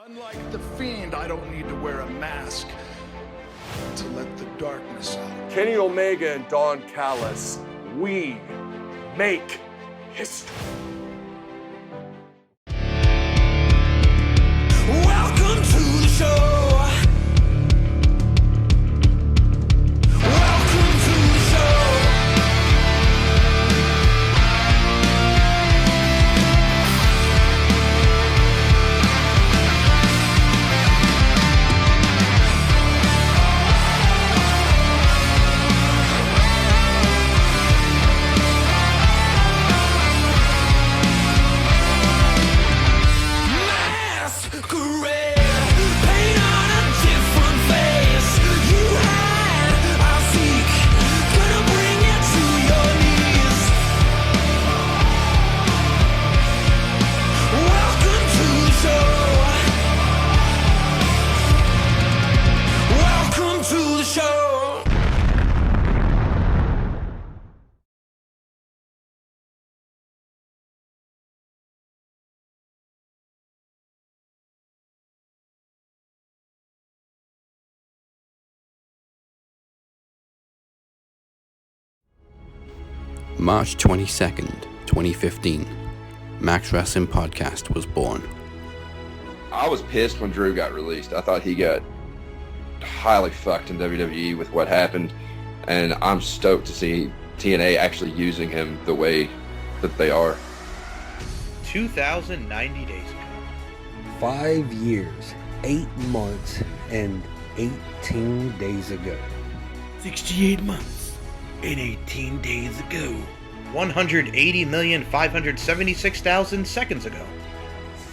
Unlike the Fiend, I don't need to wear a mask to let the darkness out. Kenny Omega and Don Callis, we make history. Welcome to the show. Welcome to the show. March 22nd, 2015, Max Wrestling Podcast was born. I was pissed when Drew got released. I thought he got highly fucked in WWE with what happened, and I'm stoked to see TNA actually using him the way that they are. 2,090 days ago. 5 years, 8 months, and 18 days ago. 68 months and 18 days ago. 180,576,000 seconds ago.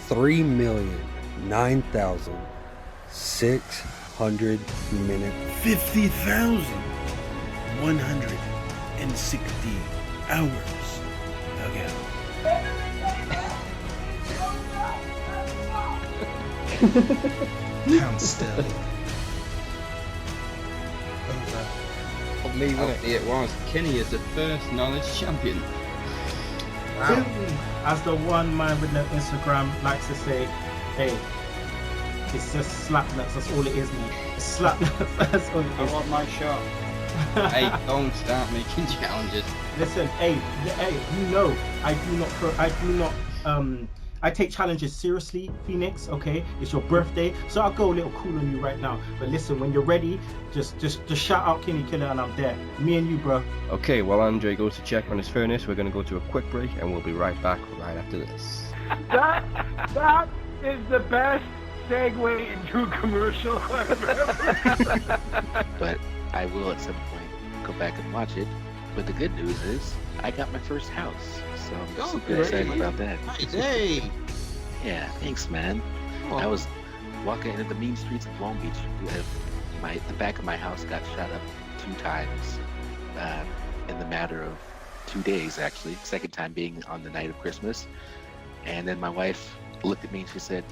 3,009,600 minutes. 50,160 hours ago. Pound sterling. Me, it was. Kenny is the first knowledge champion. Wow. As the one man with no Instagram likes to say, hey, it's just slap nuts, that's all it is, mate. It's slap nuts, that's all it is. I want my shot. Hey, don't start making challenges. Listen, hey, you know, I take challenges seriously, Phoenix, okay? It's your birthday, so I'll go a little cool on you right now. But listen, when you're ready, just shout out Kenny Killer and I'm there. Me and you, bro. Okay, while Andre goes to check on his furnace, we're going to go to a quick break and we'll be right back right after this. That is the best segue into a commercial I've ever. But I will at some point go back and watch it. But the good news is I got my first house. So I'm super excited about that. Nice, hey! Yeah, thanks, man. Oh. I was walking into the mean streets of Long Beach. The back of my house got shot up 2 times in the matter of 2 days, actually. Second time being on the night of Christmas. And then my wife looked at me and she said,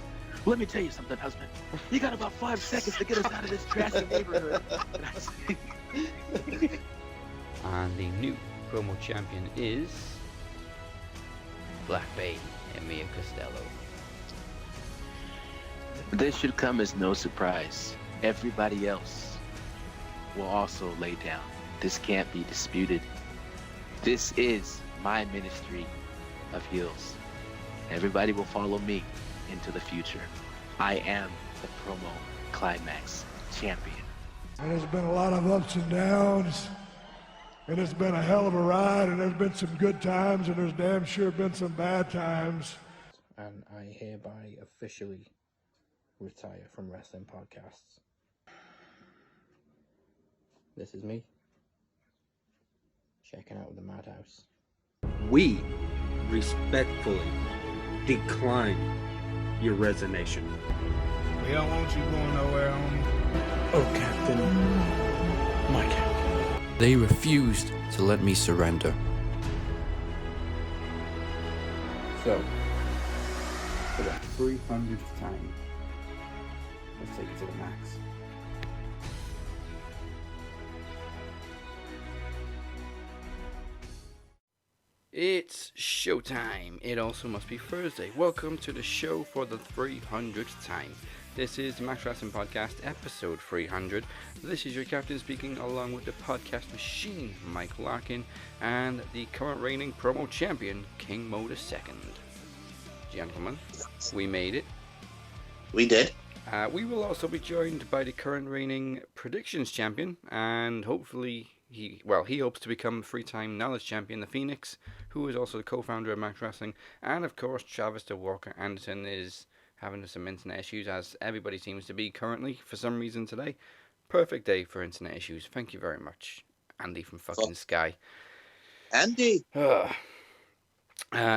"Let me tell you something, husband. You got about 5 seconds to get us out of this trashy neighborhood." And the new promo champion is Black Bay and Mia Costello. This should come as no surprise. Everybody else will also lay down. This can't be disputed. This is my ministry of heels. Everybody will follow me into the future. I am the promo climax champion. And there's been a lot of ups and downs. And it's been a hell of a ride, and there's been some good times, and there's damn sure been some bad times. And I hereby officially retire from wrestling podcasts. This is me, checking out the Madhouse. We respectfully decline your resignation. We don't want you going nowhere, homie. Oh, Captain. My Captain. They refused to let me surrender. So, for the 300th time, let's take it to the max. It's showtime. It also must be Thursday. Welcome to the show for the 300th time. This is the Max Wrestling Podcast, episode 300. This is your captain speaking, along with the podcast machine, Mike Larkin, and the current reigning promo champion, King Mo II. Gentlemen, we made it. We did. We will also be joined by the current reigning predictions champion, and hopefully he hopes to become three-time knowledge champion, the Phoenix, who is also the co-founder of Max Wrestling, and of course Travis the Walker Anderson is having some internet issues, as everybody seems to be currently for some reason today. Perfect day for internet issues. Thank you very much, Andy from fucking Sky. Andy.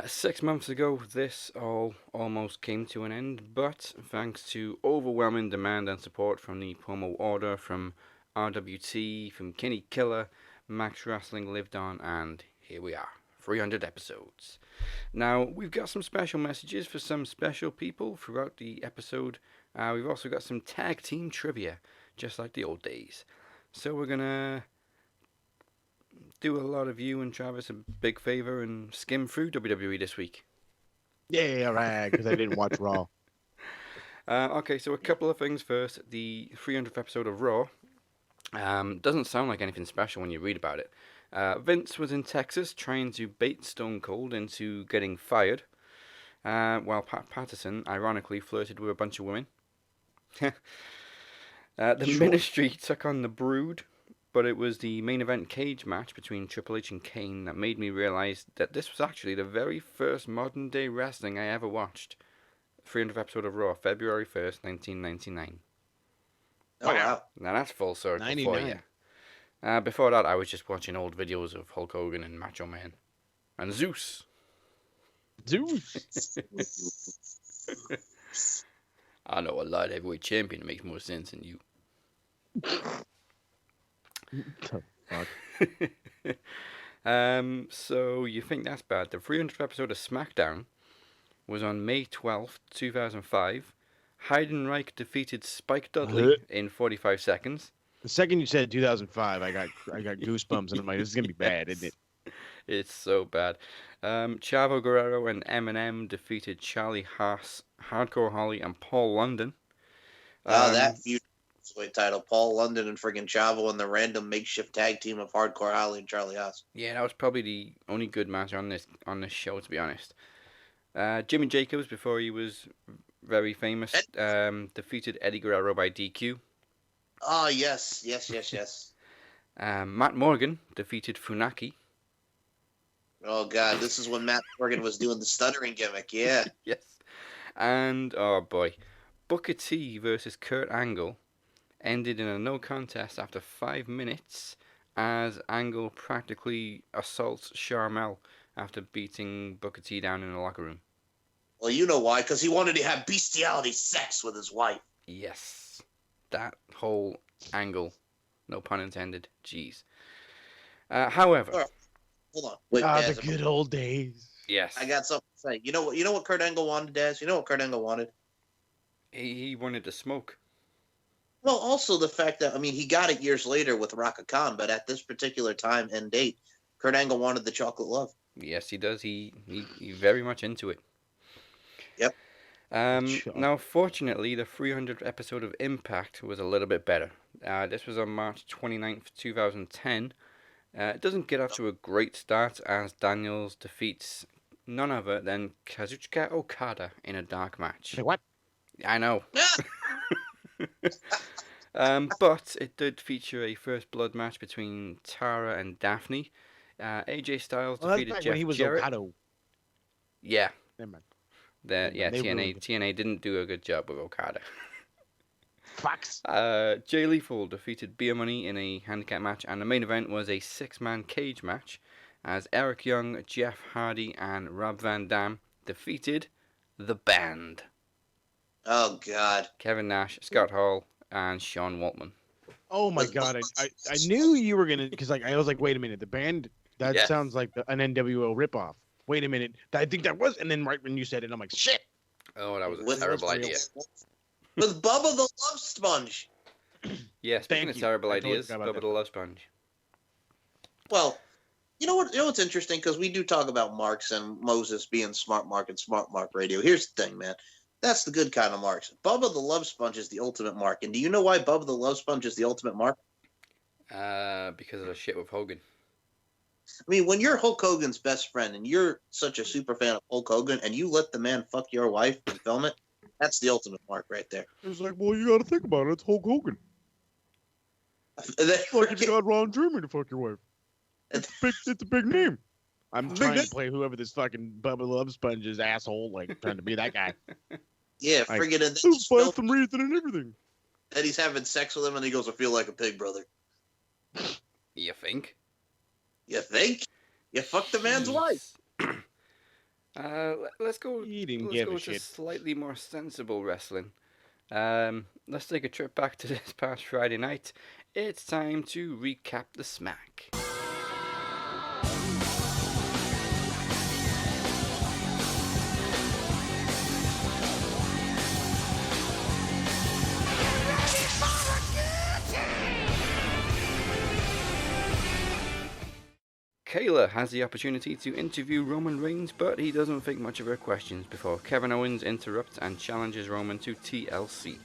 6 months ago, this all almost came to an end, but thanks to overwhelming demand and support from the promo order, from RWT, from Kenny Killer, Max Wrestling lived on, and here we are, 300 episodes. Now, we've got some special messages for some special people throughout the episode. We've also got some tag team trivia, just like the old days. So we're going to do a lot of you and Travis a big favor and skim through WWE this week. Yeah, right, because I didn't watch Raw. Okay, so a couple of things first. The 300th episode of Raw doesn't sound like anything special when you read about it. Vince was in Texas trying to bait Stone Cold into getting fired, while Pat Patterson ironically flirted with a bunch of women. The Ministry took on the Brood, but it was the main event cage match between Triple H and Kane that made me realize that this was actually the very first modern day wrestling I ever watched. 300th episode of Raw, February 1st, 1999. Oh, wow. Now that's full circle 99. for you. Before that, I was just watching old videos of Hulk Hogan and Macho Man. And Zeus. Zeus! I know a light heavyweight champion that makes more sense than you. So you think that's bad. The 300th episode of SmackDown was on May 12th, 2005. Heidenreich defeated Spike Dudley in 45 seconds. The second you said 2005, I got goosebumps, and I'm like, this is gonna be bad, isn't it? It's so bad. Chavo Guerrero and Eminem defeated Charlie Haas, Hardcore Holly, and Paul London. That feud title, Paul London and friggin' Chavo and the random makeshift tag team of Hardcore Holly and Charlie Haas. Yeah, that was probably the only good match on this show, to be honest. Jimmy Jacobs, before he was very famous, defeated Eddie Guerrero by DQ. Oh, yes. Matt Morgan defeated Funaki. Oh, God, this is when Matt Morgan was doing the stuttering gimmick, yeah. Yes. And, oh boy, Booker T versus Kurt Angle ended in a no contest after 5 minutes, as Angle practically assaults Sharmell after beating Booker T down in the locker room. Well, you know why, because he wanted to have bestiality sex with his wife. Yes. That whole angle. No pun intended. Jeez. However. Right. Hold on. Wait, the good old days. Yes. I got something to say. You know what Kurt Angle wanted, Daz? You know what Kurt Angle wanted? He wanted to smoke. Well, also the fact that, he got it years later with Raka Khan, but at this particular time and date, Kurt Angle wanted the chocolate love. Yes, he does. He very much into it. Yep. Now, fortunately, the 300th episode of Impact was a little bit better. This was on March 29th, 2010. It doesn't get off to a great start, as Daniels defeats none other than Kazuchika Okada in a dark match. Wait, what? I know. But it did feature a first blood match between Tara and Daphne. AJ Styles defeated that's Jeff when he was Jarrett. Okada. Yeah. Never mind. TNA didn't do a good job with Okada. Fox. Jay Lethal defeated Beer Money in a handicap match, and the main event was a 6-man cage match, as Eric Young, Jeff Hardy, and Rob Van Dam defeated The Band. Oh, God. Kevin Nash, Scott Hall, and Sean Waltman. Oh, my God. I knew you were going to, because I was like, wait a minute, The Band, that sounds like an NWO ripoff. Wait a minute, I think that was, and then right when you said it, I'm like, shit. Oh, that was a terrible idea. With Bubba the Love Sponge. Yeah, speaking of terrible ideas, Bubba the Love Sponge. Well, You know what? You know what's interesting, because we do talk about Marks and Moses being Smart Mark and Smart Mark Radio. Here's the thing, man. That's the good kind of Marks. Bubba the Love Sponge is the ultimate Mark. And do you know why Bubba the Love Sponge is the ultimate Mark? Because of the shit with Hogan. I mean, when you're Hulk Hogan's best friend and you're such a super fan of Hulk Hogan and you let the man fuck your wife and film it, that's the ultimate Mark right there. It's like, well, you got to think about it. It's Hulk Hogan. It's like if you got Ron Jeremy to fuck your wife. It's a big name. I'm trying to play whoever this fucking Bubba Love Sponge is asshole, like trying to be that guy. Yeah, like, friggin' and who's playing some reason and everything. And he's having sex with him and he goes, I feel like a pig, brother. You think? You think? You fucked the man's wife. Let's go. To slightly more sensible wrestling. Let's take a trip back to this past Friday night. It's time to recap the smack. Kayla has the opportunity to interview Roman Reigns, but he doesn't think much of her questions before Kevin Owens interrupts and challenges Roman to TLC.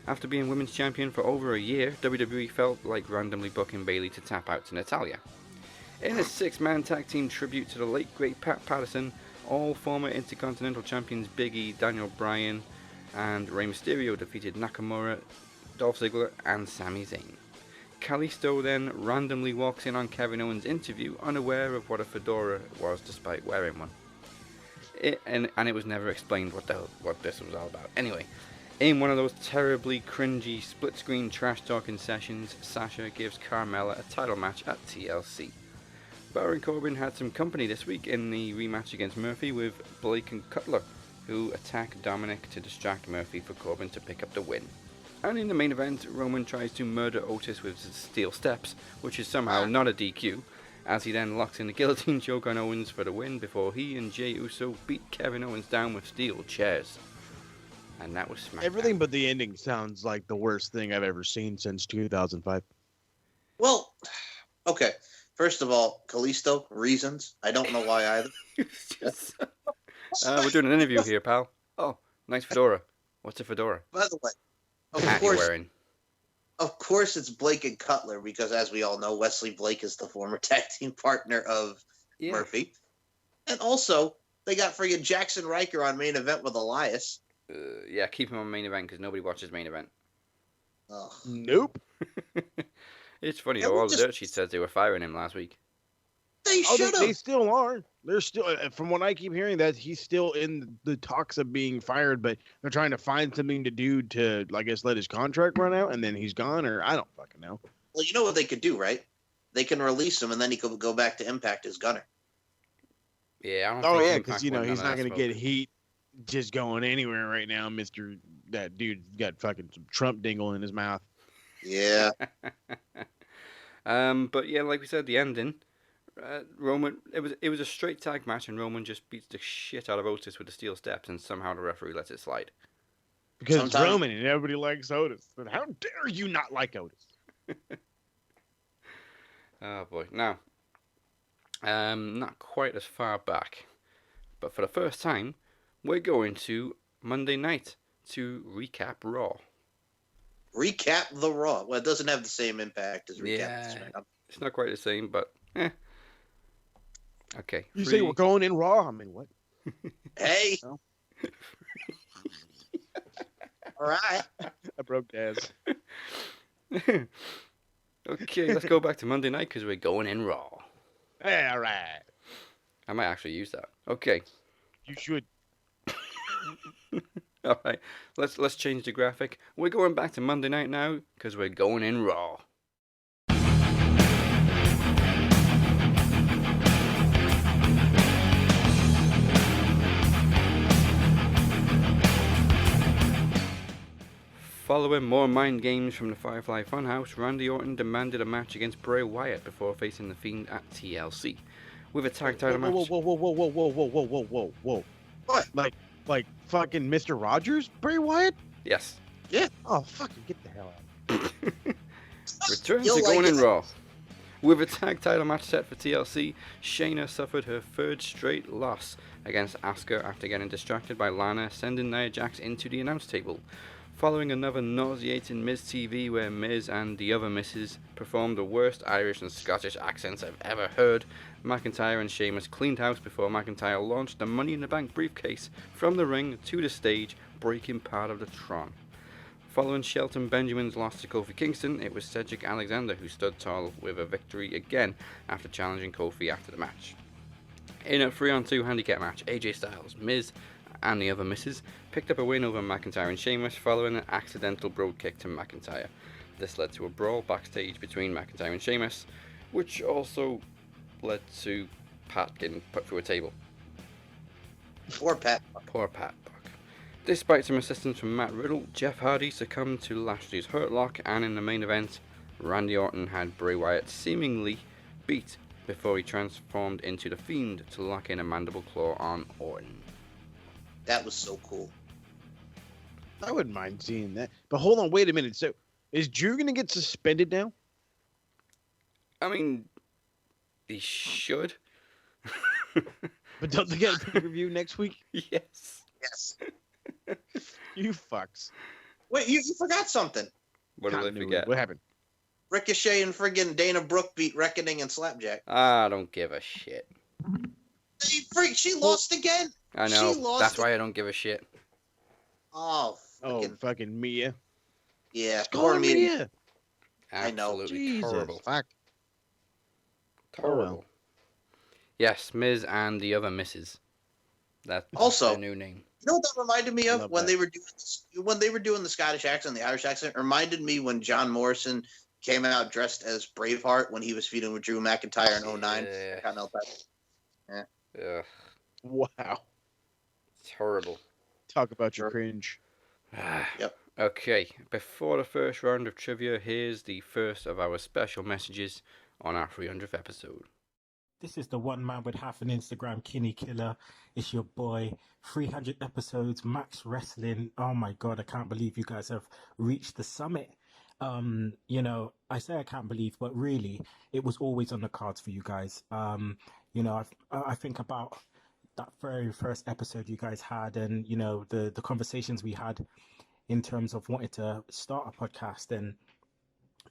After being women's champion for over a year, WWE felt like randomly booking Bayley to tap out to Natalya. In a 6-man tag team tribute to the late great Pat Patterson, all former Intercontinental champions Big E, Daniel Bryan, and Rey Mysterio defeated Nakamura, Dolph Ziggler, and Sami Zayn. Kalisto then randomly walks in on Kevin Owens' interview, unaware of what a fedora was despite wearing one. And it was never explained what this was all about. Anyway, in one of those terribly cringy split-screen trash-talking sessions, Sasha gives Carmella a title match at TLC. Baron Corbin had some company this week in the rematch against Murphy with Blake and Cutler, who attack Dominic to distract Murphy for Corbin to pick up the win. And in the main event, Roman tries to murder Otis with steel steps, which is somehow not a DQ, as he then locks in the guillotine choke on Owens for the win before he and Jey Uso beat Kevin Owens down with steel chairs. And that was SmackDown. Everything but the ending sounds like the worst thing I've ever seen since 2005. Well, okay. First of all, Kalisto, reasons. I don't know why either. We're doing an interview here, pal. Oh, nice fedora. What's a fedora? By the way, Of course it's Blake and Cutler, because as we all know, Wesley Blake is the former tag team partner of Murphy. And also, they got friggin' Jackson Riker on main event with Elias. Yeah, keep him on main event because nobody watches main event. Oh. Nope. It's funny, all the dirt sheet says they were firing him last week. They should have. They still are. They're still, from what I keep hearing, that he's still in the talks of being fired, but they're trying to find something to do to, I guess, let his contract run out, and then he's gone, or I don't fucking know. Well, you know what they could do, right? They can release him, and then he could go back to Impact as Gunner. Yeah, I don't think because, he's not going to get heat just going anywhere right now, that dude's got fucking some Trump dingle in his mouth. Yeah. But yeah, like we said, the ending, Roman, it was a straight tag match, and Roman just beats the shit out of Otis with the steel steps, and somehow the referee lets it slide. Because it's Roman, and everybody likes Otis. But how dare you not like Otis? Oh boy. Now, not quite as far back, but for the first time, we're going to Monday night to recap Raw. Recap the Raw. Well, it doesn't have the same impact as recap. Yeah, it's not quite the same, but okay. You say we're going in Raw? I mean, what? Hey. No. All right. I broke Daz. Okay, let's go back to Monday night because we're going in Raw. Hey, all right. I might actually use that. Okay. You should. All right, let's change the graphic. We're going back to Monday night now because we're going in Raw. Following more mind games from the Firefly Funhouse, Randy Orton demanded a match against Bray Wyatt before facing The Fiend at TLC. With a tag title match. Whoa. What? Like fucking Mr. Rogers, Bray Wyatt? Yes. Yeah. Oh, fucking get the hell out. Return to going in Raw. With a tag title match set for TLC, Shayna suffered her third straight loss against Asuka after getting distracted by Lana, sending Nia Jax into the announce table. Following another nauseating Miz TV where Miz and the other Misses performed the worst Irish and Scottish accents I've ever heard, McIntyre and Sheamus cleaned house before McIntyre launched the Money in the Bank briefcase from the ring to the stage, breaking part of the Tron. Following Shelton Benjamin's loss to Kofi Kingston, it was Cedric Alexander who stood tall with a victory again after challenging Kofi after the match. In a 3-on-2 handicap match, AJ Styles, Miz, and the other Misses picked up a win over McIntyre and Sheamus following an accidental brogue kick to McIntyre. This led to a brawl backstage between McIntyre and Sheamus, which also led to Pat getting put through a table. Poor Pat. Poor Pat. Despite some assistance from Matt Riddle, Jeff Hardy succumbed to Lashley's Hurt Lock, and in the main event, Randy Orton had Bray Wyatt seemingly beat before he transformed into the Fiend to lock in a mandible claw on Orton. That was so cool. I wouldn't mind seeing that. But hold on, wait a minute. So, is Drew going to get suspended now? I mean, he should. But don't they get a pay-per-view next week? Yes. Yes. You fucks. Wait, you forgot something. What did I forget? What happened? Ricochet and friggin' Dana Brooke beat Reckoning and Slapjack. I don't give a shit. She lost again. I know. She lost That's why I don't give a shit. Oh, fucking Mia. Yeah, poor Mia. I know. Absolutely Jesus, terrible. Fuck. Terrible. Yes, Miz and the other Misses. That's Also, their new name. You know what that reminded me of Love when that. they were doing the Scottish accent, the Irish accent? It reminded me when John Morrison came out dressed as Braveheart when he was feuding with Drew McIntyre in 09. Yeah. Can't help that. Yeah. Ugh, Wow. terrible. Talk about your cringe. Yep. Okay, before the first round of trivia, here's the first of our special messages on our 300th episode. This is the one man with half an Instagram, Kinney Killer. It's your boy. 300 episodes, Max Wrestling. Oh my God, I can't believe you guys have reached the summit. I say I can't believe, but really, it was always on the cards for you guys. I think about that very first episode you guys had, and the conversations we had in terms of wanting to start a podcast, and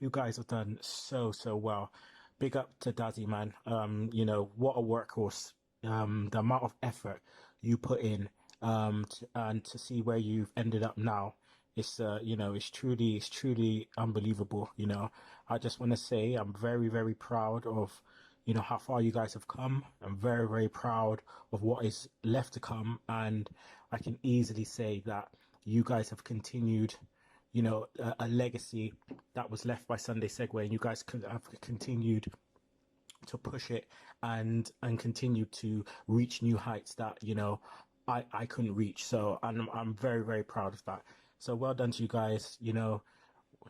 you guys have done so well. Big up to Dazzy, man. What a workhorse. The amount of effort you put in, and to see where you've ended up now, it's truly unbelievable. I just want to say I'm very, very proud of how far you guys have come. I'm very, very proud of what is left to come, and I can easily say that you guys have continued a legacy that was left by Sunday Segway, and you guys have continued to push it and continue to reach new heights that I couldn't reach. So I'm very, very proud of that. So well done to you guys.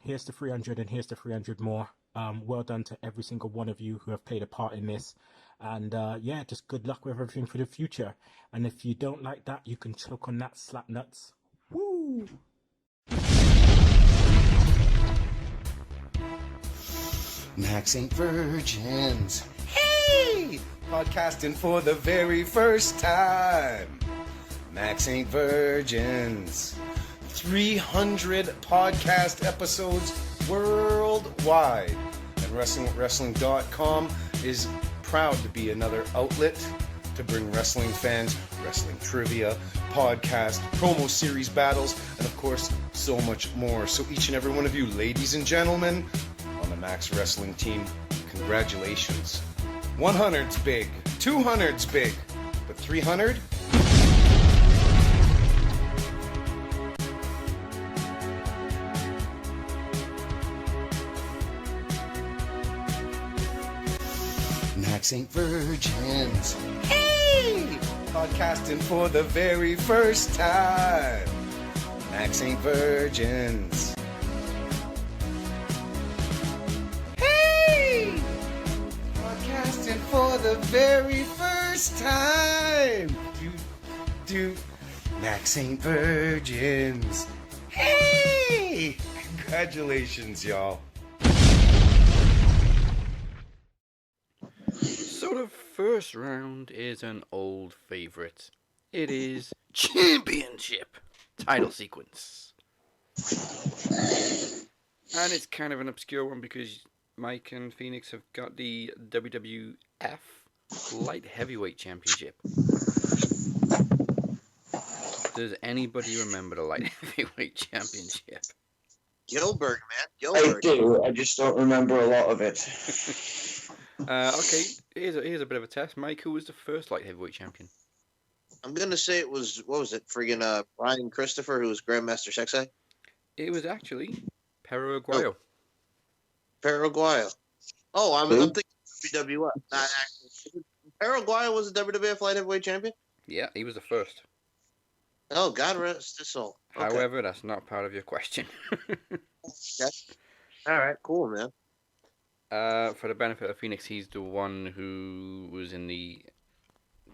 Here's the 300 and here's the 300 more. Well done to every single one of you who have played a part in this. And just good luck with everything for the future. And if you don't like that, you can choke on that, slap nuts. Woo! Max ain't virgins. Hey! Podcasting for the very first time. Max ain't virgins. 300 podcast episodes worldwide. And WrestlingWithWrestling.com is proud to be another outlet to bring wrestling fans wrestling trivia, podcast, promo series battles, and of course, so much more. So each and every one of you, ladies and gentlemen, on the Max Wrestling team, congratulations. 100's big, 200's big, but 300? Max ain't virgins. Hey! Podcasting for the very first time. Max ain't virgins. Hey! Podcasting for the very first time. Max ain't virgins. Hey! Congratulations, y'all. first round is an old favorite. It is Championship title sequence. And it's kind of an obscure one because Mike and Phoenix have got the WWF Light Heavyweight Championship. Does anybody remember the Light Heavyweight Championship? Gilbert, man. Gilbert. I do. I just don't remember a lot of it. Okay, here's a bit of a test. Mike, who was the first Light Heavyweight Champion? I'm going to say it was, what was it? Friggin' Brian Christopher, who was Grandmaster Sexay? It was actually Perro Aguayo. Perro Aguayo. Oh, I'm thinking WWF. Not actually. Perro Aguayo was the WWF Light Heavyweight Champion? Yeah, he was the first. Oh, God rest his soul. Okay. However, that's not part of your question. Okay. All right, cool, man. For the benefit of Phoenix, he's the one who was in the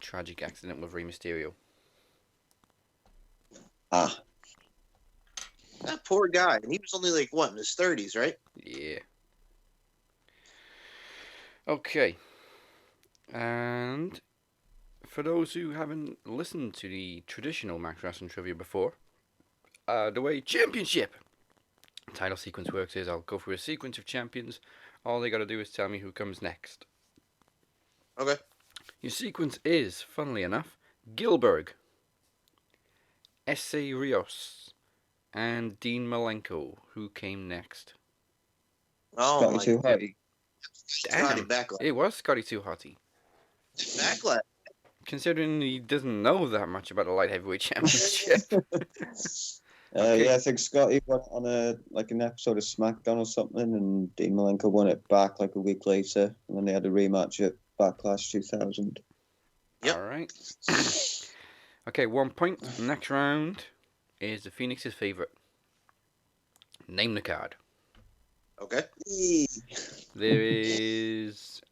tragic accident with Rey Mysterio. Ah. That poor guy. And he was only like, what, in his 30s, right? Yeah. Okay. And for those who haven't listened to the traditional Max Wrestling Trivia before, the way Championship title sequence works is I'll go through a sequence of champions. All they got to do is tell me who comes next. Okay. Your sequence is, funnily enough, Gilbert, S.A. Rios, and Dean Malenko, who came next. Oh, Scotty my Too God. Hotty. Scotty Backlash. It was Scotty Too Hotty. Backlash. Considering he doesn't know that much about the Light Heavyweight Championship. Okay. Yeah, I think Scotty won it on an episode of SmackDown or something, and Dean Malenko won it back like a week later, and then they had a rematch at Backlash 2000. Yep. All right. Okay, 1 point. Next round is the Phoenix's favorite. Name the card. Okay. There is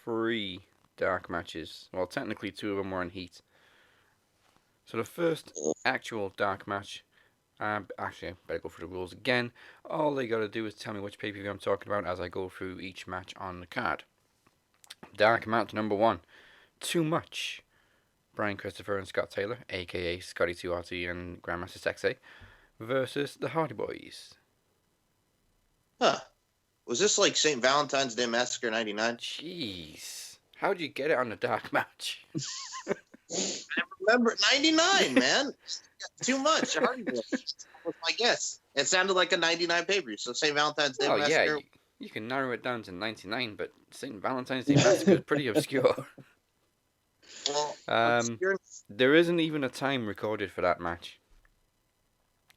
3 dark matches. Well, technically 2 of them were in heat. So the first actual dark match. Actually, I better go through the rules again. All they got to do is tell me which pay-per-view I'm talking about as I go through each match on the card. Dark match number 1. Too Much. Brian Christopher and Scott Taylor, a.k.a. Scotty Too Hotty and Grandmaster Sexay, versus the Hardy Boys. Huh. Was this like St. Valentine's Day Massacre 99? Jeez. How'd you get it on the dark match? I remember 99, man. Too much. Hardy Boys. That was my guess. It sounded like a 99 pay-per-view, so St. Valentine's Day Massacre. Yeah, you can narrow it down to 99, but St. Valentine's Day Massacre is pretty obscure. Well, there isn't even a time recorded for that match.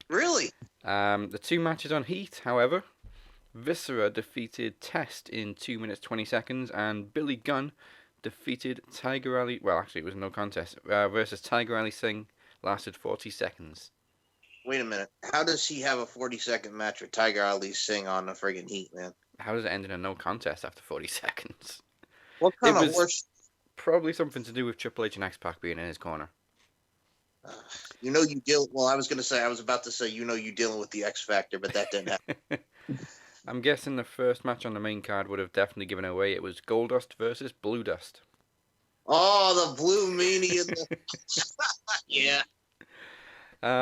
Really? The 2 matches on Heat, however, Viscera defeated Test in 2 minutes 20 seconds, and Billy Gunn defeated Tiger Ali. Well, actually, it was no contest. Versus Tiger Ali Singh, lasted 40 seconds. Wait a minute. How does he have a 40-second match with Tiger Ali Singh on the friggin' Heat, man? How does it end in a no contest after 40 seconds? What kind of worse? Probably something to do with Triple H and X-Pac being in his corner. You know you deal. Well, I was about to say, you know you dealing with the X Factor, but that didn't happen. I'm guessing the first match on the main card would have definitely given away. It was Goldust versus Blue Dust. Oh, the Blue Meanie. Yeah.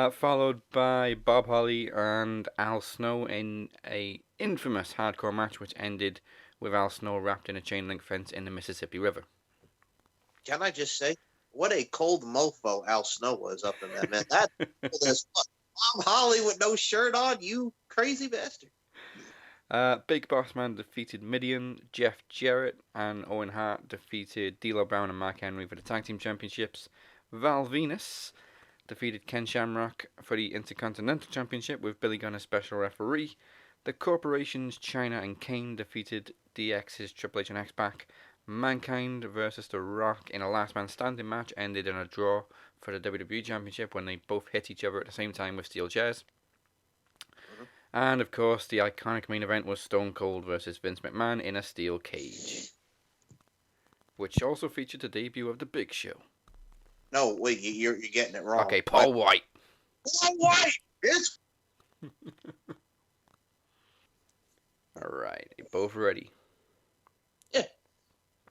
Followed by Bob Holly and Al Snow in a infamous hardcore match, which ended with Al Snow wrapped in a chain link fence in the Mississippi River. Can I just say, what a cold mofo Al Snow was up in that, man. That Bob Holly with no shirt on, you crazy bastard. Big Boss Man defeated Midian, Jeff Jarrett and Owen Hart defeated D'Lo Brown and Mark Henry for the Tag Team Championships. Val Venus defeated Ken Shamrock for the Intercontinental Championship with Billy Gunn as special referee. The Corporations, Chyna and Kane defeated DX's Triple H and X-Pac. Mankind versus The Rock in a last man standing match ended in a draw for the WWE Championship when they both hit each other at the same time with steel chairs. And of course, the iconic main event was Stone Cold versus Vince McMahon in a steel cage, which also featured the debut of The Big Show. No, wait, you're getting it wrong. Okay, Paul White. Paul White! It's... Alright, both ready? Yeah.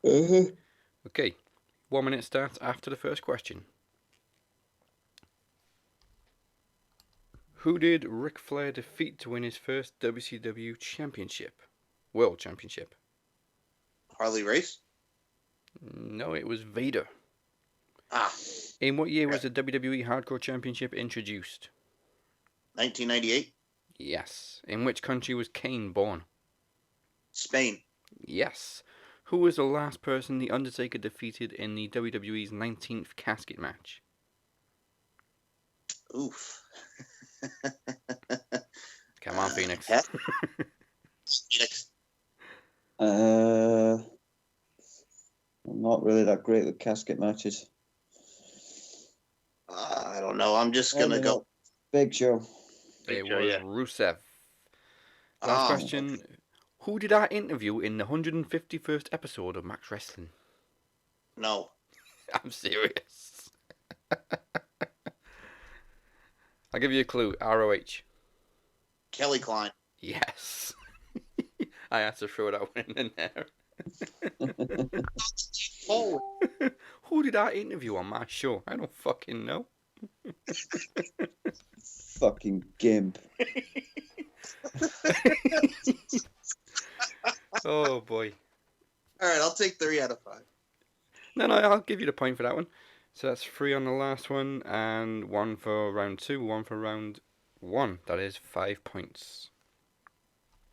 Mm-hmm. Okay, 1 minute starts after the first question. Who did Ric Flair defeat to win his first WCW Championship? World Championship. Harley Race? No, it was Vader. Ah. In what year was the WWE Hardcore Championship introduced? 1998? Yes. In which country was Kane born? Spain. Yes. Who was the last person The Undertaker defeated in the WWE's 19th casket match? Oof. Come on, Phoenix. Phoenix. I'm not really that great with casket matches. I don't know. I'm just going to go. Big Show. It was Rusev. Last question. Okay. Who did I interview in the 151st episode of Max Wrestling? No. I'm serious. I'll give you a clue. ROH. Kelly Klein. Yes. I had to throw that one in there. Who did I interview on my show? I don't fucking know. Fucking gimp. Oh boy. Alright, I'll take 3 out of 5. No, I'll give you the point for that one. So that's 3 on the last one, and 1 for round 2, 1 for round 1. That is 5 points.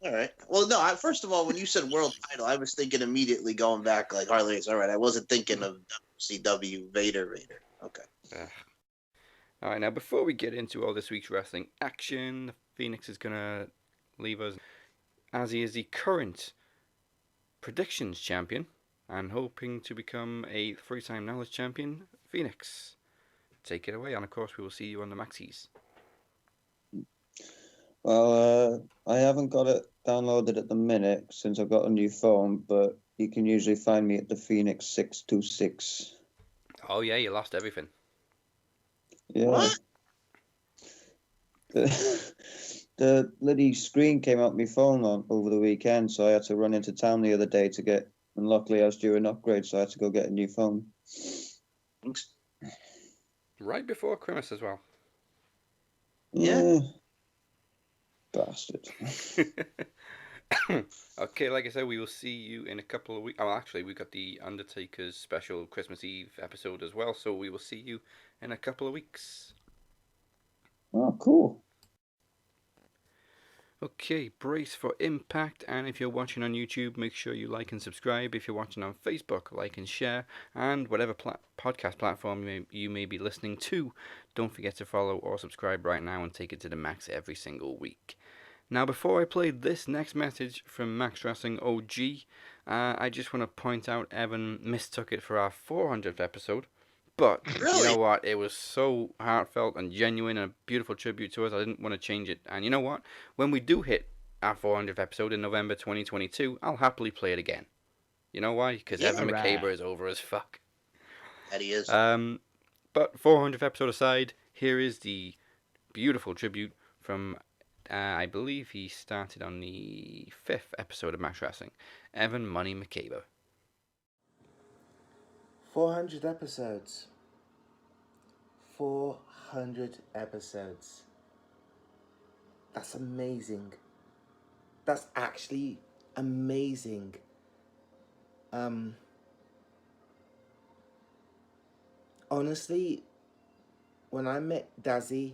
Alright. Well, no, first of all, when you said world title, I was thinking immediately going back like Harley Race. Alright, I wasn't thinking of WCW Vader. Okay. Alright, now before we get into all this week's wrestling action, Phoenix is going to leave us as he is the current predictions champion and hoping to become a 3-time knowledge champion. Phoenix, take it away, and of course we will see you on the Maxis. Well, I haven't got it downloaded at the minute since I've got a new phone, but you can usually find me at the Phoenix 626. Oh yeah, you lost everything. Yeah. What? The bloody screen came out my phone over the weekend, so I had to run into town the other day to get, and luckily I was due an upgrade, so I had to go get a new phone. Thanks. Right before Christmas as well. Yeah. Bastard. Okay, like I said, we will see you in a couple of weeks. Oh, actually, we've got the Undertaker's special Christmas Eve episode as well, so we will see you in a couple of weeks. Oh, cool. Okay, brace for impact, and if you're watching on YouTube, make sure you like and subscribe. If you're watching on Facebook, like and share, and whatever podcast platform you may be listening to, don't forget to follow or subscribe right now and take it to the max every single week. Now, before I play this next message from Max Wrestling OG, I just want to point out Evan mistook it for our 400th episode. But, You know what, it was so heartfelt and genuine and a beautiful tribute to us, I didn't want to change it. And you know what, when we do hit our 400th episode in November 2022, I'll happily play it again. You know why? Because Evan McCaber is over as fuck. That he is. But 400th episode aside, here is the beautiful tribute from, I believe he started on the 5th episode of Max Wrestling, Evan Money McCaber. 400 episodes. 400 episodes. That's amazing. That's actually amazing. Honestly, when I met Dazzy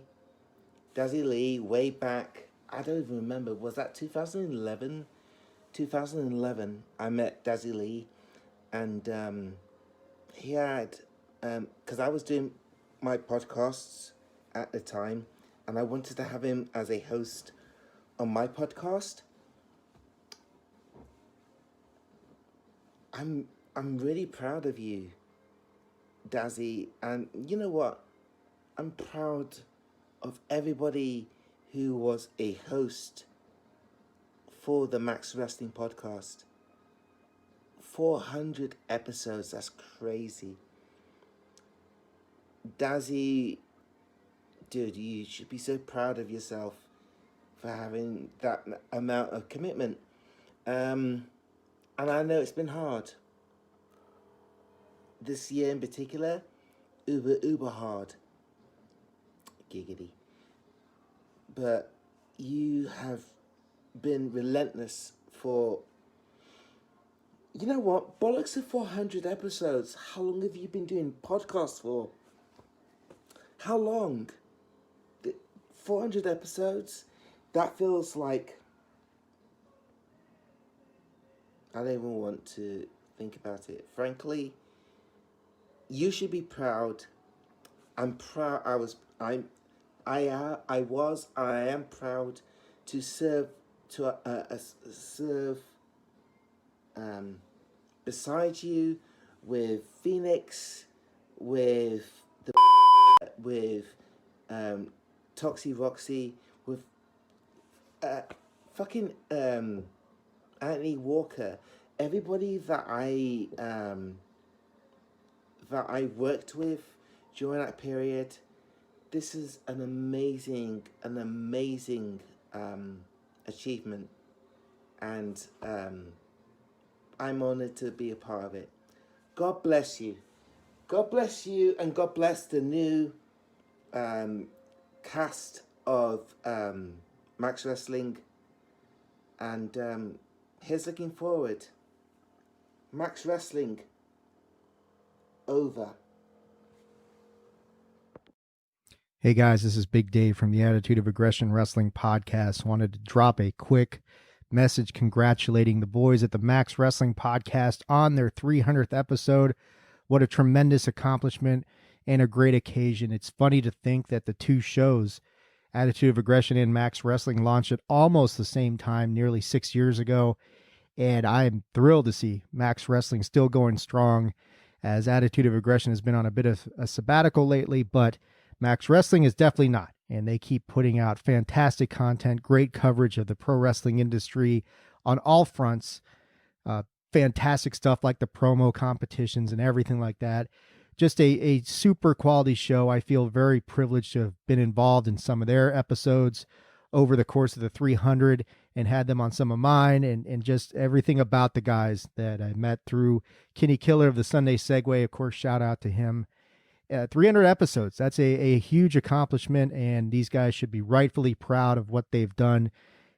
Lee way back, I don't even remember, was that 2011? 2011, I met Dazzy Lee, and he had, because I was doing my podcasts at the time, and I wanted to have him as a host on my podcast. I'm really proud of you, Dazzy, and you know what? I'm proud of everybody who was a host for the Max Wrestling podcast. 400 episodes, that's crazy. Dazzy, dude, you should be so proud of yourself for having that amount of commitment. And I know it's been hard. this year in particular, uber hard. Giggity. But you have been relentless for. You know what? Bollocks of 400 episodes. How long have you been doing podcasts for? How long? 400 episodes? That feels like. I don't even want to think about it. Frankly, you should be proud. I'm proud. I am proud to serve beside you with Phoenix, with with Toxie Roxy, with fucking Anthony Walker, everybody that I worked with during that period. This is an amazing achievement, and I'm honored to be a part of it. God bless you. God bless you, and God bless the new cast of Max Wrestling. And here's looking forward. Max Wrestling over. Hey guys, this is Big Dave from the Attitude of Aggression Wrestling Podcast. Wanted to drop a quick message congratulating the boys at the Max Wrestling Podcast on their 300th episode. What a tremendous accomplishment and a great occasion. It's funny to think that the two shows, Attitude of Aggression and Max Wrestling, launched at almost the same time, nearly 6 years ago. And I am thrilled to see Max Wrestling still going strong, as Attitude of Aggression has been on a bit of a sabbatical lately, but Max Wrestling is definitely not. And they keep putting out fantastic content, great coverage of the pro wrestling industry on all fronts. Fantastic stuff like the promo competitions and everything like that. Just a super quality show. I feel very privileged to have been involved in some of their episodes over the course of the 300 and had them on some of mine, and just everything about the guys that I met through Kenny Killer of the Sunday Segway. Of course, shout out to him. 300 episodes. That's a huge accomplishment, and these guys should be rightfully proud of what they've done.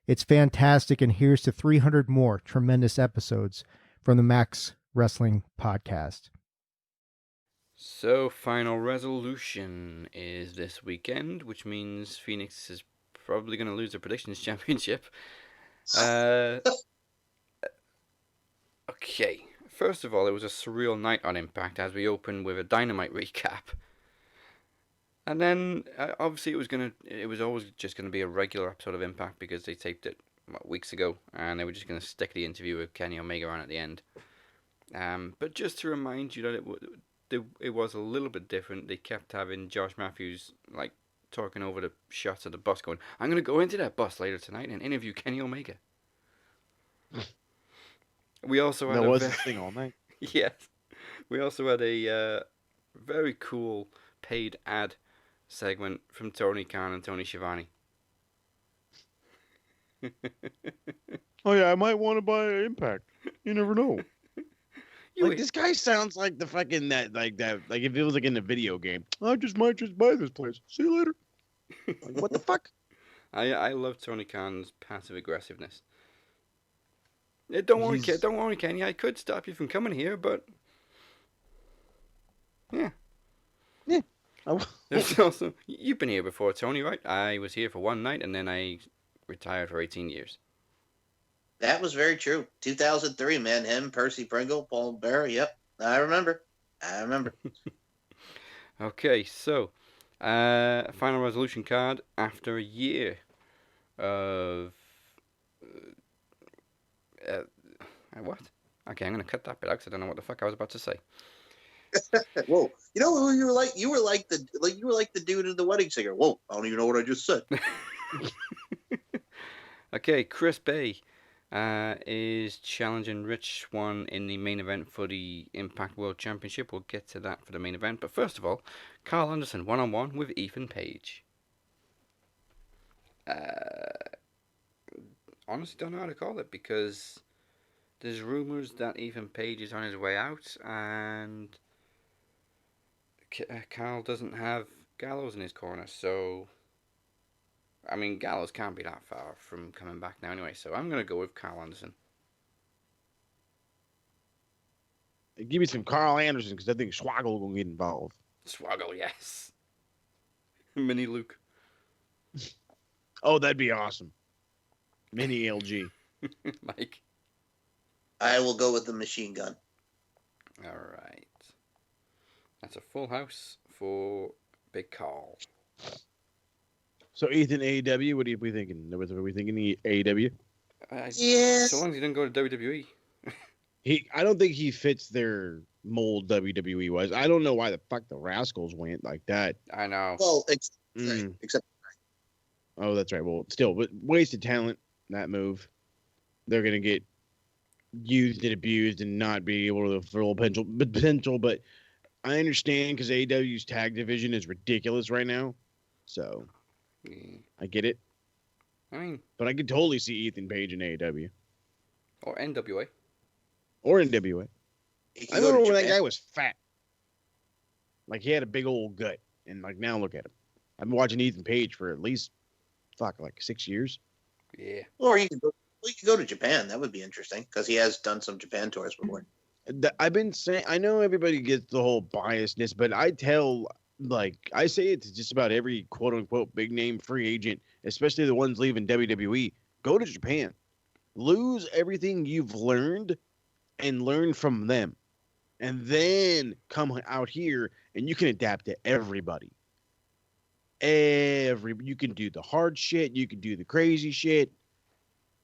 It's fantastic, and here's to 300 more tremendous episodes from the Max Wrestling Podcast. So, Final Resolution is this weekend, which means Phoenix is probably going to lose the Predictions Championship. Okay. First of all, it was a surreal night on Impact as we opened with a Dynamite recap. And then, obviously, it was always just going to be a regular episode of Impact because they taped it weeks ago, and they were just going to stick the interview with Kenny Omega on at the end. But just to remind you that it was a little bit different. They kept having Josh Matthews, like, talking over the shots of the bus, going, I'm going to go into that bus later tonight and interview Kenny Omega. We also had this thing all night. Yes. We also had a very cool paid ad segment from Tony Khan and Tony Schiavone. Oh yeah, I might want to buy Impact. You never know. This guy sounds like the fucking like if it was like in a video game. I might just buy this place. See you later. Like, what the fuck? I love Tony Khan's passive aggressiveness. Don't worry, Kenny. I could stop you from coming here, but yeah. There's also, you've been here before, Tony, right? I was here for one night, and then I retired for 18 years. That was very true. 2003, man. Him, Percy Pringle, Paul Bearer. Yep, I remember. Okay, so Final Resolution card after a year of what? Okay, I'm gonna cut that bit out because I don't know what the fuck I was about to say. Whoa! You know who you were like? You were like the dude in the Wedding Singer. Whoa! I don't even know what I just said. Okay, Chris Bay is challenging Rich Swann in the main event for the Impact World Championship. We'll get to that for the main event, but first of all, Carl Anderson one-on-one with Ethan Page. Honestly, don't know how to call it because there's rumors that Ethan Page is on his way out, and Carl doesn't have Gallows in his corner, so I mean Gallows can't be that far from coming back now anyway. So I'm gonna go with Carl Anderson. Give me some Carl Anderson because I think Swaggle will get involved. Swaggle, yes. Mini Luke. Oh, that'd be awesome. Mini LG. Mike. I will go with the machine gun. All right. That's a full house for Big Carl. So Ethan, AEW, what are we thinking? What are we thinking? AEW? Yes. So long as he didn't go to WWE. I don't think he fits their mold WWE wise. I don't know why the fuck the Rascals went like that. I know. Well, except. Oh, that's right. Well, still, but wasted talent. That move. They're gonna get used and abused and not be able to full potential. But I understand because AEW's tag division is ridiculous right now. So I get it. I mean, but I could totally see Ethan Page in AEW or NWA. Or NWA. I remember when that guy was fat. Like he had a big old gut. And like now look at him. I've been watching Ethan Page for at least like 6 years. Yeah. Or he could go to Japan. That would be interesting because he has done some Japan tours before. I've been saying, I know everybody gets the whole biasness, but I say it to just about every quote unquote big name free agent, especially the ones leaving WWE. Go to Japan. Lose everything you've learned and learn from them. And then come out here and you can adapt to everybody. You can do the hard shit, you can do the crazy shit,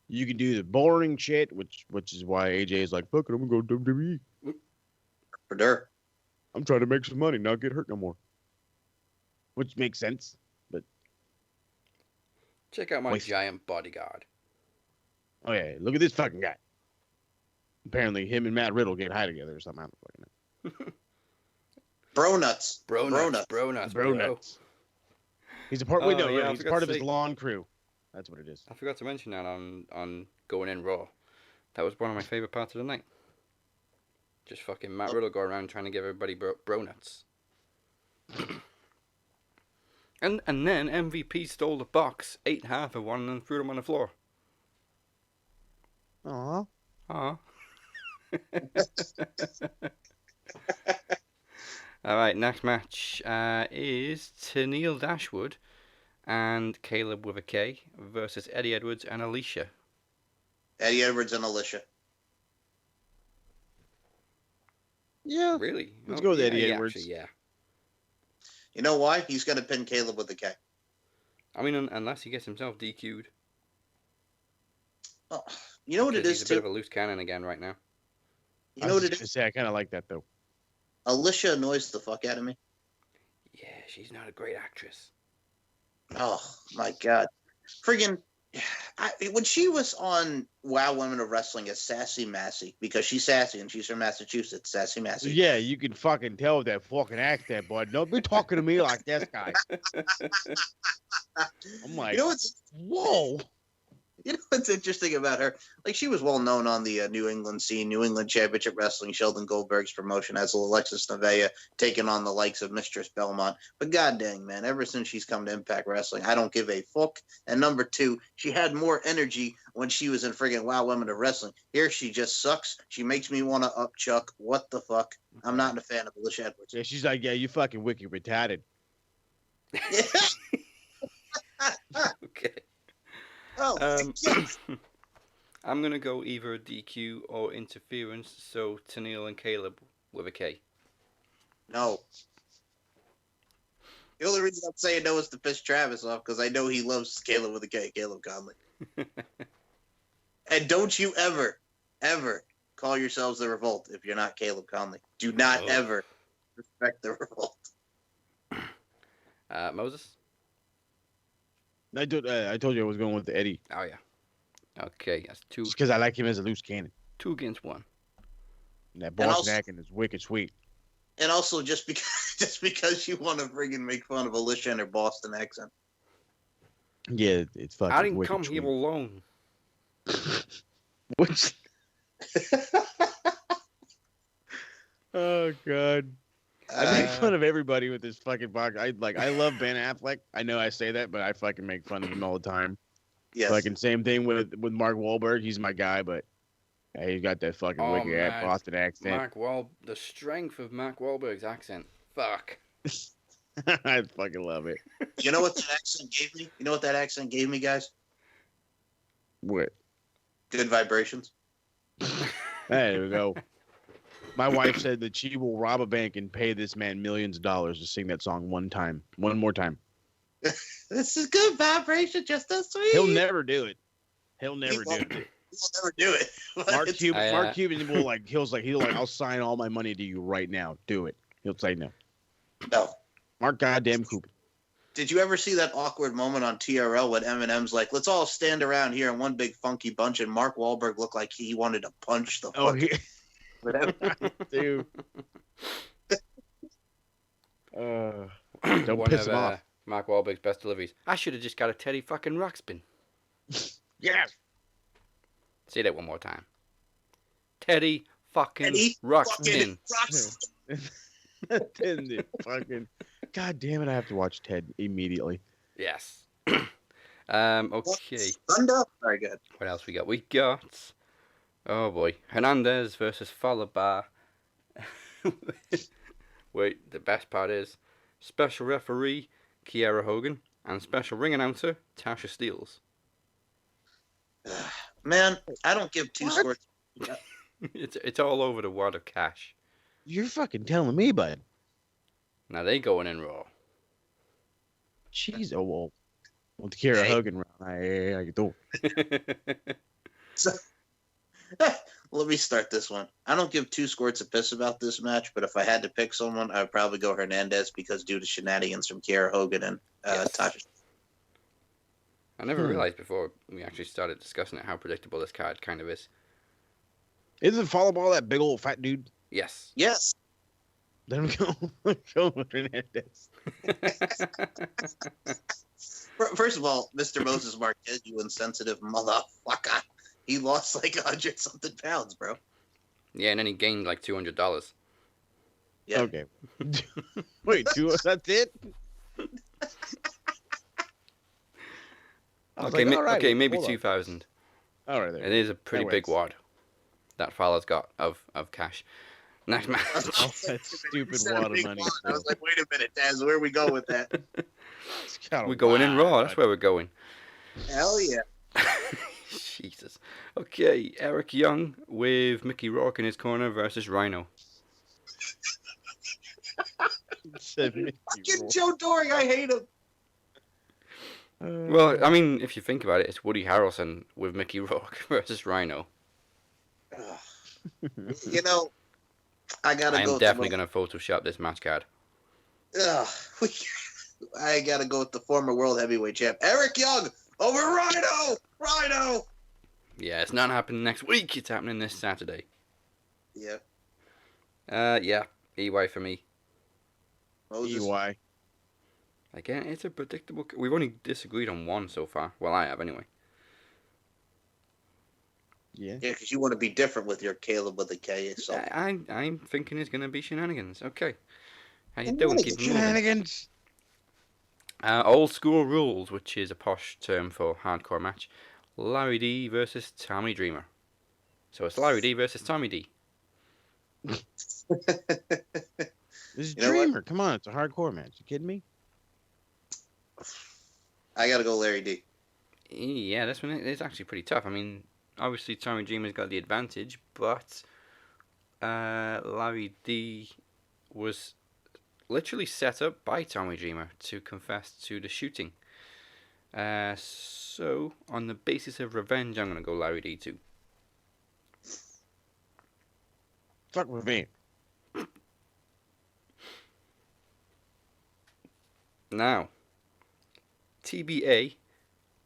you can do the boring shit, which is why AJ is like, fuck it, I'm gonna go to WWE. For sure. I'm trying to make some money, not get hurt no more. Which makes sense, but check out my giant bodyguard. Oh yeah, look at this fucking guy. Apparently, him and Matt Riddle get high together or something. I don't fucking know. Bro nuts. Bro nuts. He's a part. He's part of his lawn crew. That's what it is. I forgot to mention that on Going In Raw. That was one of my favorite parts of the night. Just fucking Matt Riddle go around trying to give everybody bro nuts. and then MVP stole the box, ate half of one, and threw them on the floor. Aww. All right, next match is Tennille Dashwood and Caleb with a K versus Eddie Edwards and Alicia. Eddie Edwards and Alicia. Yeah. Really? Let's go with Eddie Edwards. Actually, yeah. You know why? He's going to pin Caleb with a K. I mean, unless he gets himself DQ'd. Oh, you know what it is, he's a bit of a loose cannon again right now. You know what it is? I kind of like that, though. Alicia annoys the fuck out of me. Yeah, she's not a great actress. Oh, my God. Friggin', when she was on Wow Women of Wrestling as Sassy Massey, because she's sassy and she's from Massachusetts, Sassy Massey. Yeah, you can fucking tell that fucking accent, bud. Don't be talking to me like this guy. I'm like, you know what's, whoa. You know what's interesting about her? Like, she was well known on the New England scene, New England Championship Wrestling, Sheldon Goldberg's promotion as Alexis Nevaeh, taking on the likes of Mistress Belmont. But god dang, man, ever since she's come to Impact Wrestling, I don't give a fuck. And number two, she had more energy when she was in friggin' Wow Women of Wrestling. Here, she just sucks. She makes me want to upchuck. What the fuck? I'm not a fan of Alicia Edwards. Yeah, she's like, yeah, you fucking wiki retarded. Okay. Oh, yes. I'm going to go either a DQ or interference, so Tennille and Caleb with a K. No. The only reason I'm saying no is to piss Travis off, because I know he loves Caleb with a K, Caleb Conley. And don't you ever call yourselves the Revolt if you're not Caleb Conley. Do not ever respect the Revolt. Moses? I told you I was going with the Eddie. Oh, yeah. Okay, that's two. Just because I like him as a loose cannon. 2 against 1. And that Boston accent is wicked sweet. And also just because you want to friggin' make fun of Alicia and her Boston accent. Yeah, it's fucking I didn't wicked come sweet. here alone. What? Oh, God. I make fun of everybody with this fucking podcast. I love Ben Affleck. I know I say that, but I fucking make fun of him all the time. Yes. Fucking same thing with Mark Wahlberg. He's my guy, but he's got that fucking wicked ass Boston accent. The strength of Mark Wahlberg's accent. Fuck. I fucking love it. You know what that accent gave me? You know what that accent gave me, guys? What? Good vibrations. There we go. My wife said that she will rob a bank and pay this man millions of dollars to sing that song one more time. This is good vibration, just so sweet. He'll never do it. He'll never do it. He'll never do it. Mark Cuban will he'll I'll sign all my money to you right now. Do it. He'll say no. No. Mark goddamn Cuban. Did you ever see that awkward moment on TRL when Eminem's like, let's all stand around here in one big funky bunch, and Mark Wahlberg looked like he wanted to punch the dude. Don't piss him off. Mark Wahlberg's best deliveries. I should have just got a Teddy fucking Ruxpin. Yes. Say that one more time. Teddy fucking Ruxpin. Fucking. God damn it! I have to watch Ted immediately. Yes. Okay. Thunder. Very good. What else we got? We got. Oh boy, Hernandez versus Falaba. Wait, the best part is special referee Kiera Hogan and special ring announcer Tasha Steeles. Man, I don't give two squirts. It's all over the wad of cash. You're fucking telling me, bud. Now they going in Raw. Jeez, oh well. With Kiera Hogan, I do. So, let me start this one. I don't give two squirts of piss about this match, but if I had to pick someone, I would probably go Hernandez because due to shenanigans from Kiera Hogan and Tasha. I never realized before we actually started discussing it how predictable this card kind of is. Isn't Falaba that big old fat dude? Yes. Yes. Let him go with Hernandez. First of all, Mr. Moses Marquez, you insensitive motherfucker. He lost like 100-something pounds, bro. Yeah, and then he gained like $200. Yeah. Okay. Wait, that's it? Okay, maybe 2,000. All right, it is a pretty big wad that Fowler's got of cash. Next match. That stupid wad of money. I was like, wait a minute, Daz, where we go with that? We're going in Raw. That's where we're going. Hell yeah. Jesus. Okay, Eric Young with Mickey Rourke in his corner versus Rhino. Fucking Joe Doring, I hate him. Well, I mean, if you think about it, it's Woody Harrelson with Mickey Rourke versus Rhino. You know, I am definitely going to Photoshop this match card. I gotta go with the former world heavyweight champ, Eric Young, over Rhino! Rhino! Yeah, it's not happening next week. It's happening this Saturday. Yep. Yeah, EY for me. Moses. EY. Again, it's a predictable... We've only disagreed on one so far. Well, I have, anyway. Yeah. Yeah, because you want to be different with your Caleb with a K. So. I'm thinking it's going to be shenanigans. Okay. How you doing? Keep moving. Shenanigans. Old School Rules, which is a posh term for hardcore match. Larry D versus Tommy Dreamer. So it's Larry D versus Tommy D. This is Dreamer. Come on, it's a hardcore match. You kidding me? I gotta go Larry D. Yeah, this one is actually pretty tough. I mean, obviously Tommy Dreamer's got the advantage, but Larry D was literally set up by Tommy Dreamer to confess to the shooting. So, on the basis of revenge, I'm going to go Larry D too. Fuck with me. Now, TBA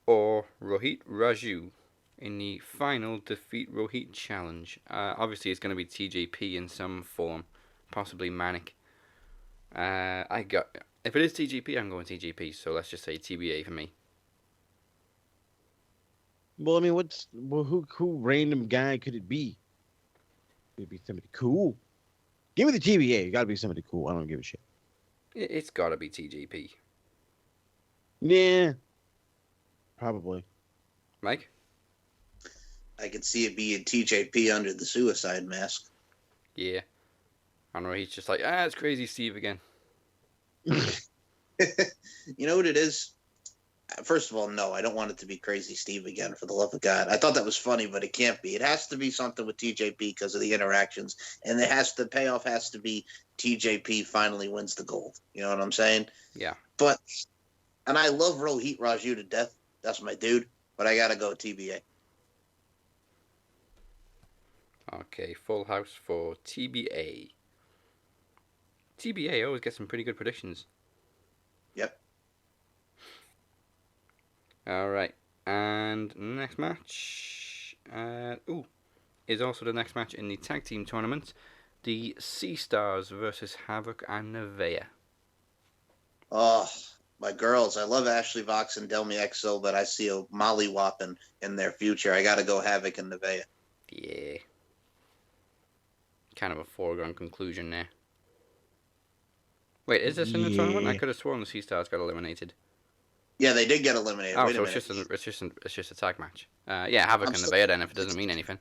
or Rohit Raju in the final Defeat Rohit challenge. Obviously, it's going to be TJP in some form, possibly Manic. If it is TJP, I'm going TJP. So let's just say TBA for me. Well, I mean, who random guy could it be? It'd be somebody cool. Give me the TBA. It got to be somebody cool. I don't give a shit. It's got to be TJP. Yeah. Probably. Mike? I could see it being TJP under the suicide mask. Yeah. I don't know, he's just like, it's Crazy Steve again. You know what it is? First of all, no, I don't want it to be Crazy Steve again, for the love of God. I thought that was funny, but it can't be. It has to be something with TJP because of the interactions. And the payoff has to be TJP finally wins the gold. You know what I'm saying? Yeah. And I love Rohit Raju to death. That's my dude. But I got to go TBA. Okay, full house for TBA. TBA always gets some pretty good predictions. Yep. Alright, and next match is also the next match in the tag team tournament. The Sea Stars versus Havoc and Nevaeh. Oh, my girls. I love Ashley Vox and Delmi Exo, but I see a Molly Whopping in their future. I got to go Havoc and Nevaeh. Yeah. Kind of a foregone conclusion there. Wait, is this in the tournament? I could have sworn the Sea Stars got eliminated. Yeah, they did get eliminated. Oh, Wait so a minute. it's just a tag match. Yeah, Havoc and Nevaeh then, if it doesn't mean anything.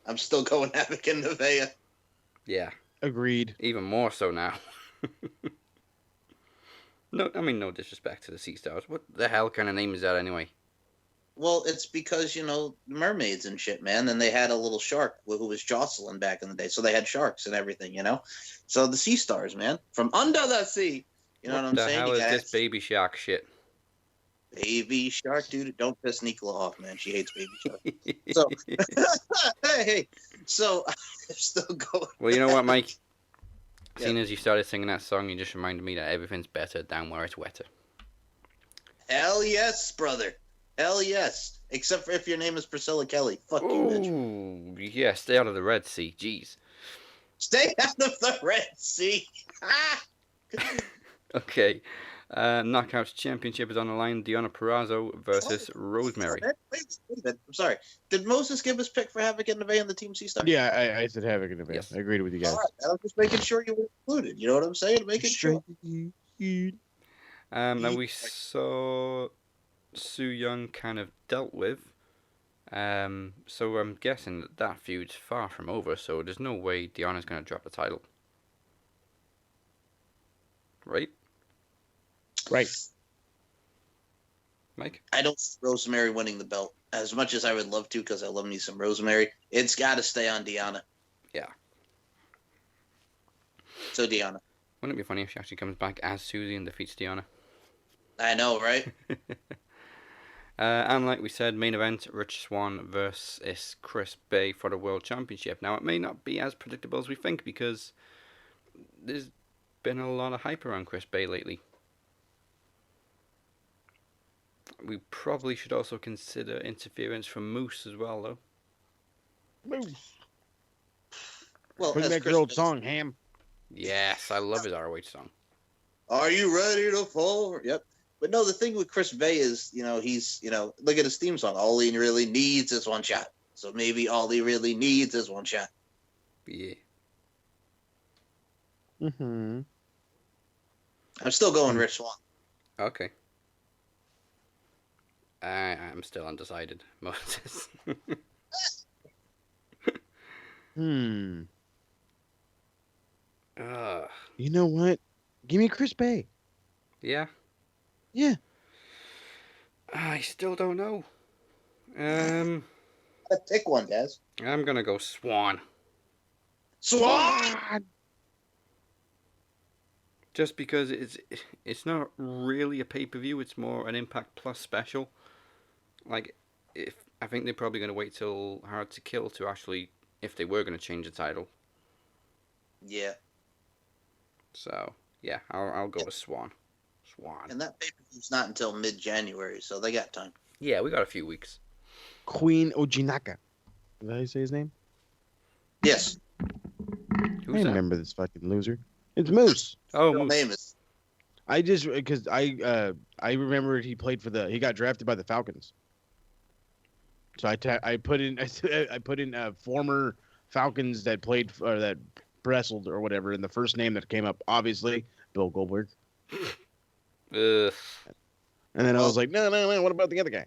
I'm still going Havoc and Nevaeh. Yeah. Agreed. Even more so now. No, I mean, no disrespect to the Sea Stars. What the hell kind of name is that anyway? Well, it's because, mermaids and shit, man. And they had a little shark who was Jocelyn back in the day. So they had sharks and everything, So the Sea Stars, man. From under the sea. You know what I'm saying? What the hell is this baby shark shit? Baby shark, dude. Don't piss Nicola off, man. She hates baby shark. So, hey. So, I'm still going. Well, you know what, Mike? Seeing as you started singing that song, you just reminded me that everything's better down where it's wetter. Hell yes, brother. Hell yes. Except for if your name is Priscilla Kelly. Fuck you, bitch. Ooh, yeah, stay out of the Red Sea. Jeez. Stay out of the Red Sea. Okay. Knockouts Championship is on the line. Deonna Purrazzo versus Rosemary. Wait a minute. I'm sorry. Did Moses give his pick for Havoc and Nevaeh in the Team C Star? Yeah, I said Havoc and Nevaeh. Yes. I agreed with you guys. All right. I'm just making sure you were included. You know what I'm saying? Making sure. Now we saw Su Yung kind of dealt with. So I'm guessing that feud's far from over, so there's no way Deonna's going to drop the title. Right? Right. Mike? I don't see Rosemary winning the belt. As much as I would love to, because I love me some Rosemary, it's got to stay on Deonna. Yeah. So Deonna. Wouldn't it be funny if she actually comes back as Susie and defeats Deonna? I know, right? And like we said, main event, Rich Swann versus Chris Bay for the World Championship. Now, it may not be as predictable as we think because there's been a lot of hype around Chris Bay lately. We probably should also consider interference from Moose as well, though. Moose. Well, Bring back your old song, Ham. Yes, I love his ROH song. Are you ready to fall? Yep. But no, the thing with Chris Bay is, he's, look at his theme song. All he really needs is one shot. So maybe all he really needs is one shot. Yeah. Mm-hmm. I'm still going Rich Swann. Okay. I'm still undecided, Moses. You know what? Give me Chris Bay. Yeah? Yeah. I still don't know. Pick one, Daz. I'm gonna go Swan. Swan! Just because it's not really a pay-per-view, it's more an Impact Plus special. Like, I think they're probably going to wait till Hard to Kill to actually, if they were going to change the title. Yeah. So, yeah, I'll go with Swan. Swan. And that pay-per-view's not until mid-January, so they got time. Yeah, we got a few weeks. Queen Ojinaka. Is that how you say his name? Yes. Who's I that? remember this fucking loser. It's Moose. Oh, His Moose. name is. I just because I remember he played for he got drafted by the Falcons. So I put in former Falcons that played or that wrestled or whatever, and the first name that came up, obviously, Bill Goldberg. Ugh. And then I was like, no, what about the other guy?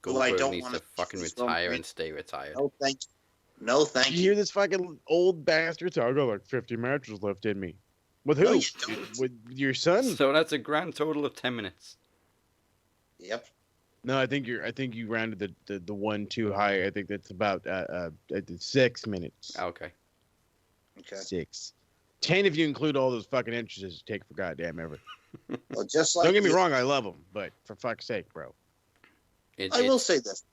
Goldberg needs to fucking retire and stay retired. No, thank you. No, thank you. You hear this fucking old bastard talk? I got like 50 matches left in me. With who? No, with your son? So that's a grand total of 10 minutes. Yep. No, I think you rounded the one too high. I think that's about 6 minutes. Okay. 6. 10 if you include all those fucking entrances you take for goddamn ever. Well, just like don't get me wrong, I love them, but for fuck's sake, bro. I will say this.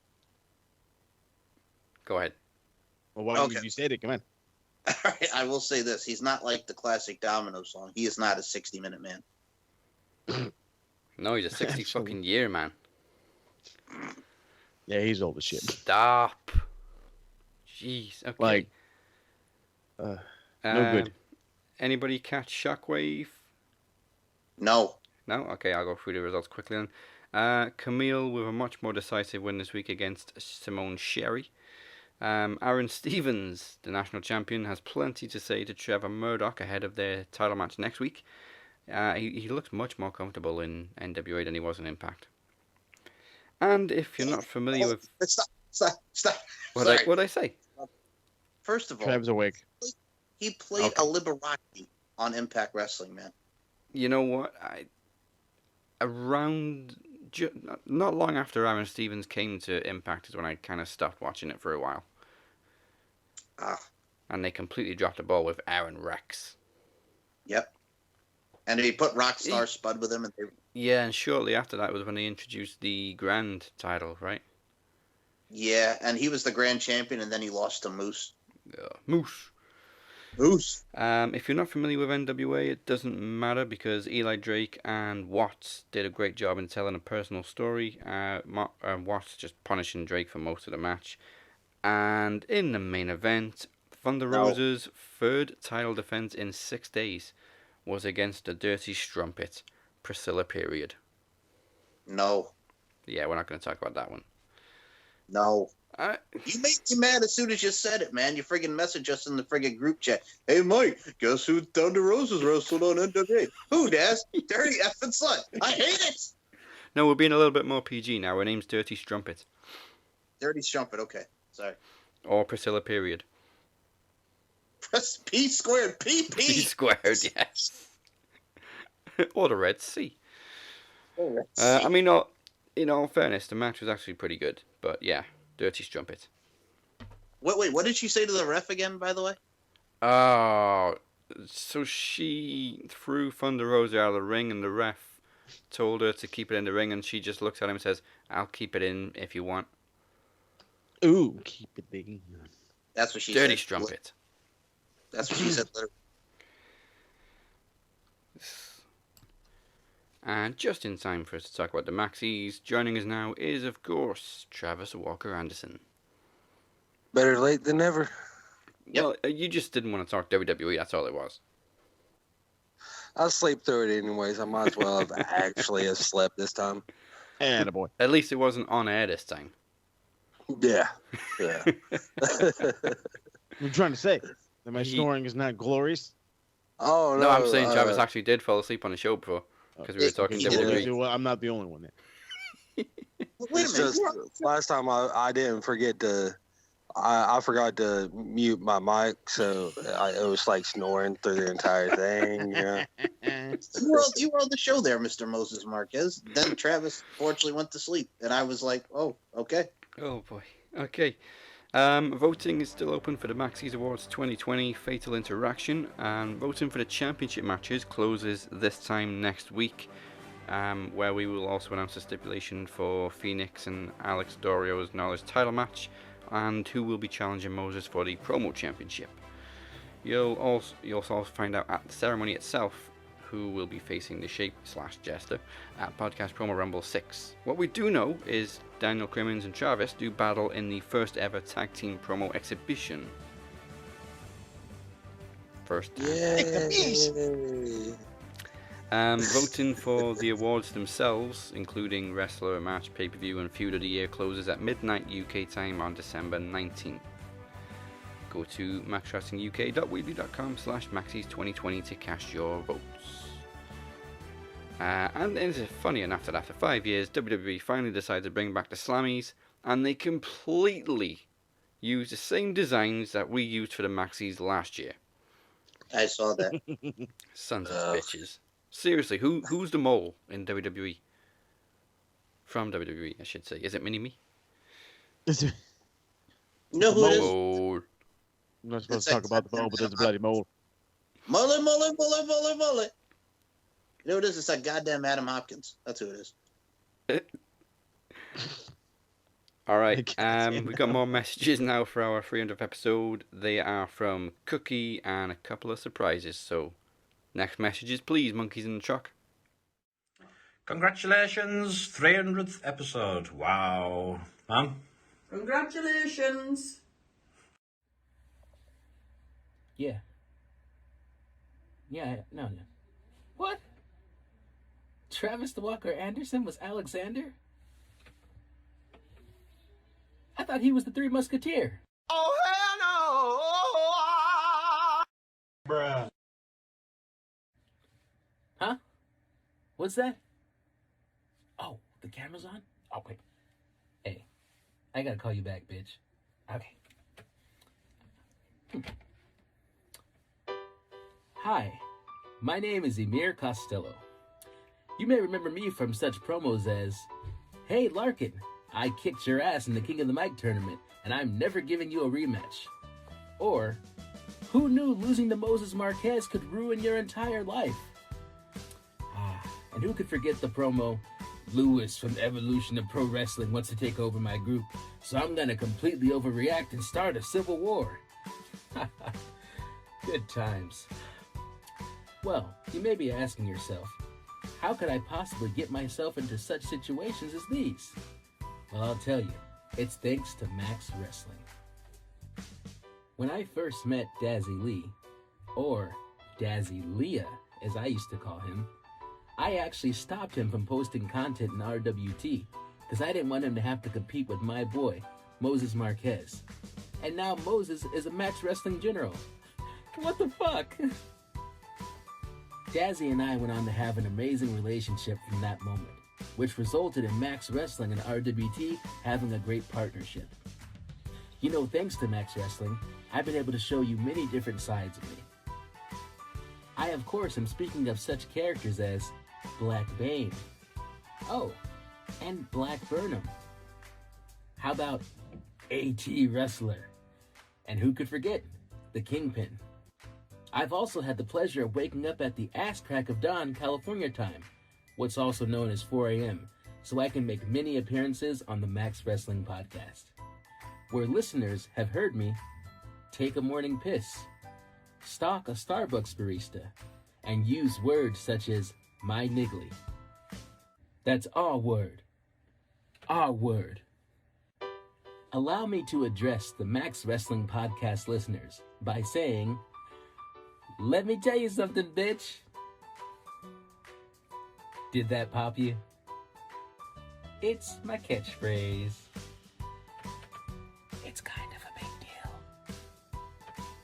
Go ahead. Well, why did you say it? Come on. All right, I will say this. He's not like the classic Domino song. He is not a 60-minute man. No, he's a 60 fucking year man. Yeah, he's old as shit. Stop. Jeez. Okay. Like, no good. Anybody catch Shockwave? No. No? Okay, I'll go through the results quickly then. Camille with a much more decisive win this week against Simone Sherry. Aaron Stevens, the national champion, has plenty to say to Trevor Murdoch ahead of their title match next week. He looks much more comfortable in NWA than he was in Impact. And if you're not familiar with... Stop. What'd I say? First of all, Trev's awake. He played a Liberace on Impact Wrestling, man. You know what? Not long after Aaron Stevens came to Impact is when I kind of stopped watching it for a while. And they completely dropped the ball with Aaron Rex. Yep. And he put Rockstar Spud with him. Yeah, and shortly after that was when they introduced the Grand title, right? Yeah, and he was the Grand Champion, and then he lost to Moose. Moose. If you're not familiar with NWA, it doesn't matter because Eli Drake and Watts did a great job in telling a personal story. Watts just punishing Drake for most of the match. And in the main event, Thunder Rosa's third title defense in 6 days was against the Dirty Strumpet, Priscilla Period. No. Yeah, we're not going to talk about that one. No. You made me mad as soon as you said it, man. You friggin' messaged us in the friggin' group chat. Hey, Mike, guess who Thunder Rosa's wrestled on NWA? Who, Daz? Dirty effing slut. I hate it! No, we're being a little bit more PG now. Her name's Dirty Strumpet. Dirty Strumpet, okay. Sorry. Or Priscilla Period. Press P squared. PP. P squared, yes. Or the Red Sea. I mean, in all fairness, the match was actually pretty good. But yeah, Dirty Strumpet. Wait, what did she say to the ref again, by the way? Oh, so she threw Thunder Rosa out of the ring, and the ref told her to keep it in the ring, and she just looks at him and says, "I'll keep it in if you want." Ooh, keep it in. That's what she Dirty said. Strumpet. That's what she said. And just in time for us to talk about the Maxis, joining us now is, of course, Travis Walker Anderson. Better late than never. Yep. Well, you just didn't want to talk WWE, that's all it was. I'll sleep through it anyways. I might as well have actually have slept this time. And a boy. At least it wasn't on air this time. Yeah. I'm trying to say that my snoring is not glorious. Oh, no, I'm saying Travis actually did fall asleep on the show before. Because we were talking WWE. Well, I'm not the only one then. It's just last time I didn't forget to... I forgot to mute my mic, so it was like snoring through the entire thing. Yeah. You were on the show there, Mr. Moses Marquez. Then Travis fortunately went to sleep, and I was like, "Oh, okay." Oh boy. Okay. Voting is still open for the Maxis Awards 2020 Fatal Interaction, and voting for the championship matches closes this time next week, where we will also announce a stipulation for Phoenix and Alex Dorio's knowledge title match, and who will be challenging Moses for the promo championship. You'll also find out at the ceremony itself who will be facing the Shape/Jester at Podcast Promo Rumble 6. What we do know is Daniel Crimmins and Travis do battle in the first ever tag team promo exhibition. First time. Yay. Voting for the awards themselves, including Wrestler Match, Pay-Per-View and Feud of the Year, closes at midnight UK time on December 19th. go to maxwrestlinguk.weebly.com/maxis2020 to cast your votes. And then it's funny enough that after 5 years, WWE finally decided to bring back the Slammies, and they completely used the same designs that we used for the Maxis last year. I saw that. Sons of bitches. Seriously, who's the mole in WWE? From WWE, I should say. Is it Mini-Me? No, who it is? Mole. I'm not supposed to talk about the mole, but there's a bloody mole. Mullet. You know what it is? It's that goddamn Adam Hopkins. That's who it is. All right, we've got more messages now for our 300th episode. They are from Cookie and a couple of surprises. So, next messages, please, monkeys in the truck. Congratulations, 300th episode. Wow. Mum? Congratulations. Yeah. No. What? Travis the Walker Anderson was Alexander? I thought he was the Three Musketeer. Oh, hell no! Bruh. Huh? What's that? Oh, the camera's on? Oh, wait. Hey, I gotta call you back, bitch. Okay. Hi, my name is Emir Costello. You may remember me from such promos as, "Hey Larkin, I kicked your ass in the King of the Mic tournament, and I'm never giving you a rematch." Or, "Who knew losing to Moses Marquez could ruin your entire life?" And who could forget the promo, "Lewis from Evolution of Pro Wrestling wants to take over my group, so I'm gonna completely overreact and start a civil war." Good times. Well, you may be asking yourself, how could I possibly get myself into such situations as these? Well, I'll tell you, it's thanks to Max Wrestling. When I first met Dazzy Lee, or Dazzy Leah as I used to call him, I actually stopped him from posting content in RWT because I didn't want him to have to compete with my boy, Moses Marquez. And now Moses is a Max Wrestling general. What the fuck? Dazzy and I went on to have an amazing relationship from that moment, which resulted in Max Wrestling and RWT having a great partnership. You know, thanks to Max Wrestling, I've been able to show you many different sides of me. I, of course, am speaking of such characters as Black Bane. Oh, and Black Burnham. How about AT Wrestler? And who could forget the Kingpin? I've also had the pleasure of waking up at the ass crack of dawn California time, what's also known as 4 a.m., so I can make many appearances on the Max Wrestling podcast, where listeners have heard me take a morning piss, stalk a Starbucks barista, and use words such as my niggly. That's our word. Our word. Allow me to address the Max Wrestling podcast listeners by saying, let me tell you something, bitch. Did that pop you? It's my catchphrase. It's kind of a big deal.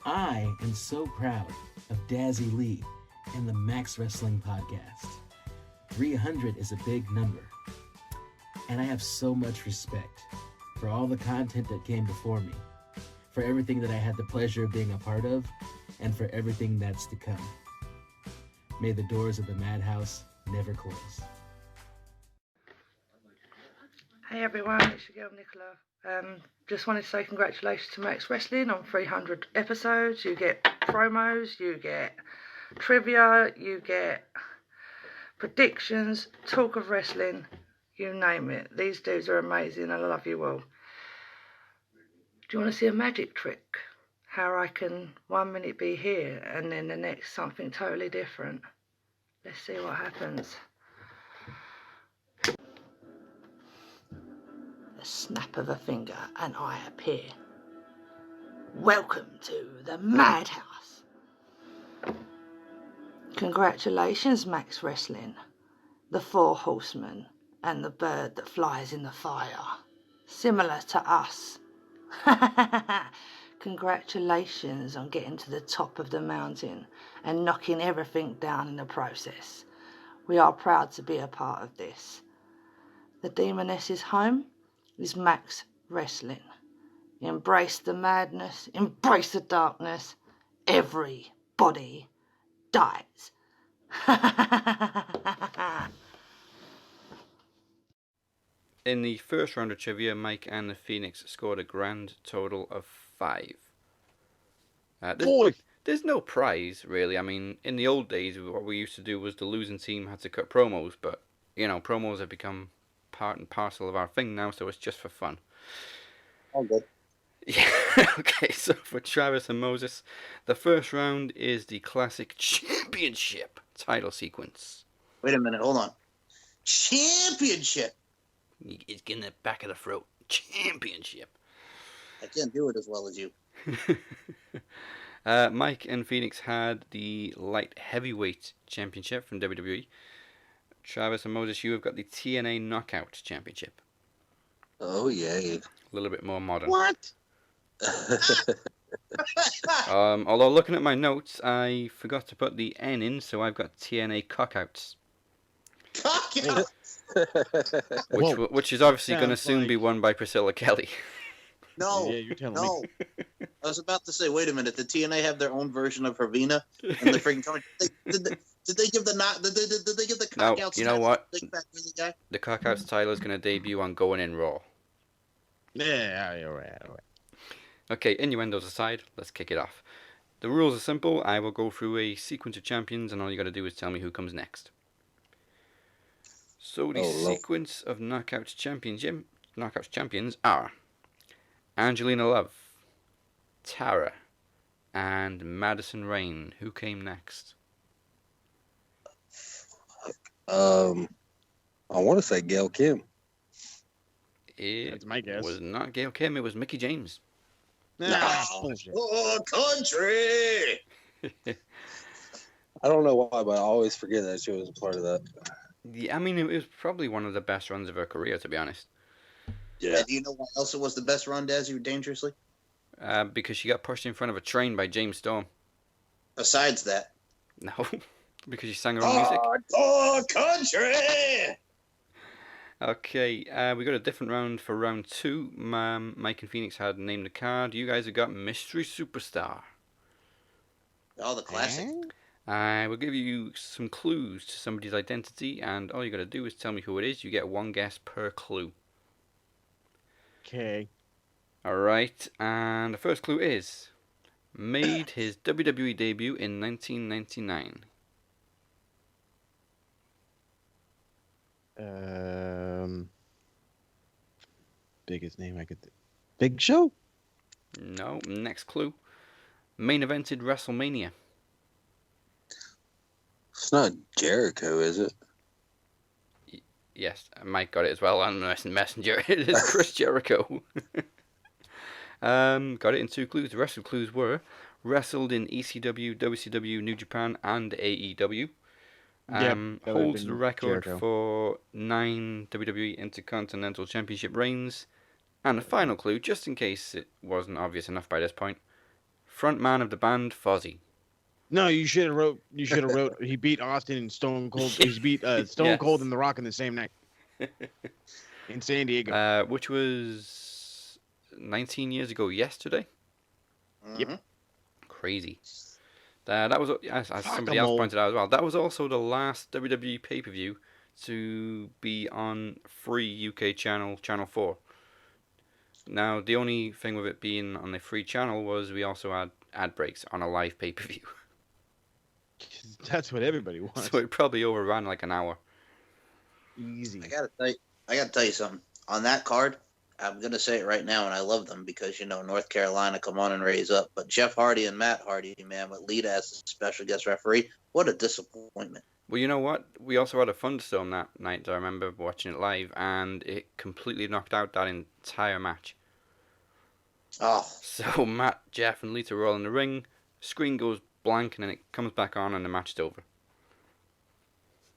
I am so proud of Dazzy Lee and the Max Wrestling podcast. 300 is a big number. And I have so much respect for all the content that came before me, for everything that I had the pleasure of being a part of, and for everything that's to come. May the doors of the madhouse never close. Hey everyone, it's your girl Nicola. Just wanted to say congratulations to Max Wrestling on 300 episodes. You get promos, you get trivia, you get predictions, talk of wrestling, you name it. These dudes are amazing. I love you all. Do you want to see a magic trick? How I can 1 minute be here and then the next something totally different. Let's see what happens. The snap of a finger and I appear. Welcome to the madhouse. Congratulations, Max Wrestling. The Four Horsemen and the bird that flies in the fire. Similar to us. Congratulations on getting to the top of the mountain and knocking everything down in the process. We are proud to be a part of this. The Demoness's home is Max Wrestling. Embrace the madness, embrace the darkness. Everybody dies. In the first round of trivia, Mike and the Phoenix scored a grand total of 5. There's no prize, really. I mean, in the old days, what we used to do was the losing team had to cut promos, but, you know, promos have become part and parcel of our thing now, so it's just for fun. All good. Yeah, okay, so for Travis and Moses, the first round is the classic championship title sequence. Wait a minute, hold on. Championship! It's getting the back of the throat. Championship. I can't do it as well as you. Mike and Phoenix had the light heavyweight championship from WWE. Travis and Moses, you have got the TNA Knockout Championship. Oh, yay. A little bit more modern. What? Although looking at my notes, I forgot to put the N in, so I've got TNA Cockouts. Cockouts! Which is obviously going to soon be won by Priscilla Kelly. No, yeah, you're telling no. me. I was about to say, wait a minute. Did TNA have their own version of Hervina? And the freaking did they give the not? Did they give the No, cockouts? you know what? Big fat crazy guy? The Cockouts title is going to debut on Going In Raw. Yeah, all right. Okay, innuendos aside, let's kick it off. The rules are simple. I will go through a sequence of champions, and all you got to do is tell me who comes next. So the sequence of Knockouts champions are Angelina Love, Tara, and Madison Rayne. Who came next? I want to say Gail Kim. That's my guess. Was not Gail Kim. It was Mickey James. Oh, country! I don't know why, but I always forget that she was a part of that. Yeah, I mean, it was probably one of the best runs of her career, to be honest. Yeah. Do you know why else it was the best run, Dazzy, dangerously? Because she got pushed in front of a train by James Storm. Besides that. No, because she sang her own music. Oh, country! Okay, we got a different round for round 2. Mike and Phoenix had named the card. You guys have got Mystery Superstar. Oh, the classic. I will give you some clues to somebody's identity, and all you got to do is tell me who it is. You get one guess per clue. Okay. Alright, and the first clue is made his WWE debut in 1999. Biggest name I could think. Big Show? No, next clue. Main evented WrestleMania. It's not Jericho, is it? Yes, Mike got it as well. I'm the messenger. It is Chris Jericho. Got it in 2 clues. The rest of the clues were wrestled in ECW, WCW, New Japan, and AEW. Holds the record for 9 WWE Intercontinental Championship reigns. And the final clue, just in case it wasn't obvious enough by this point, frontman of the band, Fozzy. No, you should have wrote. He beat Austin and Stone Cold. He beat Stone Cold and The Rock in the same night in San Diego, which was 19 years ago yesterday. Yep. Crazy. That was, as somebody else pointed out as well, that was also the last WWE pay-per-view to be on free UK channel 4. Now, the only thing with it being on the free channel was we also had ad breaks on a live pay-per-view. That's what everybody wants. So it probably overran like an hour. Easy. I gotta tell you something. On that card, I'm gonna say it right now, and I love them because North Carolina, come on and raise up. But Jeff Hardy and Matt Hardy, man, with Lita as a special guest referee, what a disappointment. Well, you know what? We also had a thunderstorm that night. I remember watching it live, and it completely knocked out that entire match. Oh. So Matt, Jeff, and Lita were all in the ring. Screen goes blank, and then it comes back on, and the match is over.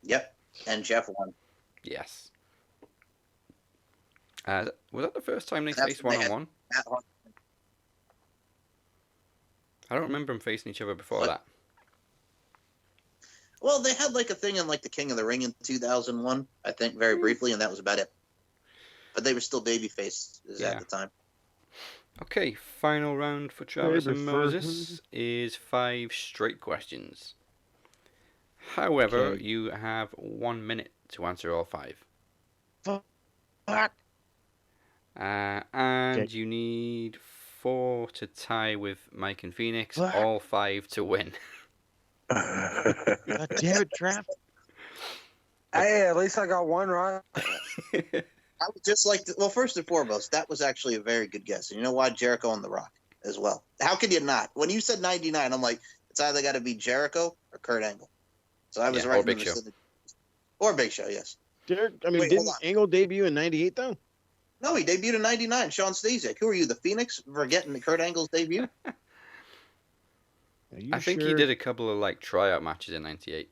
Yep, and Jeff won. Yes. Was that the first time they faced one-on-one? I don't remember them facing each other before that. Well, they had like a thing in like the King of the Ring in 2001, I think, very briefly, and that was about it. But they were still babyface at the time. Okay, final round for Travis and Babyface. Moses is 5 straight questions. However, Okay. you have 1 minute to answer all 5. Fuck. And you need 4 to tie with Mike and Phoenix, all 5 to win. God damn it, Trav. Hey, at least I got one right. I would just like to, well, first and foremost, that was actually a very good guess. And you know why? Jericho and The Rock as well. How could you not? When you said 99, I'm like, it's either got to be Jericho or Kurt Angle. So I was right. Or Big Show. Or Big Show, yes. Didn't Angle debut in 98, though? No, he debuted in 99. Sean Stasiak. Who are you, the Phoenix, for getting Kurt Angle's debut? I think he did a couple of like tryout matches in 98.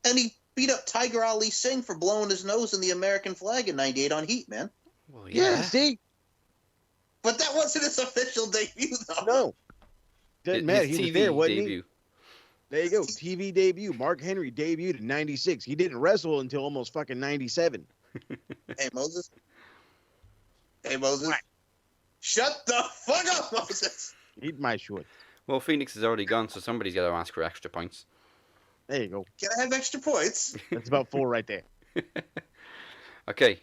And he beat up Tiger Ali Singh for blowing his nose in the American flag in 98 on Heat, man. Well, Yeah, see? But that wasn't his official debut, though. No. Doesn't matter. He was there, wasn't debut. he? There you go. TV debut. Mark Henry debuted in 96. He didn't wrestle until almost fucking 97. Hey, Moses. Hey, Moses. What? Shut the fuck up, Moses. Eat my short. Well, Phoenix is already gone, so somebody's got to ask for extra points. There you go. Can I have extra points? That's about 4 right there. Okay.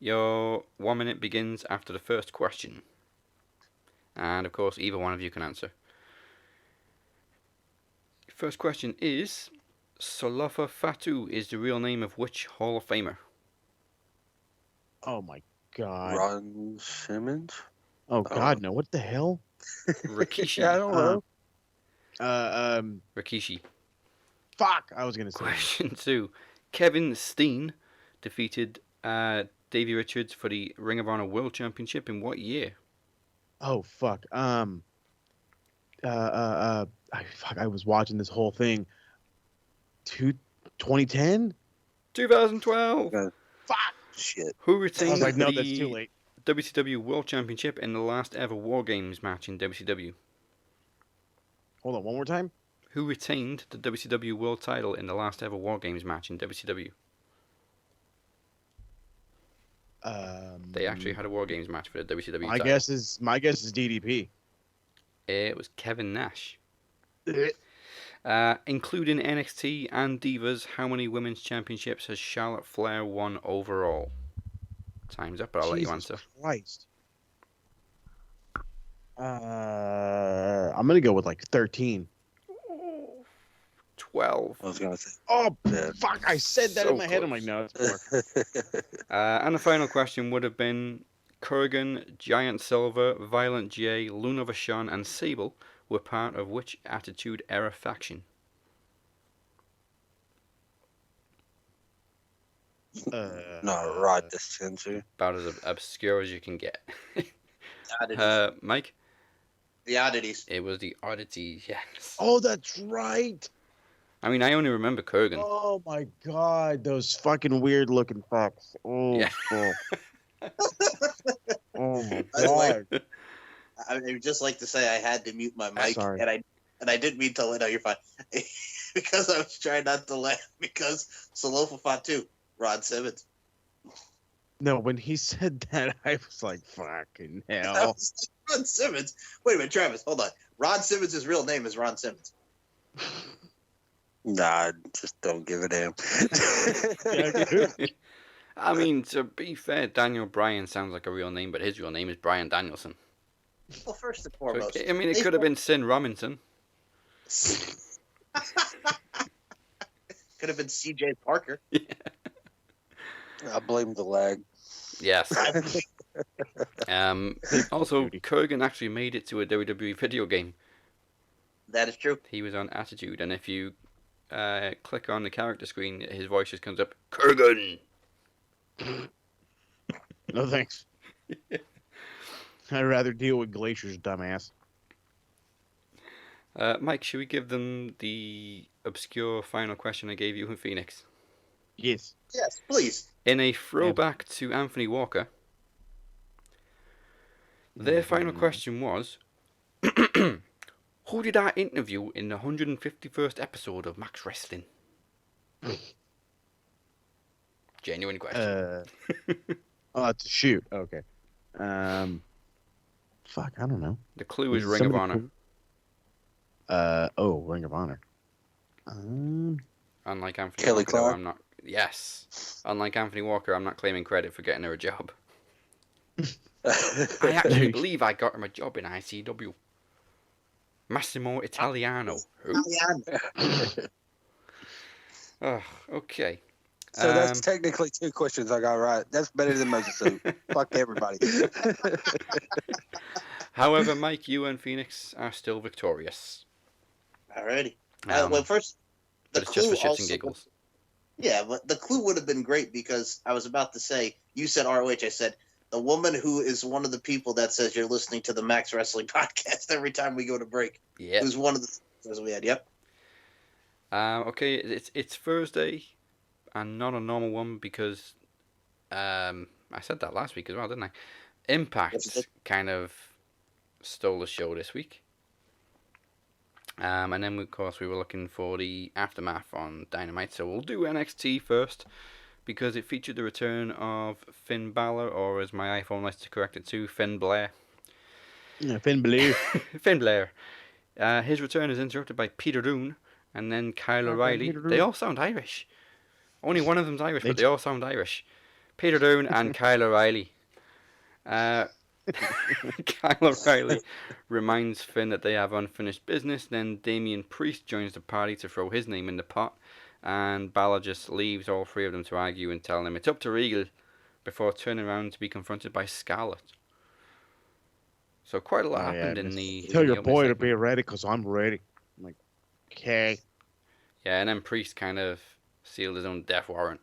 Your 1 minute begins after the first question. And, of course, either one of you can answer. First question is, Solofa Fatu is the real name of which Hall of Famer? Oh, my God. Ron Simmons? Oh, God, no. What the hell? Rikishi. I don't know. Rikishi. Fuck, I was going to say. Question 2. Kevin Steen defeated Davey Richards for the Ring of Honor World Championship in what year? Oh, fuck. I was watching this whole thing. 2010? 2012. Fuck. Shit. Who I retained was like, no, the that's too late. WCW World Championship in the last ever War Games match in WCW? Hold on, one more time? Who retained the WCW World title in the last ever War Games match in WCW? They actually had a War Games match for the WCW My title. guess is DDP. It was Kevin Nash. Including NXT and Divas, how many women's championships has Charlotte Flair won overall? Time's up, but I'll let you answer. Christ. I'm gonna go with like 13. 12. I was gonna say. Oh fuck! I said that So in my head. I'm close. like, no, it's more. And the final question would have been Kurgan, Giant Silver, Violent J, Luna Vachon, and Sable were part of which Attitude Era faction? No, Rod the Censor. About as obscure as you can get. Mike? The Oddities. It was the Oddities, yes. Oh, that's right. I mean, I only remember Kurgan. Oh my god, those fucking weird looking fucks. Oh, Yeah. fuck. Oh my By the way, god. I would just like to say I had to mute my mic, sorry. and I didn't mean to. No, you're fine. Because I was trying not to laugh because Salofa Fatu, Rod Simmons. No, when he said that, I was like, fucking I hell. was like, Ron Simmons. Wait a minute, Travis, hold on. Ron Simmons' real name is Ron Simmons. Nah, just don't give a damn. I mean, to be fair, Daniel Bryan sounds like a real name, but his real name is Bryan Danielson. Well, first and So, foremost. I mean, it could have been Sin Robinson. Could have been C.J. Parker. I blame the lag. Yes. Also, Kurgan actually made it to a WWE video game. That is true. He was on Attitude, and if you click on the character screen, his voice just comes up, Kurgan! No thanks. I'd rather deal with Glacier's dumbass. Mike, should we give them the obscure final question I gave you in Phoenix? Yes. Yes, please. In a throwback to Anthony Walker, their final question was, Who did I interview in the 151st episode of Max Wrestling? Genuine question. Oh, it's a shoot. Okay. Fuck, I don't know. The clue is Ring of somebody Honor. Ring of Honor. Unlike Anthony Kelly Walker, though, Clark? I'm not. Yes. Unlike Anthony Walker, I'm not claiming credit for getting her a job. I actually believe I got him a job in ICW. Massimo Italiano. Who? Oh, okay. So that's technically 2 questions I got right. That's better than Moses. So fuck everybody. However, Mike, you and Phoenix are still victorious. Alrighty. Well, first, the but it's just clue for shits also, and giggles. Yeah, but the clue would have been great because I was about to say, you said ROH, I said, the woman who is one of the people that says you're listening to the Max Wrestling podcast every time we go to break. Yeah. Who's one of the things we had, yep. Okay, it's Thursday and not a normal one because I said that last week as well, didn't I? Impact kind of stole the show this week. And then, of course, we were looking for the aftermath on Dynamite. So we'll do NXT first because it featured the return of Finn Balor, or as my iPhone likes to correct it to, Finn Blair. Yeah, Finn Blair. Finn Blair. His return is interrupted by Peter Dunne and then Kyle O'Reilly. They all sound Irish. Only one of them's Irish, but they all sound Irish. Peter Dunne and Kyle O'Reilly. Kyle O'Reilly reminds Finn that they have unfinished business. Then Damian Priest joins the party to throw his name in the pot. And Balor just leaves all three of them to argue and tell them it's up to Regal before turning around to be confronted by Scarlett. So quite a lot happened in the... Tell in the your opening boy to segment. be ready because I'm ready. I'm like, okay. Yeah, and then Priest kind of sealed his own death warrant.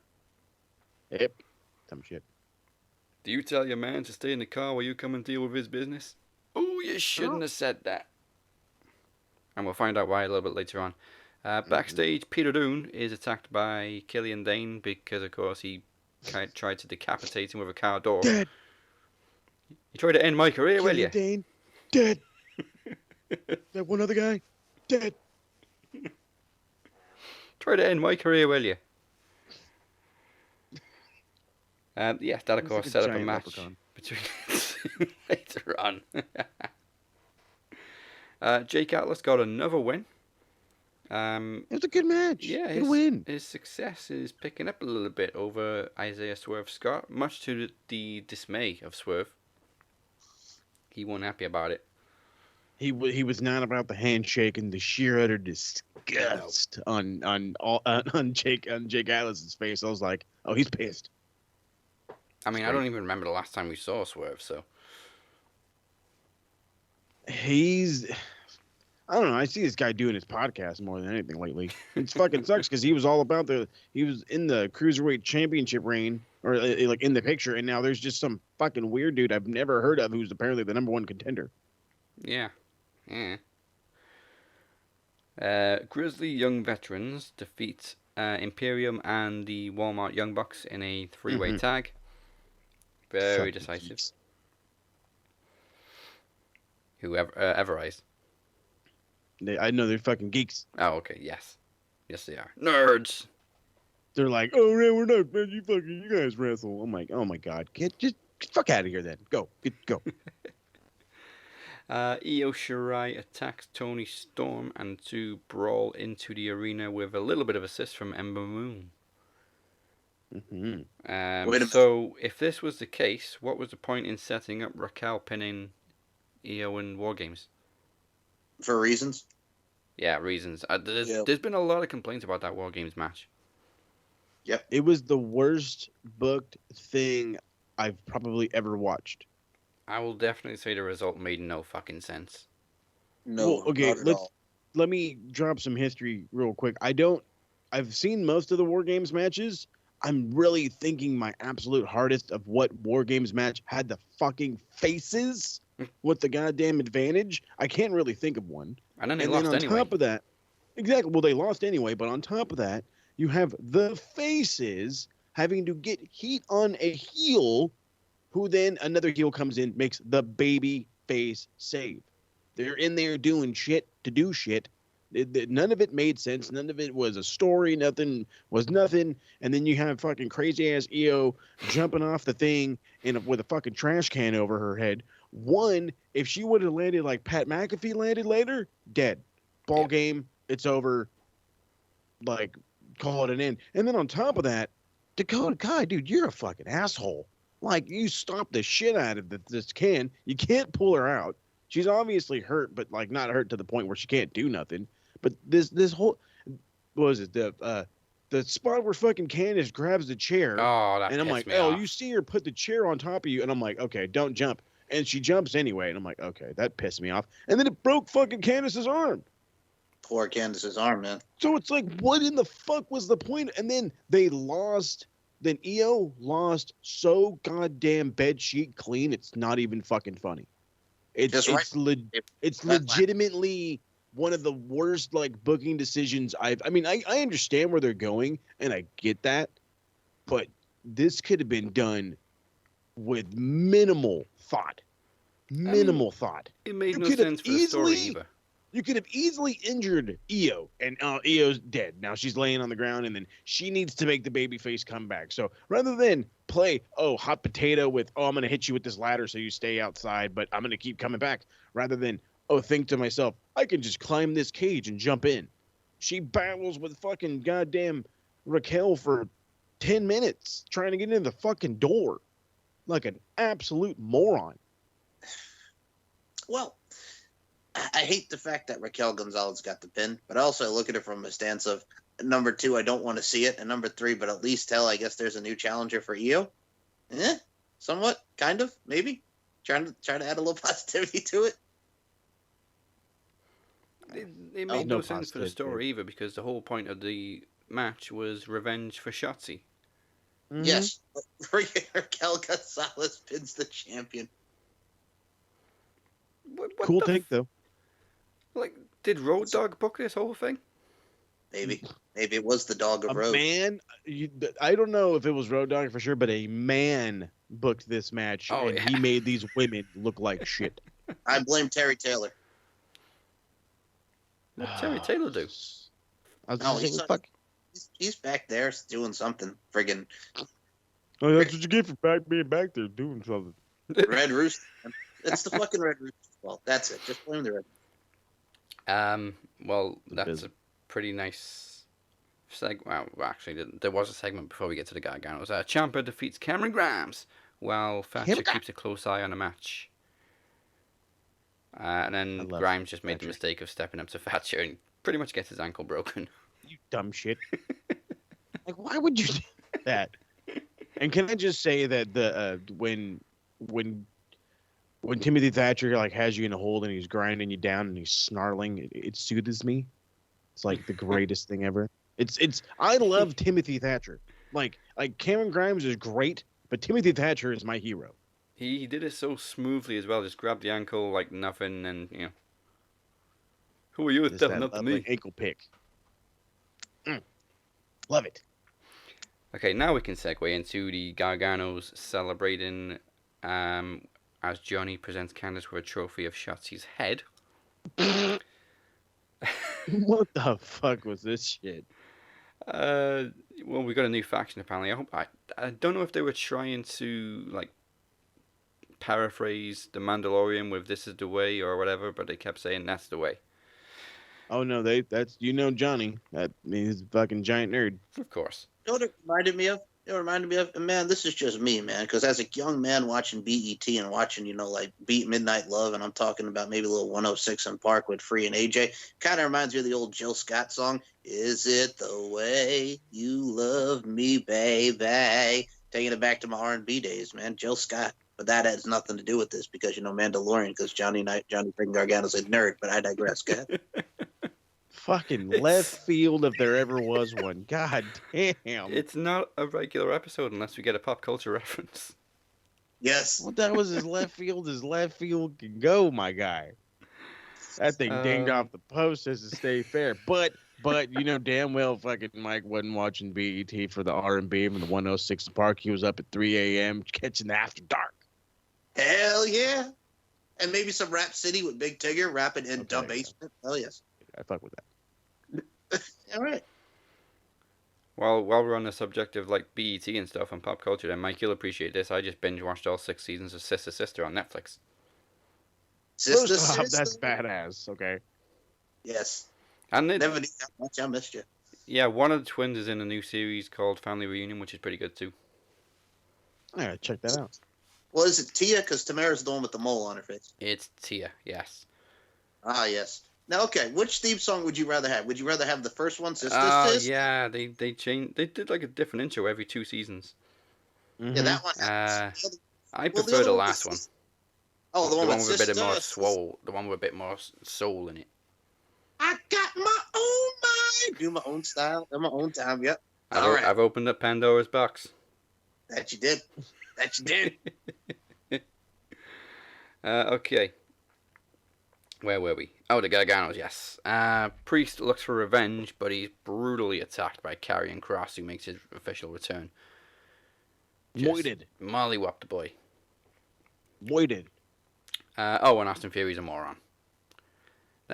Yep. Some shit. Do you tell your man to stay in the car while you come and deal with his business? Oh, you shouldn't have said that. And we'll find out why a little bit later on. Backstage, Peter Dunne is attacked by Killian Dane because, of course, he tried to decapitate him with a car door. Dead. You tried to end my career, will you? Dane, dead. That one other guy, dead. Try to end my career, will you? Yeah, that, of course, like a set up a giant match leprechaun. between later on. Jake Atlas got another win. It was a good match. Yeah, good win. His success is picking up a little bit over Isaiah Swerve Scott, much to the dismay of Swerve. He wasn't happy about it. He was not about the handshake and the sheer utter disgust on Jake Atlas's face. I was like, oh, he's pissed. I mean, I don't even remember the last time we saw Swerve, so. I don't know. I see this guy doing his podcast more than anything lately. It fucking sucks because he was all about he was in the Cruiserweight Championship reign, or like in the picture, and now there's just some fucking weird dude I've never heard of who's apparently the #1 contender. Yeah. Grizzly Young Veterans defeat Imperium and the Walmart Young Bucks in a three-way tag. Very Fucking decisive. geeks. Whoever Everrise. I know they're fucking geeks. Oh, okay. Yes, they are nerds. They're like, oh man, we're not, man. You guys wrestle. I'm like, oh my god, get fuck out of here then. Go. Io Shirai attacks Tony Storm and to brawl into the arena with a little bit of assist from Ember Moon. So if this was the case, what was the point in setting up Raquel pinning Io in War Games? For reasons? Yeah, reasons. There's been a lot of complaints about that War Games match. Yep. It was the worst booked thing I've probably ever watched. I will definitely say the result made no fucking sense. No, well, okay, not at all. let me drop some history real quick. I've seen most of the War Games matches. I'm really thinking my absolute hardest of what War Games match had the fucking faces with the goddamn advantage. I can't really think of one. And then they lost anyway. On top of that, exactly. Well, they lost anyway, but on top of that, you have the faces having to get heat on a heel, who then another heel comes in, makes the baby face save. They're in there doing shit to do shit. None of it made sense. None of it was a story. Nothing was nothing. And then you have fucking crazy ass EO jumping off the thing with a fucking trash can over her head. One, if she would have landed like Pat McAfee landed later, dead. Ball game, it's over. Like, call it an end. And then on top of that, Dakota Kai, dude, you're a fucking asshole. Like, you stomped the shit out of this can. You can't pull her out. She's obviously hurt, but like not hurt to the point where she can't do nothing. But this whole, what was it, the spot where fucking Candice grabs the chair. Oh, that and I'm pissed like, me oh, off. you see her put the chair on top of you, and I'm like, okay, don't jump. And she jumps anyway, and I'm like, okay, that pissed me off. And then it broke fucking Candice's arm. Poor Candice's arm, man. So it's like, what in the fuck was the point? And then they lost. Then EO lost so goddamn bedsheet clean. It's not even fucking funny. It's legitimately one of the worst like booking decisions I understand where they're going and I get that, but this could have been done with minimal thought. Thought. It made no sense for the story either. You could have easily injured EO, and EO's dead. Now she's laying on the ground, and then she needs to make the babyface come back. So rather than play, hot potato with, I'm going to hit you with this ladder so you stay outside, but I'm going to keep coming back. Rather than, think to myself, I can just climb this cage and jump in. She battles with fucking goddamn Raquel for 10 minutes trying to get into the fucking door. Like an absolute moron. Well, I hate the fact that Raquel Gonzalez got the pin, but I also look at it from a stance of, number 2, I don't want to see it, and number 3, but at least I guess there's a new challenger for EO. Somewhat, kind of, maybe. Trying to add a little positivity to it. It made no sense for the story either, because the whole point of the match was revenge for Shotzi. Mm-hmm. Yes, Raquel Gonzalez pins the champion. What cool take, though. Like, did Road Dogg book this whole thing? Maybe it was the Dog of Road. Man, I don't know if it was Road Dogg for sure, but a man booked this match, he made these women look like shit. I blame Terry Taylor. What did Terry Taylor do? He's back there doing something. Friggin'. Oh, that's what you get for being back there doing something. Red Rooster. It's the fucking Red Rooster's fault. That's it. Just blame the Red. Well, that's a pretty nice segment. Well, actually, there was a segment before we get to the Garganos. Ciampa defeats Cameron Grimes while Thatcher keeps a close eye on the match. And then Grimes just made the mistake of stepping up to Thatcher and pretty much gets his ankle broken. You dumb shit. Like, why would you do that? And can I just say that the when Timothy Thatcher has you in a hold and he's grinding you down and he's snarling, it soothes me. It's like the greatest thing ever. I love Timothy Thatcher. Like Cameron Grimes is great, but Timothy Thatcher is my hero. He did it so smoothly as well. Just grabbed the ankle like nothing, and who are you telling up to me? Ankle pick. Love it. Okay, now we can segue into the Garganos celebrating as Johnny presents Candice with a trophy of Shotzi's head. What the fuck was this shit? Well, we got a new faction apparently. I don't know if they were trying to paraphrase The Mandalorian with "This is the way" or whatever, but they kept saying "That's the way." Oh no, that's Johnny. That he's a fucking giant nerd. Of course. You know what it reminded me of? And man, this is just me, man, because as a young man watching BET and watching, Beat Midnight Love, and I'm talking about maybe a little 106 in Park with Free and AJ, kind of reminds me of the old Jill Scott song, "Is It the Way You Love Me, Baby?" Taking it back to my R&B days, man, Jill Scott. But that has nothing to do with this because, Mandalorian, because Johnny freaking Gargano's a nerd, but I digress. Go ahead. Fucking left field if there ever was one. God damn. It's not a regular episode unless we get a pop culture reference. Yes. Well, that was as left field as left field can go, my guy. That thing dinged off the post as to stay fair. But damn well fucking Mike wasn't watching BET for the R&B from the 106 Park. He was up at 3 a.m. catching the After Dark. Hell yeah. And maybe some Rap City with Big Tigger rapping in Dumb Basement. Hell yes. I fuck with that. All right. While we're on the subject of like BET and stuff and pop culture, then Mike, you'll appreciate this. I just binge watched all 6 seasons of Sister Sister on Netflix. Sister. That's badass. Okay. Yes. And it, Never knew that much. I missed you. Yeah, one of the twins is in a new series called Family Reunion, which is pretty good too. I gotta check that out. Well, is it Tia? Because Tamara's the one with the mole on her face. It's Tia, yes. Ah, yes. Now, okay, which theme song would you rather have? Would you rather have the first one, Sister Sis? Yeah, they changed. They did like a different intro every 2 seasons. Yeah, that one. I prefer the last one. Oh, the one with a bit Sister? more swole. The one with a bit more soul in it. I got my own mind. Do my own style. In my own time. Yep. I've opened up Pandora's box. That you did. That you did. Okay. Where were we? Oh, the Garganos, yes. Priest looks for revenge, but he's brutally attacked by Karrion Kross, who makes his official return. Moited. Mollywop the boy. Moited. And Austin Theory's a moron.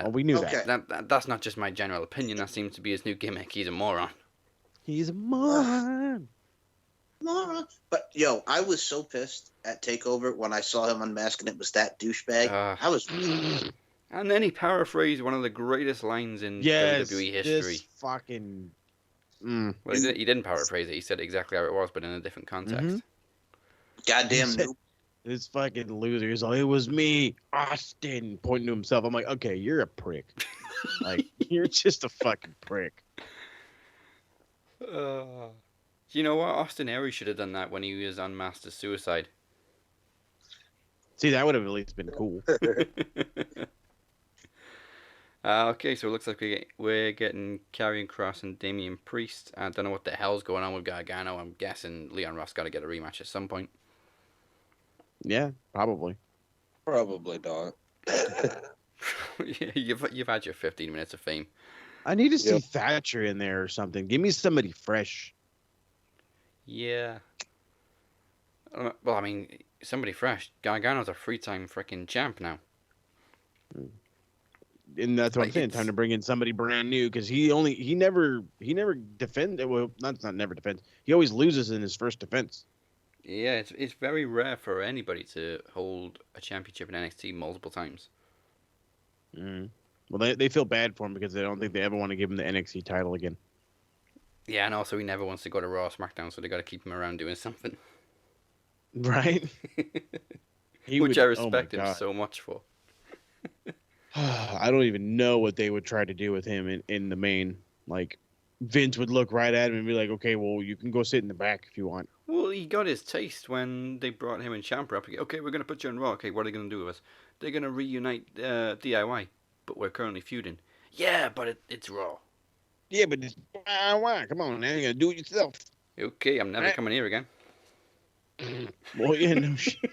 We knew that. That's not just my general opinion. That seems to be his new gimmick. He's a moron. He's a moron. Moron. But, yo, I was so pissed at TakeOver when I saw him unmasking it was that douchebag. I was... And then he paraphrased one of the greatest lines in WWE history. This fucking... Well, he didn't paraphrase it. He said exactly how it was, but in a different context. Goddamn noob. This fucking loser is like, it was me, Austin, pointing to himself. I'm like, okay, you're a prick. Like, you're just a fucking prick. You know what? Austin Aries should have done that when he was on Master Suicide. See, that would have at least been cool. Okay, so it looks like we're getting Karrion Kross and Damian Priest. I don't know what the hell's going on with Gargano. I'm guessing Leon Ross got to get a rematch at some point. Yeah, probably. Probably not. You've had your 15 minutes of fame. I need to see Thatcher in there or something. Give me somebody fresh. Yeah. Well, I mean, somebody fresh. Gargano's a 3-time freaking champ now. And that's what I'm saying. Time to bring in somebody brand new because he never defends. Well, not never defends. He always loses in his first defense. Yeah, it's very rare for anybody to hold a championship in NXT multiple times. Well, they feel bad for him because they don't think they ever want to give him the NXT title again. Yeah, and also he never wants to go to Raw or SmackDown, so they got to keep him around doing something. Right? Which I respect him so much for. I don't even know what they would try to do with him in the main. Like, Vince would look right at him and be like, okay, well, you can go sit in the back if you want. Well, he got his taste when they brought him and Ciampa up. Okay, we're going to put you on Raw. Okay, what are they going to do with us? They're going to reunite DIY, but we're currently feuding. Yeah, but it's Raw. Yeah, but it's DIY. Come on, now. You got to do it yourself. Okay, I'm never coming here again. Well, yeah, no shit.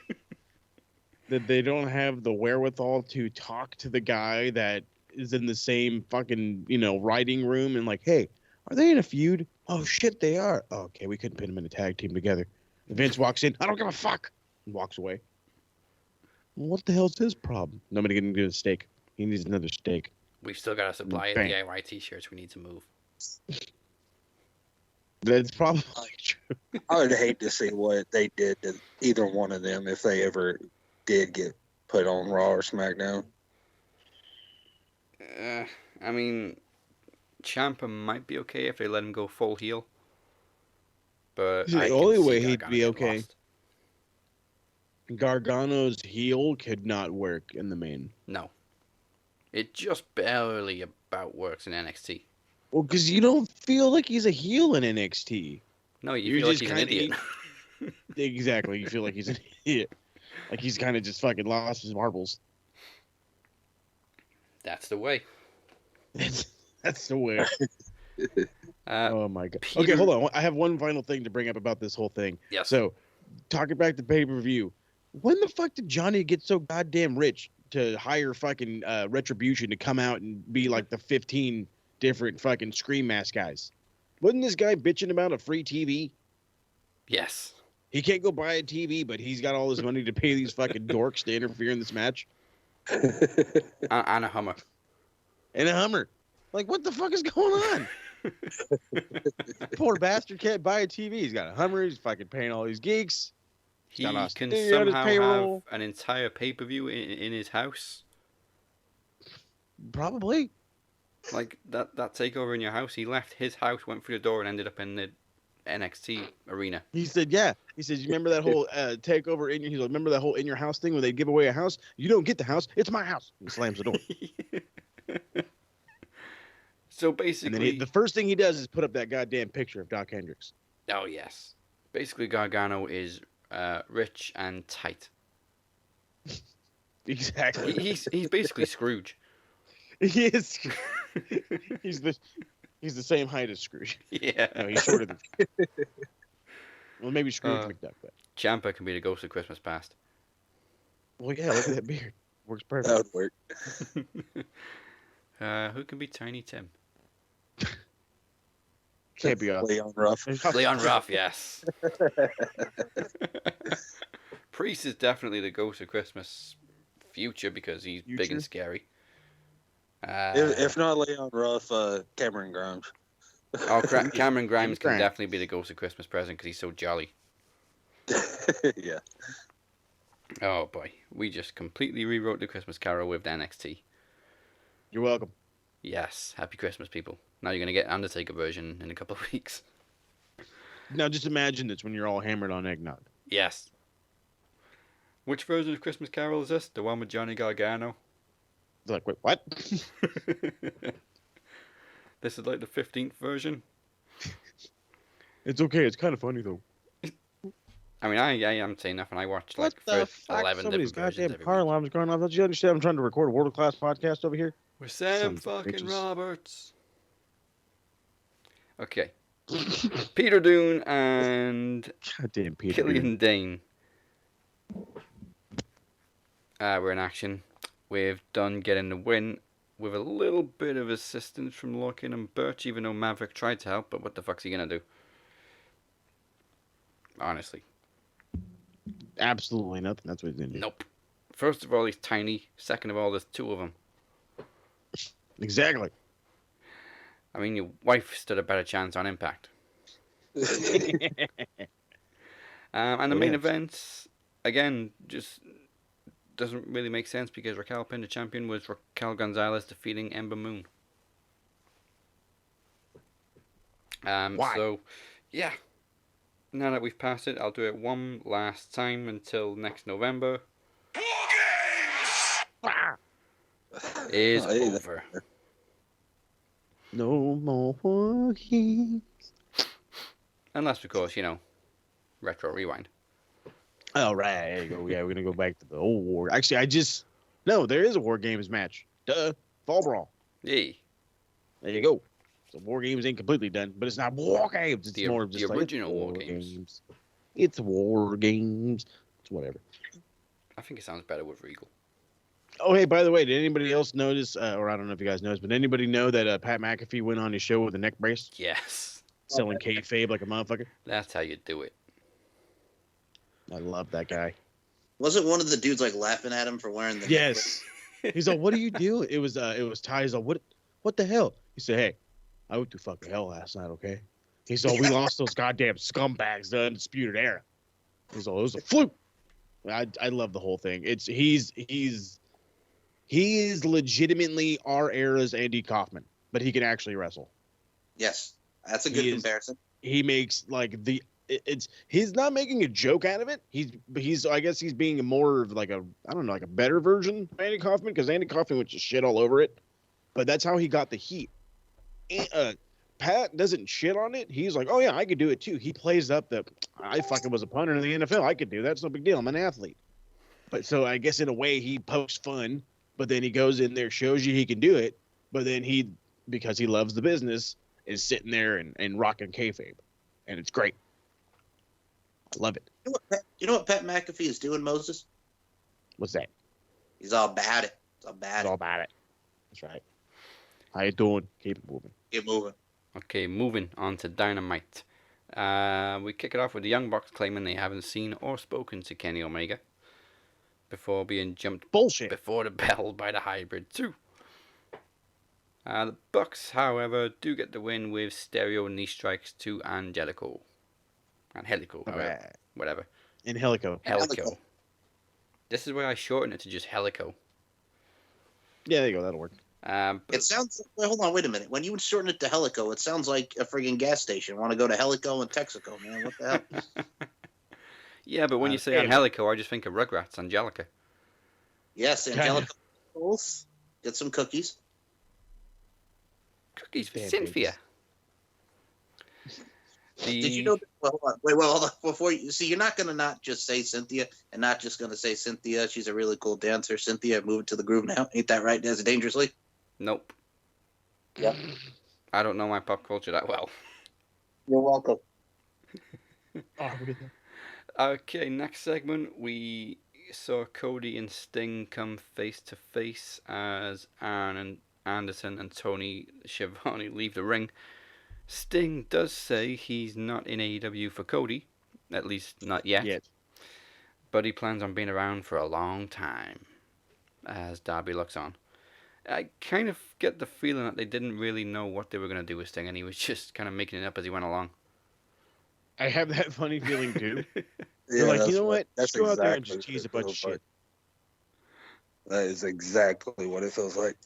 That they don't have the wherewithal to talk to the guy that is in the same fucking, writing room and like, hey, are they in a feud? Oh, shit, they are. Oh, okay, we couldn't put them in a tag team together. Vince walks in. I don't give a fuck. And walks away. Well, what the hell's his problem? Nobody can get a steak. He needs another steak. We've still got a supply of DIY t-shirts we need to move. That's probably true. I would hate to see what they did to either one of them if they ever did get put on Raw or SmackDown. I mean, Ciampa might be okay if they let him go full heel. But the only way he'd be okay. Lost. Gargano's heel could not work in the main. No. It just barely about works in NXT. Well, because you don't feel like he's a heel in NXT. No, you feel like he's an idiot. Exactly. You feel like he's an idiot. Like he's kind of just fucking lost his marbles. That's the way. That's the way. Oh my god. Okay, hold on. I have one final thing to bring up about this whole thing. Yes. So, talking back to pay-per-view, when the fuck did Johnny get so goddamn rich to hire fucking Retribution to come out and be like the 15 different fucking Scream Mask guys? Wasn't this guy bitching about a free TV? Yes. He can't go buy a TV, but he's got all his money to pay these fucking dorks to interfere in this match. And a Hummer. And a Hummer. Like, what the fuck is going on? Poor bastard can't buy a TV. He's got a Hummer. He's fucking paying all these geeks. He got us can on his somehow have payroll. an entire pay-per-view in his house. Probably. Like that takeover in your house. He left his house, went through the door, and ended up in the NXT arena. He said, yeah. He says, you remember that whole takeover in your, he's like, remember that whole in your house thing where they give away a house? You don't get the house. It's my house. He slams the door. So basically, and then the first thing he does is put up that goddamn picture of Doc Hendricks. Oh yes. Basically, Gargano is rich and tight. Exactly. He's basically Scrooge. He is. He's the same height as Scrooge. Yeah. No, he's shorter than. Well, maybe Scrooge McDuck. But Ciampa can be the ghost of Christmas past. Well, yeah, look at that beard. Works perfect. That would work. Who can be Tiny Tim? Can't be us. Leon Ruff. Leon Ruff, yes. Priest is definitely the ghost of Christmas future because he's big and scary. If not Leon Ruff, Cameron Grimes. Oh, Cameron Grimes can definitely be the ghost of Christmas present because he's so jolly. Yeah. Oh boy, we just completely rewrote the Christmas Carol with NXT. You're welcome. Yes, happy Christmas, people. Now you're gonna get an Undertaker version in a couple of weeks. Now just imagine this when you're all hammered on eggnog. Yes. Which version of Christmas Carol is this? The one with Johnny Gargano? They're like, wait, what? This is like the 15th version. It's okay. It's kind of funny though. I mean, I am saying nothing. I watched like the 11 Somebody's different versions. goddamn car alarm's going off. Don't you understand? I'm trying to record a world-class podcast over here. With Sam Sons of fucking bitches. Roberts. Okay. Peter Dune and goddamn Peter Killian Dane. We're in action. We've done getting the win with a little bit of assistance from Larkin and Birch, even though Maverick tried to help, but what the fuck's he gonna do? Honestly. Absolutely nothing. That's what he's gonna do. Nope. First of all, he's tiny. Second of all, there's two of them. Exactly. I mean, your wife stood a better chance on Impact. And the main event, again, just doesn't really make sense because Raquel pinned the champion was Raquel Gonzalez defeating Ember Moon. Why? So, yeah. Now that we've passed it, I'll do it one last time until next November. Is over. No more war games. Unless, of course, retro rewind. All right, there you go. Yeah, we're gonna go back to the old war. Actually, there is a War Games match. Duh, Fall Brawl. Yay. There you go. So War Games ain't completely done, but it's not War Games. It's more of just the like original War Games. It's War Games. It's whatever. I think it sounds better with Regal. Oh, hey, by the way, did anybody else notice, or I don't know if you guys noticed, but anybody know that Pat McAfee went on his show with a neck brace? Yes. Selling kayfabe like a motherfucker? That's how you do it. I love that guy. Wasn't one of the dudes like laughing at him for wearing the Yes. He's like, what are you doing? It was Ty. He's like, what the hell? He said, hey, I went through fucking hell last night, okay? He's like, we lost those goddamn scumbags, the Undisputed Era. He's like, it was a fluke. I love the whole thing. He is legitimately our era's Andy Kaufman, but he can actually wrestle. Yes, that's a good comparison. He makes he's not making a joke out of it. He's I guess he's being more of like a better version of Andy Kaufman because Andy Kaufman was just shit all over it. But that's how he got the heat. Pat doesn't shit on it. He's like, oh yeah, I could do it too. He plays up I fucking was a punter in the NFL. I could do that. It's no big deal. I'm an athlete. But so I guess in a way he pokes fun, but then he goes in there, shows you he can do it. But then because he loves the business, is sitting there and rocking kayfabe. And it's great. I love it. You know what Pat McAfee is doing, Moses? What's that? He's all about it. It's all about it. That's right. How you doing? Keep it moving. Keep moving. Okay, moving on to Dynamite. We kick it off with the Young Bucks claiming they haven't seen or spoken to Kenny Omega. before being jumped before the bell by the Hybrid 2. The Bucks, however, do get the win with stereo knee strikes to Angelico. Whatever. In Helico. Helico. This is where I shorten it to just Helico. Yeah, there you go. That'll work. It sounds. Well, hold on, wait a minute. When you would shorten it to Helico, it sounds like a friggin' gas station. Want to go to Helico and Texaco, man? What the hell? Yeah, but when you say Angelico, I just think of Rugrats, Angelica. Yes, Angelica. Get some cookies. Cookies for Cynthia. Did you know? Well, hold on. Before you see, you're not gonna not just say Cynthia, and not just gonna say Cynthia. She's a really cool dancer. Cynthia, move it to the groove now. Ain't that right? Does it dangerously? Nope. Yep. I don't know my pop culture that well. You're welcome. Okay, next segment we saw Cody and Sting come face to face as Aaron Anderson and Tony Schiavone leave the ring. Sting does say he's not in AEW for Cody, at least not yet. But he plans on being around for a long time, as Darby looks on. I kind of get the feeling that they didn't really know what they were going to do with Sting, and he was just kind of making it up as he went along. I have that funny feeling too. Yeah, They're like, you know what? That's Just go out there and exactly just tease a what it bunch of feels shit. That is exactly what it feels like.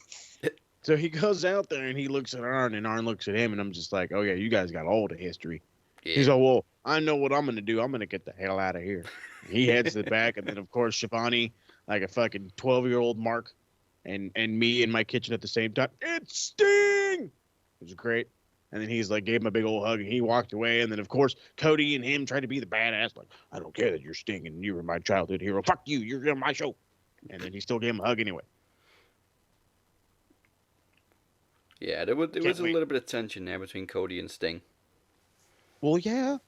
So he goes out there and he looks at Arn, and Arn looks at him, and I'm just like, oh yeah, you guys got all the history. Yeah. He's like, well, I know what I'm gonna do. I'm gonna get the hell out of here. He heads to the back, and then of course Schiavone, like a fucking 12-year-old Mark, and me in my kitchen at the same time. It's Sting. It was great. And then he's like, gave him a big old hug, and he walked away. And then of course Cody and him tried to be the badass, like, I don't care that you're Sting and you were my childhood hero. Fuck you. You're on my show. And then he still gave him a hug anyway. Yeah, there was a little bit of tension there between Cody and Sting. Well, yeah.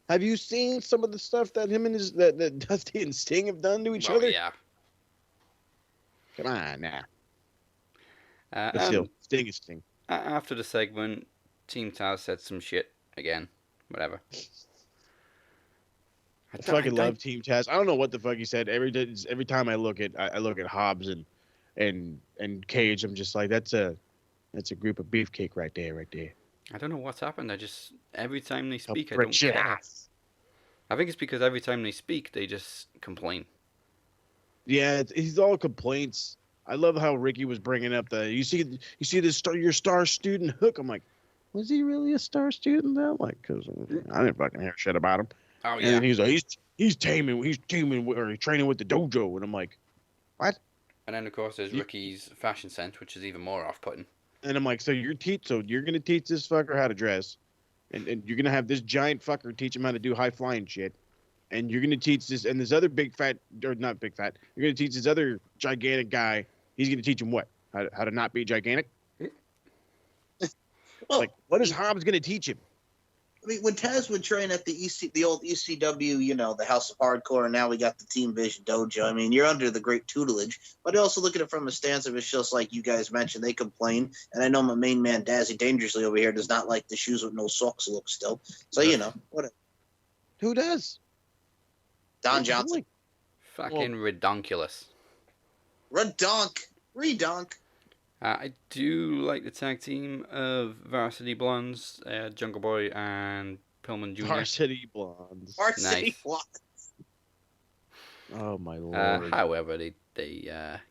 Have you seen some of the stuff that him and that Dusty and Sting have done to each other? Yeah. Come on now. But still, Sting is Sting. After the segment, Team Taz said some shit again. Whatever. I fucking love Team Taz. I don't know what the fuck he said. Every time I look at Hobbs and Cage, I'm just like, that's a group of beefcake right there. I don't know what's happened. Every time they speak, I frick don't shit care. ass. I think it's because every time they speak, they just complain. Yeah, he's all complaints. I love how Ricky was bringing up you see this your star student Hook. I'm like, was he really a star student though? Like, because I didn't fucking hear shit about him. Oh yeah. And then he's like, he's training with the dojo, and I'm like, what? And then of course there's Ricky's fashion sense, which is even more off-putting. And I'm like, so you're gonna teach this fucker how to dress, and you're gonna have this giant fucker teach him how to do high flying shit, and you're gonna teach this other big fat, or not big fat, you're gonna teach this other gigantic guy. He's gonna teach him what? How to not be gigantic? Well, like, what is Hobbs gonna teach him? I mean, when Taz would train at the old ECW, the House of Hardcore, and now we got the Team Vision Dojo. I mean, you're under the great tutelage, but I also look at it from a stance of it's just like you guys mentioned, they complain, and I know my main man Dazzy Dangerously over here does not like the shoes with no socks look still. So whatever. Who does? Don Johnson. Fucking redonkulous. Redonk. I do like the tag team of Varsity Blondes, Jungle Boy and Pillman Jr. Varsity Blondes. Blondes. Oh my lord. However, they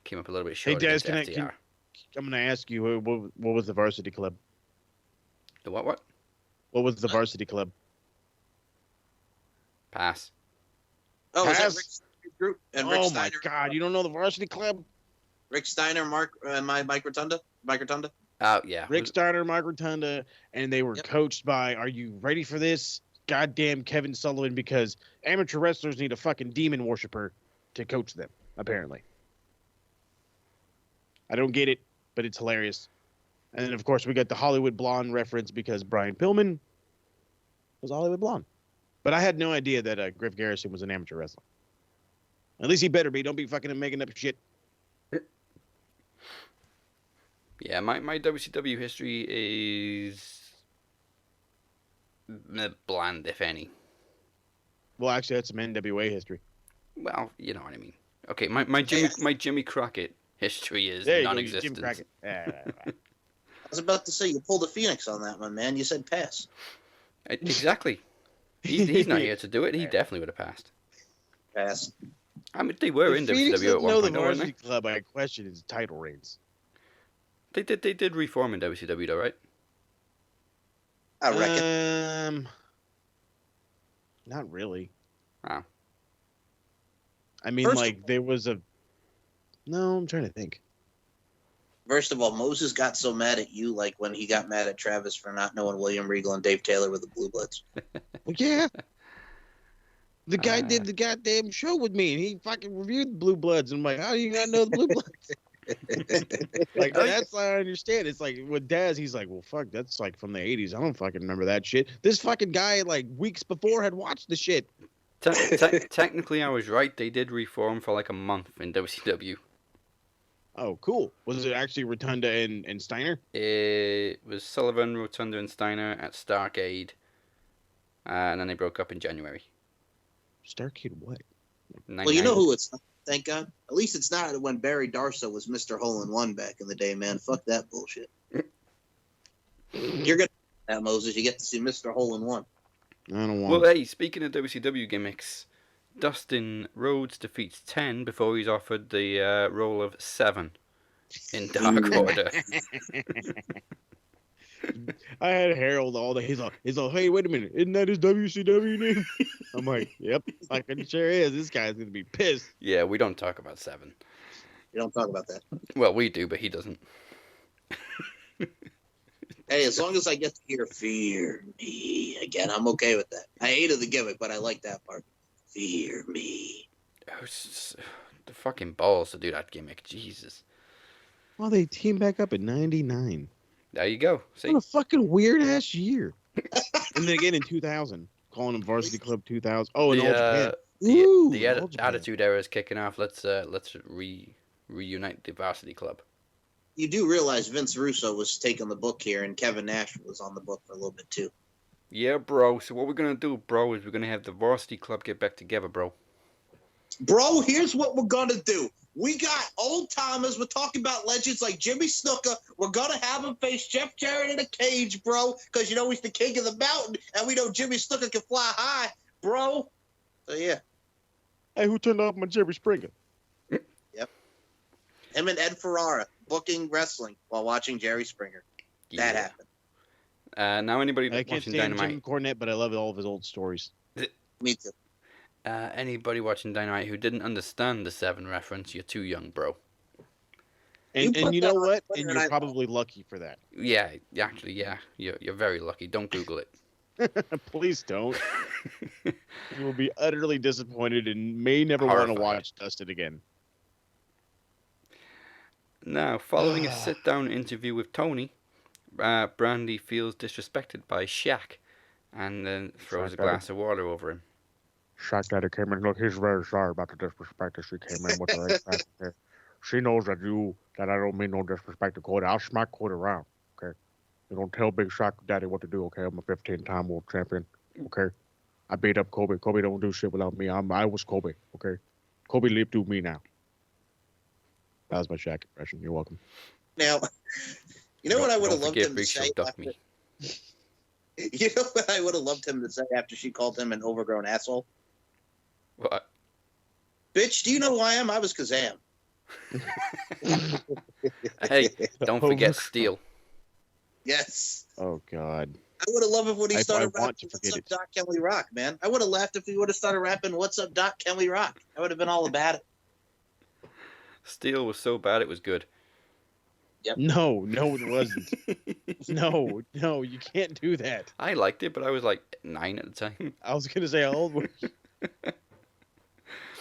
came up a little bit short. Hey, Daz, I'm going to ask you, what was the Varsity Club? The what? What was the Varsity Club? Pass. Oh, Pass? was that Rick's group? And Rick Steiner. My God, you don't know the Varsity Club? Rick Steiner, Mike Rotunda. Oh yeah. Rick Steiner, Mike Rotunda, and they were coached by, are you ready for this? Goddamn Kevin Sullivan, because amateur wrestlers need a fucking demon worshiper to coach them, apparently. I don't get it, but it's hilarious. And then, of course, we got the Hollywood Blonde reference because Brian Pillman was Hollywood Blonde. But I had no idea that Griff Garrison was an amateur wrestler. At least he better be. Don't be fucking making up shit. Yeah, my WCW history is bland, if any. Well, actually, that's some NWA history. Well, you know what I mean. Okay, my Jimmy Crockett history is There you non-existent. go, Jim Crockett. I was about to say, you pulled a phoenix on that one, man. You said pass. Exactly. He's not here to do it. He definitely would have passed. Pass. I mean, they were in WCW at one point, the weren't they? Varsity Club, I question his title reigns. They did reform in WCW, though, right? I reckon. Not really. Wow. I mean, there was a... No, I'm trying to think. First of all, Moses got so mad at you, like when he got mad at Travis for not knowing William Regal and Dave Taylor were the Blue Bloods. Yeah. The guy did the goddamn show with me, and he fucking reviewed the Blue Bloods. And I'm like, how do you not know the Blue Bloods? That's what I understand. It's like with Daz, he's like, well, fuck, that's like from the 80s. I don't fucking remember that shit. This fucking guy, like, weeks before had watched the shit. Technically, I was right. They did reform for like a month in WCW. Oh, cool. Was it actually Rotunda and Steiner? It was Sullivan, Rotunda, and Steiner at Starrcade. And then they broke up in January. Starrcade what? Well, you know who it's not, thank God? At least it's not when Barry Darsow was Mr. Hole-in-One back in the day, man. Fuck that bullshit. You're going to that, Moses. You get to see Mr. Hole-in-One. I don't want. Well, hey, speaking of WCW gimmicks, Dustin Rhodes defeats 10 before he's offered the role of 7 in Dark Order. I had Harold all day. He's like, hey, wait a minute, isn't that his WCW name? I'm like, yep, fucking sure is. This guy's gonna be pissed. Yeah, we don't talk about 7. You don't talk about that. Well, we do, but he doesn't. Hey, as long as I get to hear "Fear Me" again, I'm okay with that. I hated the gimmick, but I like that part. Fear me. The fucking balls to do that gimmick, Jesus. Well, they teamed back up in '99. There you go. See? What a fucking weird ass year. And then again in 2000, calling them Varsity Club 2000. Oh, and All Japan. The Attitude Era is kicking off. Let's reunite the Varsity Club. You do realize Vince Russo was taking the book here, and Kevin Nash was on the book for a little bit too. Yeah, bro. So what we're gonna do, bro, is we're gonna have the Varsity Club get back together, bro. Bro, here's what we're gonna do. We got old timers. We're talking about legends like Jimmy Snuka. We're gonna have him face Jeff Jarrett in a cage, bro, because you know he's the king of the mountain, and we know Jimmy Snuka can fly high, bro. So yeah. Hey, who turned off my Jerry Springer? Yep. Him and Ed Ferrara booking wrestling while watching Jerry Springer. That happened. Now anybody I can't watching stand Dynamite? Jim Cornette, but I love all of his old stories. Me too. Anybody watching Dynamite who didn't understand the 7 reference, you're too young, bro. And you know what? And you're probably lucky for that. Yeah, actually, yeah. You're very lucky. Don't Google it. Please don't. You will be utterly disappointed and may never want to watch Dustin again. Now, following a sit-down interview with Tony, Brandy feels disrespected by Shaq and then throws a glass of water over him. Shaq Daddy came in. Look, he's very sorry about the disrespect that she came in with her. She knows that I don't mean no disrespect to Cody. I'll smack Cody around, okay? You don't tell Big Shaq Daddy what to do, okay? I'm a 15-time world champion, okay? I beat up Kobe. Kobe don't do shit without me. I was Kobe, okay? Kobe lived through me now. That was my Shaq impression. You're welcome. Now, you know what I would have loved him to say? You know what I would have loved him to say after she called him an overgrown asshole? What? Bitch, do you know who I am? I was Kazam. Hey, don't forget Steel. Yes. Oh, God. I would have loved it when he started rapping What's Up, Doc, Can We Rock, man. I would have laughed if he would have started rapping What's Up, Doc, Can We Rock. I would have been all about it. Steel was so bad it was good. Yep. No, it wasn't. No, you can't do that. I liked it, but I was like 9 at the time. I was going to say, how old were you?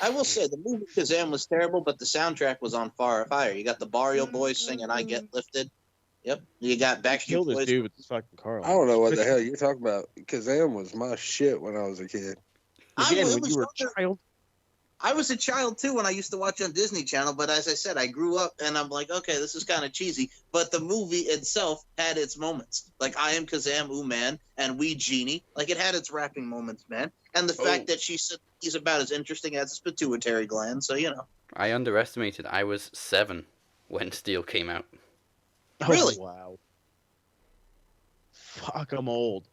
I will say the movie Kazam was terrible, but the soundtrack was on fire. You got the Barrio Boys singing "I Get Lifted." Yep. You got Backstreet Boys. Dude with this fucking Carl. I don't know what the hell you're talking about. Kazam was my shit when I was a kid. Again, when you were a child. I was a child too when I used to watch on Disney Channel, but as I said, I grew up and I'm like, okay, this is kind of cheesy. But the movie itself had its moments. Like I Am Kazam, Ooh Man, and We Genie. Like it had its rapping moments, man. And the fact that he's about as interesting as his pituitary gland, so you know. I underestimated. I was 7 when Steel came out. Really? Oh, wow. Fuck, I'm old.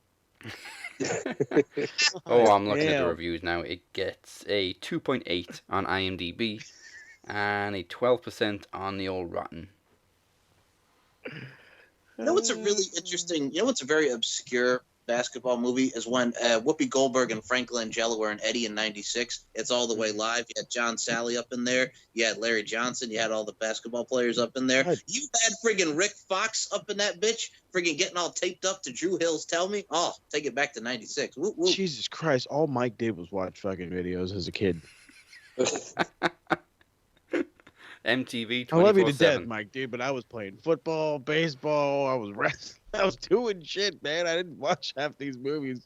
Oh, I'm looking at the Damn. reviews now. It gets a 2.8 on IMDb and a 12% on the old Rotten. You know what's a really interesting, you know what's a very obscure basketball movie is when Whoopi Goldberg and Frank Langella were in Eddie in '96. It's All the Way Live. You had John Sally up in there. You had Larry Johnson. You had all the basketball players up in there. You had friggin' Rick Fox up in that bitch, friggin' getting all taped up to Drew Hill's Tell Me. Oh, take it back to '96. Woo, woo. Jesus Christ, all Mike did was watch fucking videos as a kid. MTV 24/7. I love you to death, Mike, dude, but I was playing football, baseball, I was wrestling. I was doing shit, man. I didn't watch half these movies.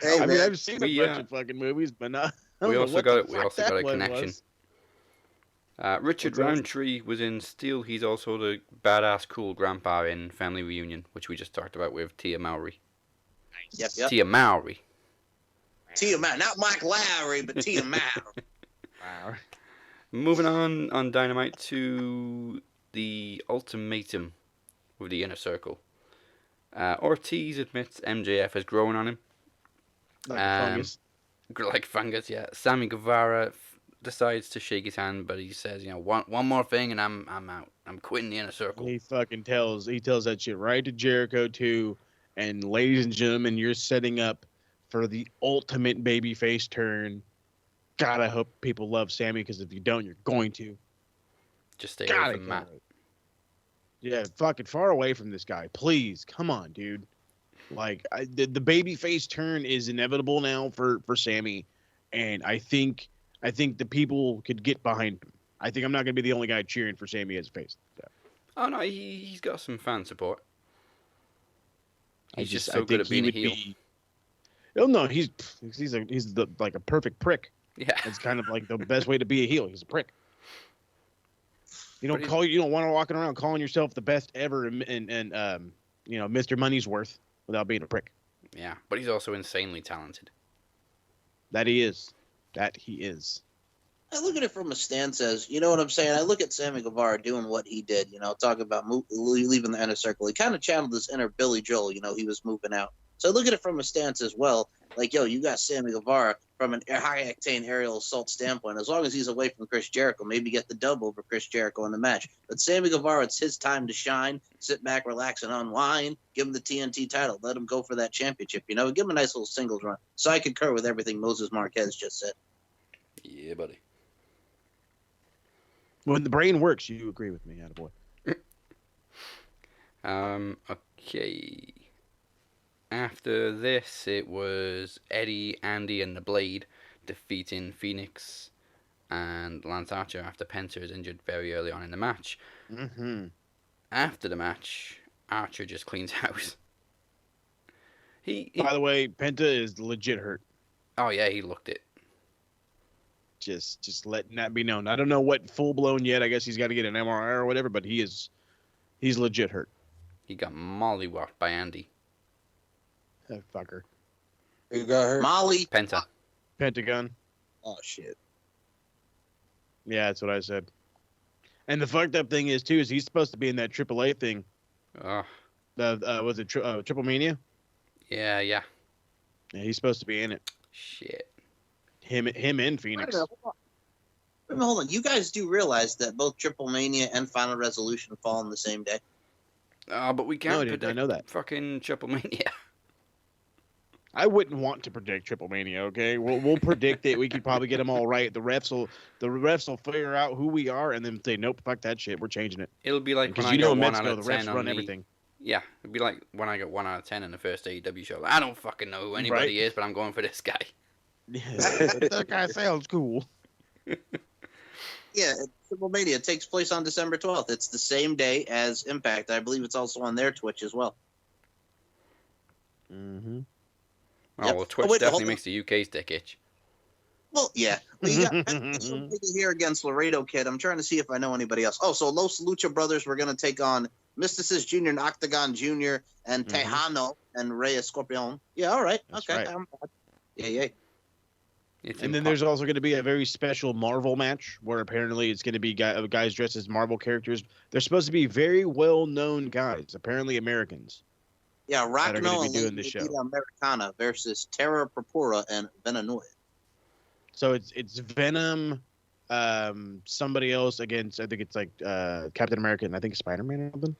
Hey, I mean, man. I've seen a bunch of fucking movies, but not. We also got a connection. Richard Roundtree was in Steel. He's also the badass cool grandpa in Family Reunion, which we just talked about with Tia Mowry. Yep. Tia Mowry. Tia Mowry. Not Mike Lowry, but Tia Mowry. Moving on Dynamite to the ultimatum with the Inner Circle. Ortiz admits MJF has grown on him. Like fungus. Like fungus, yeah. Sammy Guevara decides to shake his hand, but he says, one more thing and I'm out. I'm quitting the Inner Circle. He tells that shit right to Jericho too. And ladies and gentlemen, you're setting up for the ultimate babyface turn. God, I hope people love Sammy, because if you don't, you're going to. Just stay away from Matt. Yeah, fucking far away from this guy, please. Come on, dude. Like the babyface turn is inevitable now for Sammy, and I think the people could get behind him. I think I'm not gonna be the only guy cheering for Sammy as a face. So. Oh no, he's got some fan support. He's just so good at being a heel. Oh no, he's like a perfect prick. Yeah, it's kind of like the best way to be a heel. He's a prick. You don't want to walking around calling yourself the best ever and Mr. Money's Worth without being a prick. Yeah, but he's also insanely talented. That he is. I look at it from a stance as, you know what I'm saying? I look at Sammy Guevara doing what he did, talk about leaving the Inner Circle. He kind of channeled this inner Billy Joel, he was moving out. So I look at it from a stance as well. Like, you got Sammy Guevara from a high-octane aerial assault standpoint. As long as he's away from Chris Jericho, maybe get the dub over Chris Jericho in the match. But Sammy Guevara, it's his time to shine. Sit back, relax, and unwind. Give him the TNT title. Let him go for that championship. Give him a nice little singles run. So I concur with everything Moses Marquez just said. Yeah, buddy. When the brain works, you agree with me, attaboy. Okay. After this, it was Eddie, Andy, and the Blade defeating Phoenix and Lance Archer after Penta is injured very early on in the match. Mm-hmm. After the match, Archer just cleans house. By the way, Penta is legit hurt. Oh yeah, he looked it. Just letting that be known. I don't know what full blown yet. I guess he's got to get an MRI or whatever, but he's legit hurt. He got mollywopped by Andy. That fucker. Who got hurt? Molly. Pentagon. Oh shit. Yeah, that's what I said. And the fucked up thing is he's supposed to be in that AAA thing. Was it Triple Mania? Yeah. Yeah, he's supposed to be in it. Shit. Him and Phoenix. Wait a minute, hold on. You guys do realize that both Triple Mania and Final Resolution fall on the same day? But we can't predict I know that. Fucking Triple Mania. I wouldn't want to predict Triple Mania. Okay, we'll predict it. We could probably get them all right. The refs will figure out who we are and then say, nope, fuck that shit. We're changing it. It'll be like when I got 1 out of 10 on everything. Yeah, it'd be like when I got 1 out of 10 in the first AEW show. I don't fucking know who anybody is, but I'm going for this guy. Yeah, that guy sounds cool. Yeah, Triple Mania takes place on December 12th. It's the same day as Impact. I believe it's also on their Twitch as well. Mm-hmm. Oh, well, Twitch definitely makes the UK's dick itch. Well, yeah. Well, you got here against Laredo Kid. I'm trying to see if I know anybody else. Oh, so Los Lucha Brothers were going to take on Mysticis Jr. and Octagon Jr. and Tejano and Rey Escorpion. Yeah, all right. That's okay. right. Yeah. And then there's also going to be a very special Marvel match where apparently it's going to be guys dressed as Marvel characters. They're supposed to be very well-known guys, apparently Americans. Yeah, that are going Rachno to be doing and the show. Lady Americana versus Terra Purpura and Venanoid. So it's Venom, somebody else against, I think it's like Captain America and I think Spider-Man or something.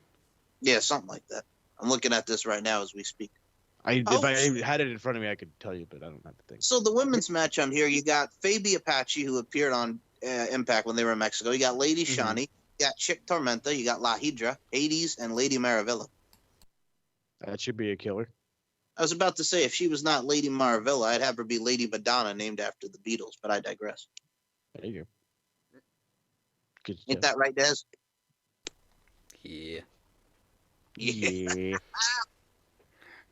Yeah, something like that. I'm looking at this right now as we speak. If I had it in front of me, I could tell you, but I don't have the thing. So the women's match on here, you got Fabi Apache, who appeared on Impact when they were in Mexico. You got Lady Shani, you got Chick Tormenta, you got La Hydra, Hades, and Lady Maravilla. That should be a killer. I was about to say, if she was not Lady Maravilla, I'd have her be Lady Madonna, named after the Beatles, but I digress. There you go. Good Ain't that right, Des? Yeah. Yeah.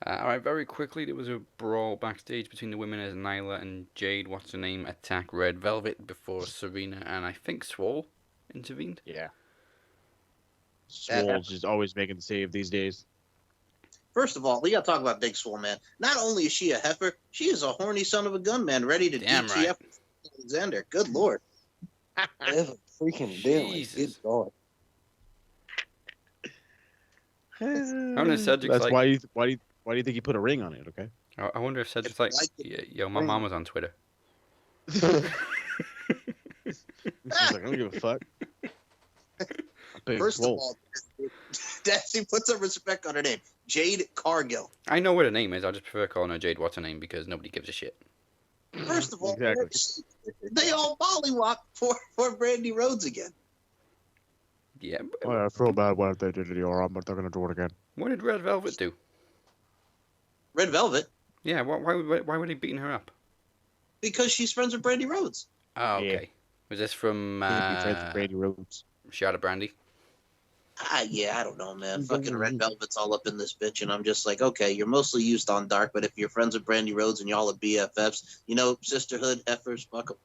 All right, very quickly, there was a brawl backstage between the women as Nyla and Jade, what's her name, attack Red Velvet before Serena and I think Swole intervened. Yeah. Swole's just always making the save these days. First of all, we got to talk about Big Swole, man. Not only is she a heifer, she is a horny son of a gun, man, ready to DTF Alexander. Good Lord. Ever freaking Billy. Good God. Cedric's That's like, why do you think he put a ring on it? Okay. I wonder if Cedric's like, yo, my mom was on Twitter. He's like, I don't give a fuck. First of all, Dassy put some respect on her name. Jade Cargill. I know what her name is. I just prefer calling her Jade. What's her name? Because nobody gives a shit. First of all, Exactly. they all mollywop for Brandy Rhodes again. Yeah. I feel bad what they did to the arm, but they're going to do it again. What did Red Velvet do? Red Velvet? Yeah, why were they beating her up? Because she's friends with Brandy Rhodes. Oh, okay. Yeah. Was this from Brandy Rhodes? Shot of Brandy? Yeah, I don't know, man. Fucking Red Velvet's all up in this bitch, and I'm just like, okay, you're mostly used on Dark, but if you're friends with Brandy Rhodes and y'all are BFFs, you know, sisterhood, heifers, fuck them.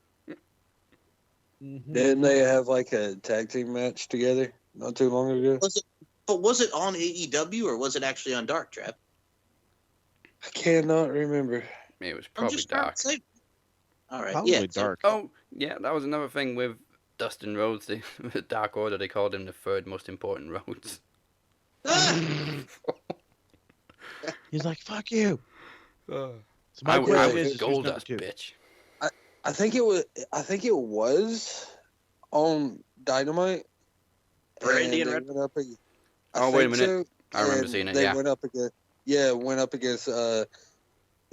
Didn't they have like a tag team match together not too long ago? Was it on AEW or was it actually on Dark, Trap? I cannot remember. It was probably Dark. All right, probably yeah. Dark. Oh, yeah, that was another thing with Dustin Rhodes. The Dark Order, they called him the third most important Rhodes. He's like, fuck you. So I was gold dust, bitch. I think it was on Dynamite. Brandy and they Red. went up against, Oh, wait a minute. so, I remember and seeing it, They yeah. went up against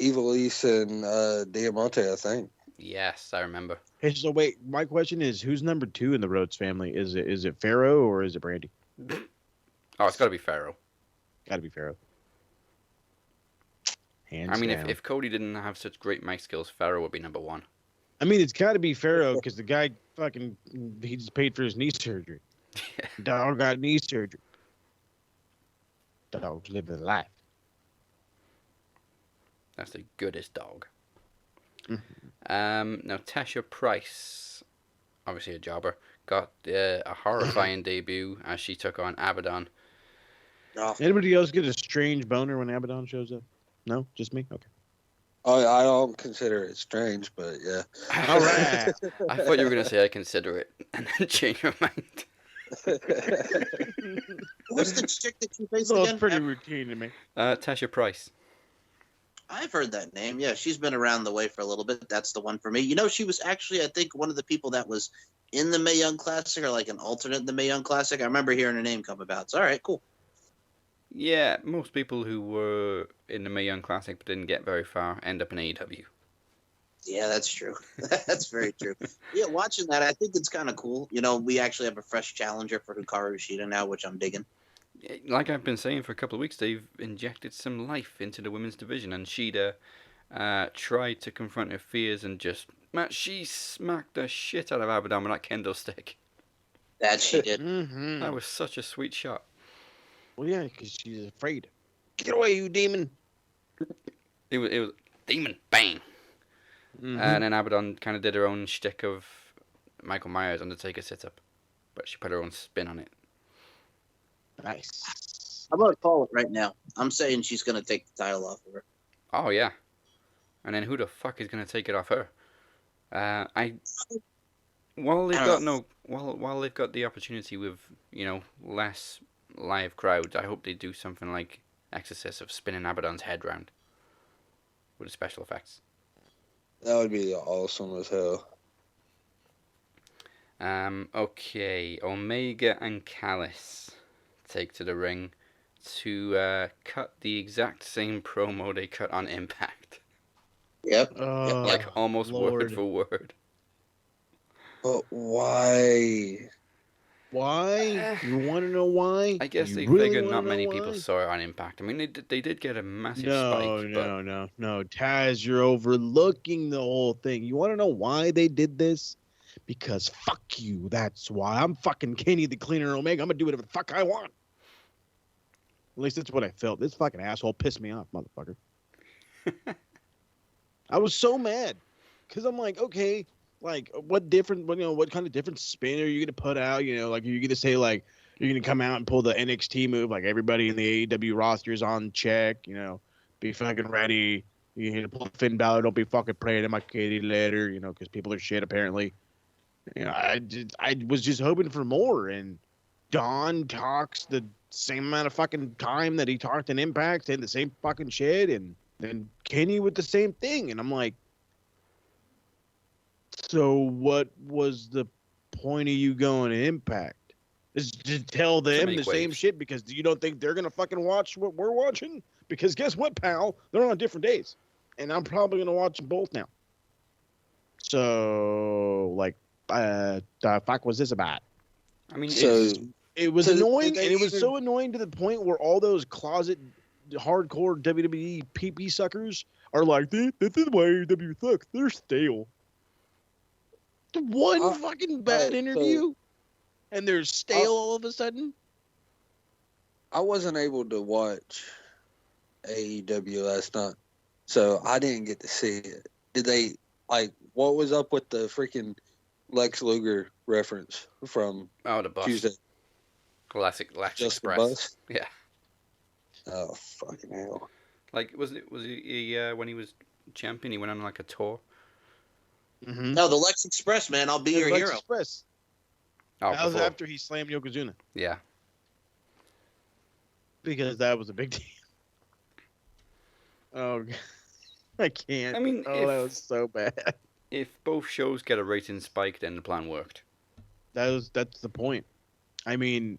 Evilise and Diamante, I think. Yes, I remember. Hey, so wait, my question is, who's number 2 in the Rhodes family? Is it Pharaoh or is it Brandy? Oh, it's got to be Pharaoh. Got to be Pharaoh. Hands I mean, down. if Cody didn't have such great mic skills, Pharaoh would be number 1. I mean, it's got to be Pharaoh because the guy he just paid for his knee surgery. Dog got knee surgery. Dog's living life. That's the goodest dog. Mm-hmm. Now, Tasha Price, obviously a jobber, got a horrifying debut as she took on Abaddon. Anybody else get a strange boner when Abaddon shows up? No, just me. Okay. I don't consider it strange, but yeah. All right. I thought you were going to say I consider it and then change your mind. What's the chick that you faced Well, again? it's pretty routine to me. Tasha Price. I've heard that name. Yeah, she's been around the way for a little bit. That's the one for me. You know, she was actually, I think, one of the people that was in the Mae Young Classic or like an alternate in the Mae Young Classic. I remember hearing her name come about. So, all right, cool. Yeah, most people who were in the Mae Young Classic but didn't get very far end up in AEW. Yeah, that's true. That's very true. Yeah, watching that, I think it's kind of cool. You know, we actually have a fresh challenger for Hikaru Shida now, which I'm digging. Like I've been saying for a couple of weeks, they've injected some life into the women's division, and Shida tried to confront her fears and just, man, she smacked the shit out of Abaddon with that kendo stick. That she did. Mm-hmm. That was such a sweet shot. Well, yeah, because she's afraid. Get away, you demon! It was demon bang. And then Abaddon kind of did her own shtick of Michael Myers Undertaker sit-up, but she put her own spin on it. Nice. I'm gonna call it right now. I'm saying she's gonna take the title off of her. Oh yeah, and then who the fuck is gonna take it off her? While they've got the opportunity with less live crowds, I hope they do something like Exorcist of spinning Abaddon's head round with the special effects. That would be awesome as hell. Okay, Omega and Callis take to the ring to cut the exact same promo they cut on Impact. Yep. Like almost word for word. But why? Why? You want to know why? I guess You they really figured wanna not many know people why? saw it on Impact. I mean, they did get a massive No, spike. no. Taz, you're overlooking the whole thing. You want to know why they did this? Because fuck you. That's why. I'm fucking Kenny the Cleaner Omega. I'm gonna do whatever the fuck I want. At least that's what I felt. This fucking asshole pissed me off, motherfucker. I was so mad because I'm like, okay, like what kind of different spin are you gonna put out? Like are you gonna say like you're gonna come out and pull the NXT move like everybody in the AEW roster is on check? Be fucking ready. You're gonna pull Finn Balor. Don't be fucking praying to my kitty later. Because people are shit apparently. I was just hoping for more. And Don talks the same amount of fucking time that he talked in Impact, saying the same fucking shit, and then Kenny with the same thing. And I'm like, so what was the point of you going to Impact? Is to tell them the same shit because you don't think they're gonna fucking watch what we're watching? Because guess what, pal? They're on different days, and I'm probably gonna watch them both now. So, like, the fuck was this about? I mean, it was annoying, and it was so annoying to the point where all those closet hardcore WWE PP suckers are like, this is why AEW sucks. They're stale. One fucking bad interview, and they're stale all of a sudden. I wasn't able to watch AEW last night, so I didn't get to see it. Did they, what was up with the freaking Lex Luger reference from the bus. Tuesday? Classic Lex Just the Express. bus? Yeah. Oh, fucking hell. Like, was he when he was champion, he went on like a tour? Mm-hmm. No, the Lex Express, man. I'll be your Lex hero. Express. Oh, that was before. after he slammed Yokozuna. Yeah. Because that was a big deal. Oh, God. I can't. I mean, that was so bad. If both shows get a rating spike, then the plan worked. That's the point. I mean,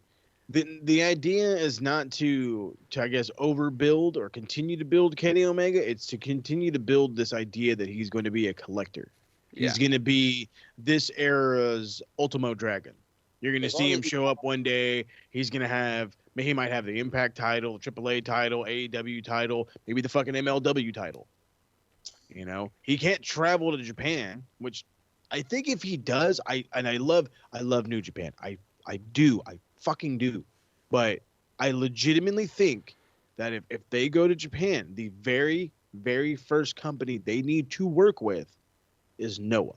the idea is not to I guess overbuild or continue to build Kenny Omega. It's to continue to build this idea that he's going to be a collector. He's going to be this era's Ultimo Dragon. You're going to see him show up one day. He's going to have, he might have the Impact title, AAA title, AEW title, maybe the fucking MLW title. He can't travel to Japan, which I think if he does, I love New Japan. I fucking do. But I legitimately think that if they go to Japan, the very, very first company they need to work with is Noah.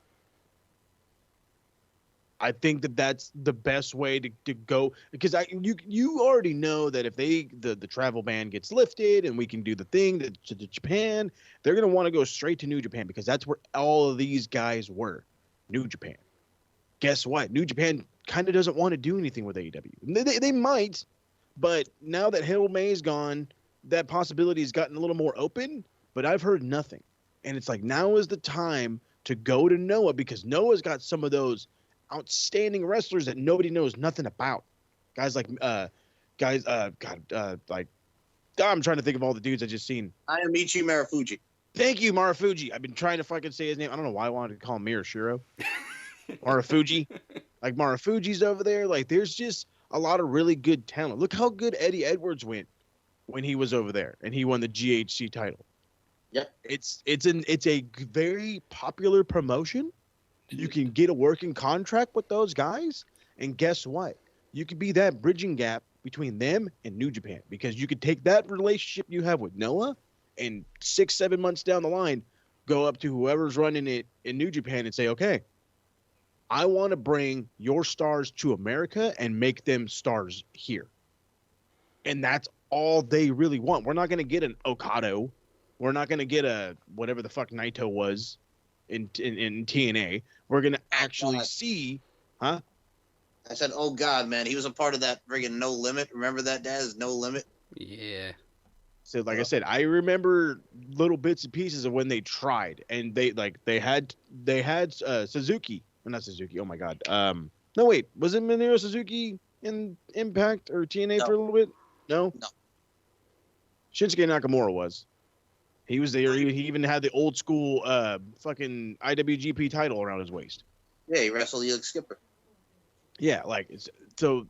I think that's the best way to go, because you already know that if the travel ban gets lifted and we can do the thing to Japan, they're going to want to go straight to New Japan because that's where all of these guys were. New Japan. Guess what? New Japan kind of doesn't want to do anything with AEW. They might, but now that Harold May's gone, that possibility has gotten a little more open, but I've heard nothing. And it's like, now is the time to go to Noah because Noah's got some of those outstanding wrestlers that nobody knows nothing about. Guys like, I'm trying to think of all the dudes I just seen. Amici Marufuji. Thank you, Marufuji. I've been trying to fucking say his name. I don't know why I wanted to call him Miroshiro. Marufuji. Like, Marufuji's over there. Like, there's just a lot of really good talent. Look how good Eddie Edwards went when he was over there and he won the GHC title. Yep. It's a very popular promotion. You can get a working contract with those guys, and guess what? You could be that bridging gap between them and New Japan because you could take that relationship you have with Noah, and 6-7 months down the line, go up to whoever's running it in New Japan and say, okay, I want to bring your stars to America and make them stars here. And that's all they really want. We're not going to get an Okado. We're not going to get a whatever the fuck Naito was in TNA. We're going to actually see, huh? I said, oh God, man, he was a part of that friggin' No Limit. Remember that, Daz? No Limit? Yeah. So like I said, I remember little bits and pieces of when they tried, and they had Suzuki, well, not Suzuki. Oh my God. No wait, was it Minoru Suzuki in Impact or TNA for a little bit? No. Shinsuke Nakamura was. He was there. He even had the old school fucking IWGP title around his waist. Yeah, he wrestled Elix Skipper. Yeah, like so.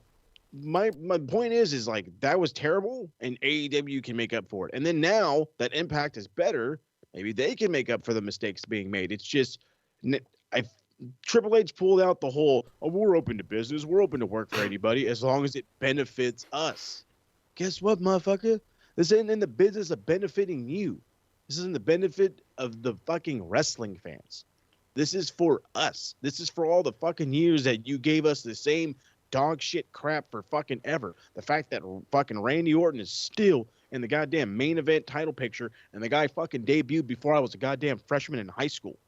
My point is like that was terrible, and AEW can make up for it. And then now that Impact is better, maybe they can make up for the mistakes being made. It's just, Triple H pulled out the whole, oh, we're open to business, we're open to work for anybody as long as it benefits us. Guess what, motherfucker? This isn't in the business of benefiting you. This is in the benefit of the fucking wrestling fans. This is for us. This is for all the fucking years that you gave us the same dog shit crap for fucking ever. The fact that fucking Randy Orton is still in the goddamn main event title picture, and the guy fucking debuted before I was a goddamn freshman in high school.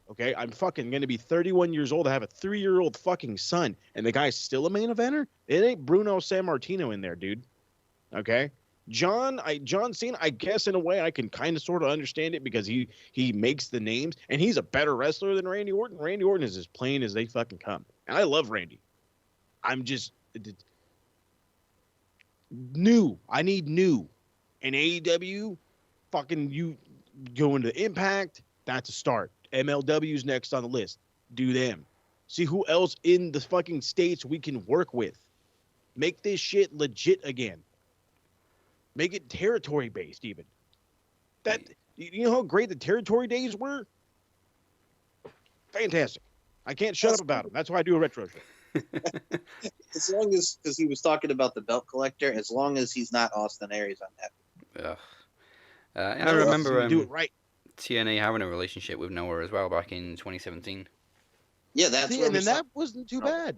Okay, I'm fucking gonna be 31 years old. I have a 3-year-old fucking son, and the guy's still a main eventer? It ain't Bruno Sammartino in there, dude. Okay? John Cena, I guess in a way I can kind of sort of understand it because he makes the names, and he's a better wrestler than Randy Orton. Randy Orton is as plain as they fucking come. And I love Randy. I'm just new. I need new. And AEW, fucking you go into Impact, that's a start. MLW's next on the list. Do them. See who else in the fucking states we can work with. Make this shit legit again. Make it territory based even. That you know how great the territory days were? Fantastic. I can't shut up about them. That's why I do a retro show. As long as, because he was talking about the belt collector, as long as he's not Austin Aries on that. Ugh. And I remember do it right. TNA having a relationship with Noah as well back in 2017. Yeah, that's and then that wasn't too bad.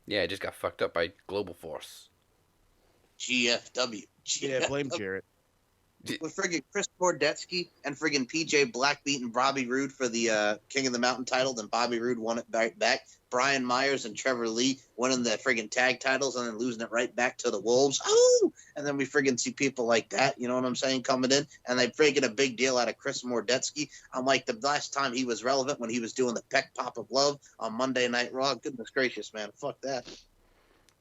Yeah, it just got fucked up by Global Force. GFW. Yeah, blame Jarrett. With friggin' Chris Bordetsky and friggin' PJ Black beating Bobby Roode for the King of the Mountain title, then Bobby Roode won it back. Brian Myers and Trevor Lee winning the friggin' tag titles and then losing it right back to the Wolves. Oh! And then we friggin' see people like that, you know what I'm saying, coming in, and they friggin' a big deal out of Chris Bordetsky. I'm like, the last time he was relevant when he was doing the Peck Pop of Love on Monday Night Raw. Goodness gracious, man. Fuck that.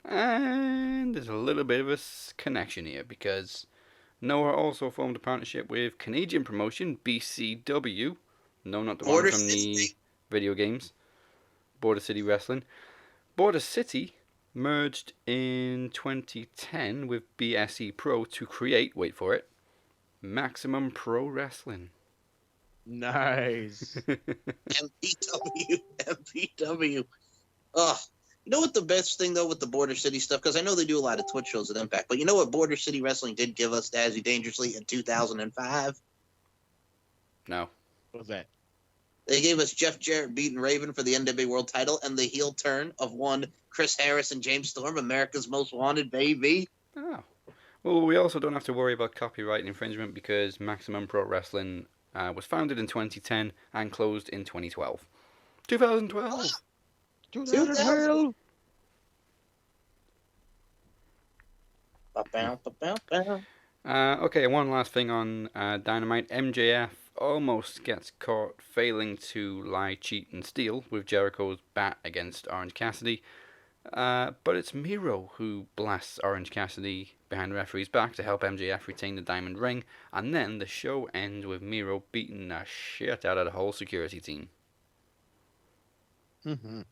And there's a little bit of a connection here because Noah also formed a partnership with Canadian promotion BCW. No, not the one from the video games. Border City Wrestling. Border City merged in 2010 with BSE Pro to create, wait for it, Maximum Pro Wrestling. Nice. MPW. Ugh. You know what the best thing, though, with the Border City stuff? Because I know they do a lot of Twitch shows at Impact, but you know what Border City Wrestling did give us Dazzy Dangerously in 2005? No. What was that? They gave us Jeff Jarrett beating Raven for the NWA World title and the heel turn of one Chris Harris and James Storm, America's Most Wanted, baby. Oh. Well, we also don't have to worry about copyright infringement because Maximum Pro Wrestling was founded in 2010 and closed in 2012. 2012! 2012! Okay, one last thing on Dynamite. MJF almost gets caught failing to lie, cheat, and steal with Jericho's bat against Orange Cassidy. But it's Miro who blasts Orange Cassidy behind the referee's back to help MJF retain the diamond ring. And then the show ends with Miro beating the shit out of the whole security team. Mm-hmm.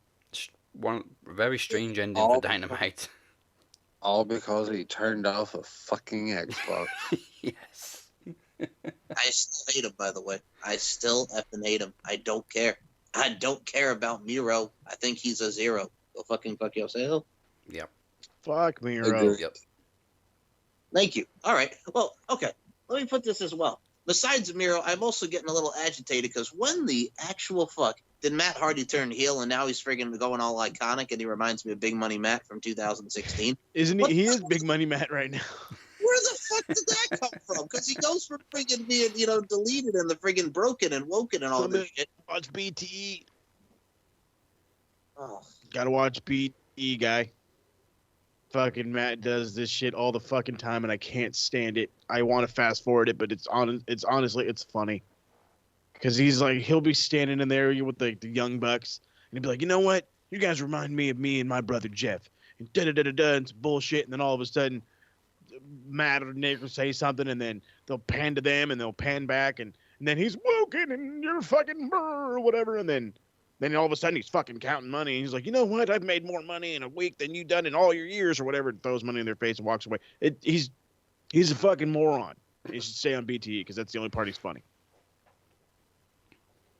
One very strange ending for Dynamite. All because he turned off a fucking Xbox. Yes. I still hate him, by the way. I still effing hate him. I don't care. I don't care about Miro. I think he's a zero. Go fucking fuck yourself. Yep. Fuck Miro. Yep. Thank you. All right. Well, okay. Let me put this as well. besides Miro, I'm also getting a little agitated because when the actual fuck did Matt Hardy turn heel and now he's friggin' going all iconic and he reminds me of Big Money Matt from 2016? Isn't he? He is Big Money Matt right now. Where the fuck did that come from? Because he goes from friggin' being, deleted and the friggin' broken and woken and all this shit. Watch BTE. Oh. Gotta watch BTE, guy. Fucking Matt does this shit all the fucking time, and I can't stand it. I want to fast forward it, but it's honestly funny. Because he'll be standing in there with the young bucks, and he'll be like, you know what? You guys remind me of me and my brother Jeff. And da-da-da-da-da, and some bullshit, and then all of a sudden, Matt or Nick will say something, and then they'll pan to them, and they'll pan back, and then he's woken, and you're fucking or whatever, and then all of a sudden he's fucking counting money, and he's like, you know what? I've made more money in a week than you've done in all your years, or whatever, and throws money in their face and walks away. He's a fucking moron. He should stay on BTE, because that's the only part he's funny.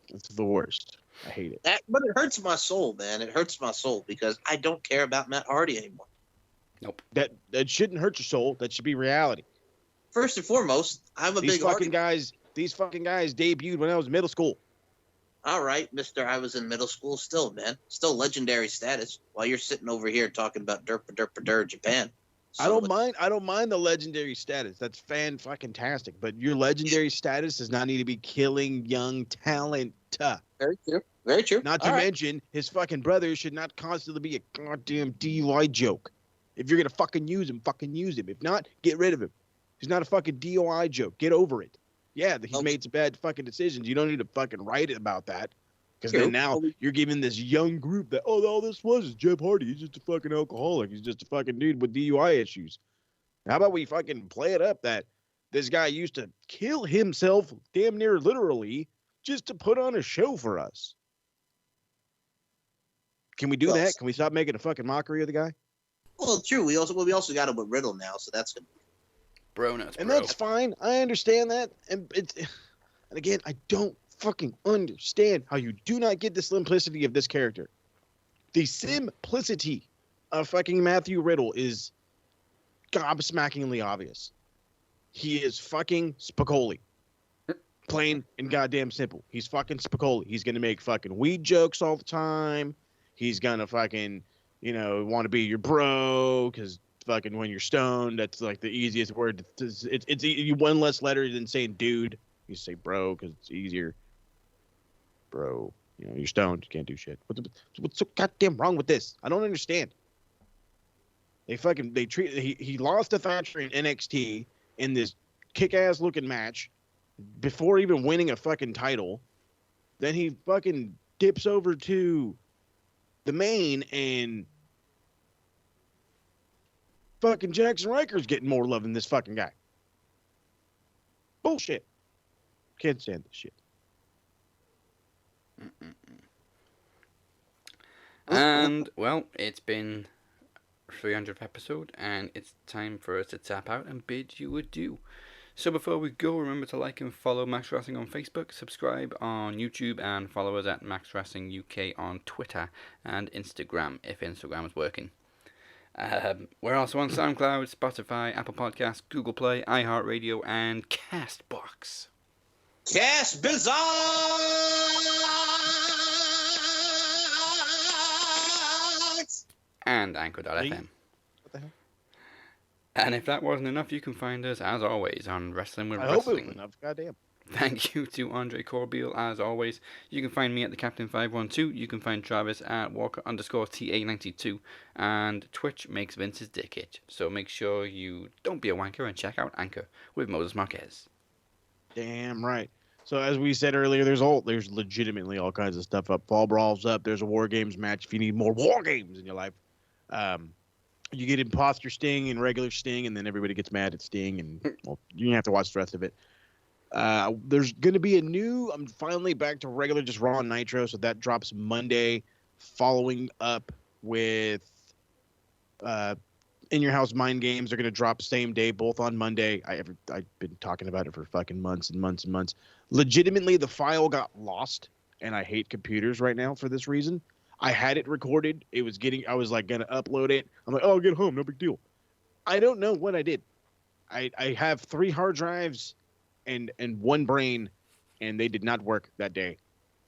It's the worst. I hate it. But it hurts my soul, man. It hurts my soul because I don't care about Matt Hardy anymore. Nope. That shouldn't hurt your soul. That should be reality. First and foremost, I'm a these big fucking Hardy guys. These fucking guys debuted when I was in middle school. All right, Mister. I was in middle school still, man. Still legendary status. While you're sitting over here talking about derp Japan. I don't mind the legendary status. That's fan-fucking-tastic. But your legendary status does not need to be killing young talent. Very true. Very true. Not to mention, his fucking brother should not constantly be a goddamn DUI joke. If you're going to fucking use him, fucking use him. If not, get rid of him. He's not a fucking DUI joke. Get over it. Yeah, he's made some bad fucking decisions. You don't need to fucking write about that. Because then now you're giving this young group that, all this was is Jeff Hardy. He's just a fucking alcoholic. He's just a fucking dude with DUI issues. How about we fucking play it up that this guy used to kill himself damn near literally just to put on a show for us? Can we do that? Can we stop making a fucking mockery of the guy? Well, true. We also got him with Riddle now, so that's good. Bro, nuts, and that's fine. I understand that. And again, I don't fucking understand how you do not get the simplicity of this character. The simplicity of fucking Matthew Riddle is gobsmackingly obvious. He is fucking Spicoli. Plain and goddamn simple. He's fucking Spicoli. He's gonna make fucking weed jokes all the time. He's gonna fucking, want to be your bro, because fucking when you're stoned, that's like the easiest word. It's one less letter than saying dude. You say bro because it's easier. Bro, you're stoned. You can't do shit. What's so goddamn wrong with this? I don't understand. He lost to Thatcher in NXT in this kick-ass looking match before even winning a fucking title. Then he fucking dips over to the main, and fucking Jackson Riker's getting more love than this fucking guy. Bullshit. Can't stand this shit. And, well, it's been 300th episode, and it's time for us to tap out and bid you adieu. So before we go, remember to like and follow Max Wrestling on Facebook, subscribe on YouTube, and follow us at Max Wrestling UK on Twitter and Instagram, if Instagram is working. We're also on SoundCloud, Spotify, Apple Podcasts, Google Play, iHeartRadio, and CastBox. Cast Bizarre! And Anchor.fm. What the hell? And if that wasn't enough, you can find us, as always, on Wrestling with Wrestling. I hope it was enough. Goddamn. Thank you to Andre Corbeil, as always. You can find me at the Captain 512. You can find Travis at Walker_TA92. And Twitch makes Vince's dick itch. So make sure you don't be a wanker and check out Anchor with Moses Marquez. Damn right. So as we said earlier, there's legitimately all kinds of stuff up. Fall Brawl's up. There's a War Games match if you need more War Games in your life. You get Imposter Sting and regular Sting, and then everybody gets mad at Sting, and well, you have to watch the rest of it. There's going to be I'm finally back to regular, just Raw and Nitro, so that drops Monday, following up with In Your House Mind Games. They're going to drop same day, both on Monday. I've been talking about it for fucking months and months and months. Legitimately, the file got lost, and I hate computers right now for this reason. I had it recorded. I was going to upload it. I'm like, I'll get home. No big deal. I don't know what I did. I have 3 hard drives and one brain, and they did not work that day.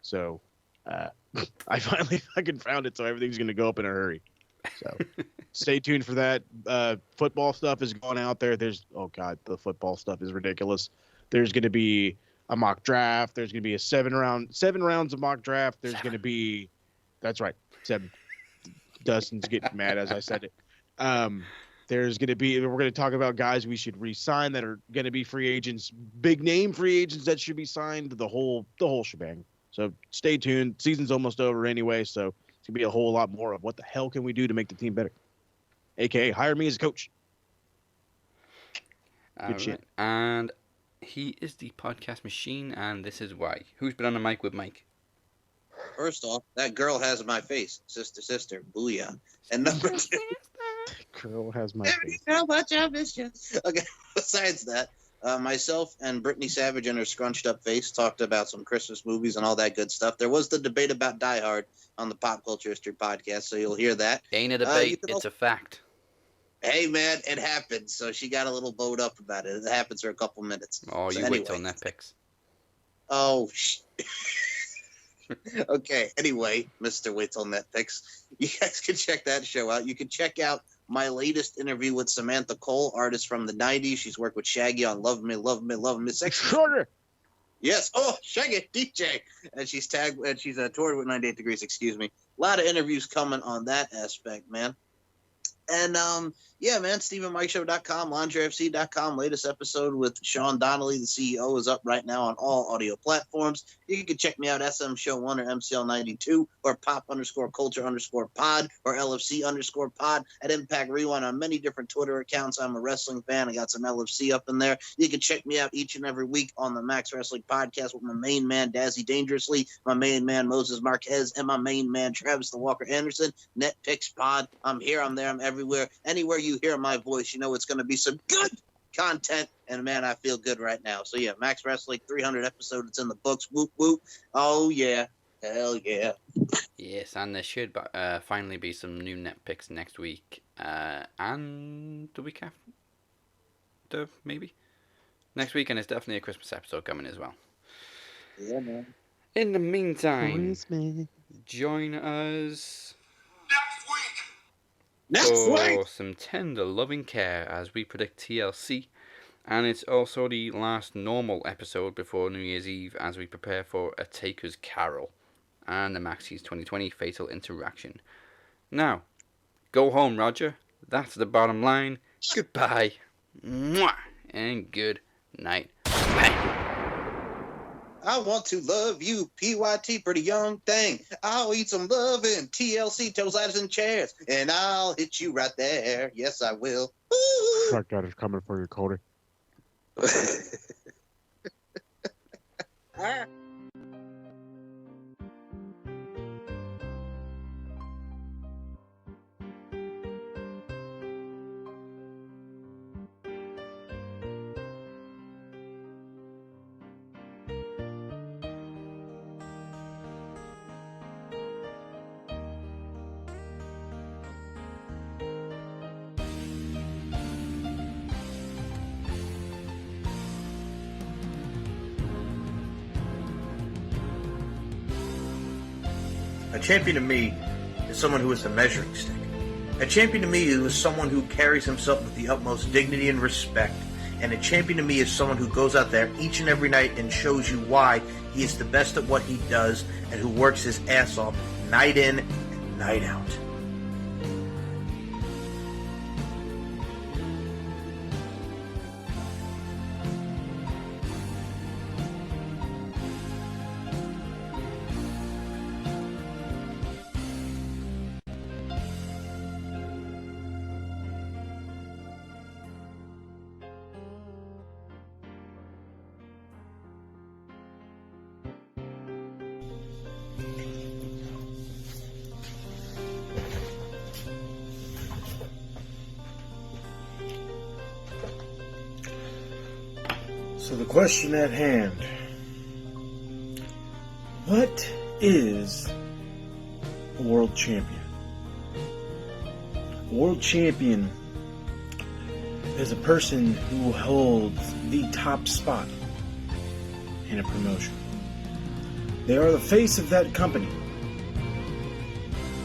So I finally fucking found it, so everything's going to go up in a hurry. So stay tuned for that. Football stuff is going out there. Oh God, the football stuff is ridiculous. There's going to be a mock draft. There's going to be a 7 rounds of mock draft. There's going to be, that's right, 7. Dustin's getting mad as I said it. There's going to be, we're going to talk about guys we should re-sign that are going to be free agents, big name free agents that should be signed, the whole shebang. So stay tuned. Season's almost over anyway, so it's going to be a whole lot more of what the hell can we do to make the team better. AKA hire me as a coach. Good shit. And he is the podcast machine, and this is why. Who's been on the mic with Mike? First off, that girl has my face. Sister, booyah. And number 2, girl has my face. How much I miss you. Okay, besides that, myself and Brittany Savage and her scrunched up face talked about some Christmas movies and all that good stuff. There was the debate about Die Hard on the Pop Culture History podcast, so you'll hear that. Ain't a debate, it's a fact. Hey, man, it happened. So she got a little bowed up about it. It happens for a couple minutes. Oh, so you wait till Netflix. Oh, okay, anyway, Mr. Wait Till Netflix, you guys can check that show out. You can check out my latest interview with Samantha Cole, artist from the 90s. She's worked with Shaggy on Love Me, Love Me, Love Me. Sugar. Yes. Oh, Shaggy, DJ. And she's toured with 98 Degrees, excuse me. A lot of interviews coming on that aspect, man. And, yeah, man, StephenMikeShow.com, LaundryFC.com. Latest episode with Sean Donnelly, the CEO, is up right now on all audio platforms. You can check me out, SM Show 1 or MCL92 or Pop_Culture_Pod or LFC_Pod at Impact Rewind on many different Twitter accounts. I'm a wrestling fan. I got some LFC up in there. You can check me out each and every week on the Max Wrestling Podcast with my main man, Dazzy Dangerously, my main man, Moses Marquez, and my main man, Travis the Walker Anderson. NetPicks Pod. I'm here, I'm there, I'm everywhere. Anywhere you hear my voice, you know it's going to be some good content, and man, I feel good right now. So yeah, Max Wrestling, 300 episodes, it's in the books. Whoop whoop. Oh yeah, hell yeah. Yes, and there should finally be some new net picks next week, and the week after, maybe next week, and it's definitely a Christmas episode coming as well. Yeah, man. In the meantime, Christmas. Join us next week for some tender loving care as we predict TLC, and it's also the last normal episode before New Year's Eve as we prepare for A Taker's Carol and the Maxie's 2020 Fatal Interaction. Now, go home, Roger. That's the bottom line. Goodbye. Mwah, and good night. I want to love you, PYT, pretty young thing. I'll eat some loving, TLC, toes, ladders, and chairs, and I'll hit you right there. Yes, I will. Truck God is coming for you, Cody. A champion to me is someone who is the measuring stick. A champion to me is someone who carries himself with the utmost dignity and respect. And a champion to me is someone who goes out there each and every night and shows you why he is the best at what he does and who works his ass off night in and night out. So the question at hand, what is a world champion? A world champion is a person who holds the top spot in a promotion. They are the face of that company.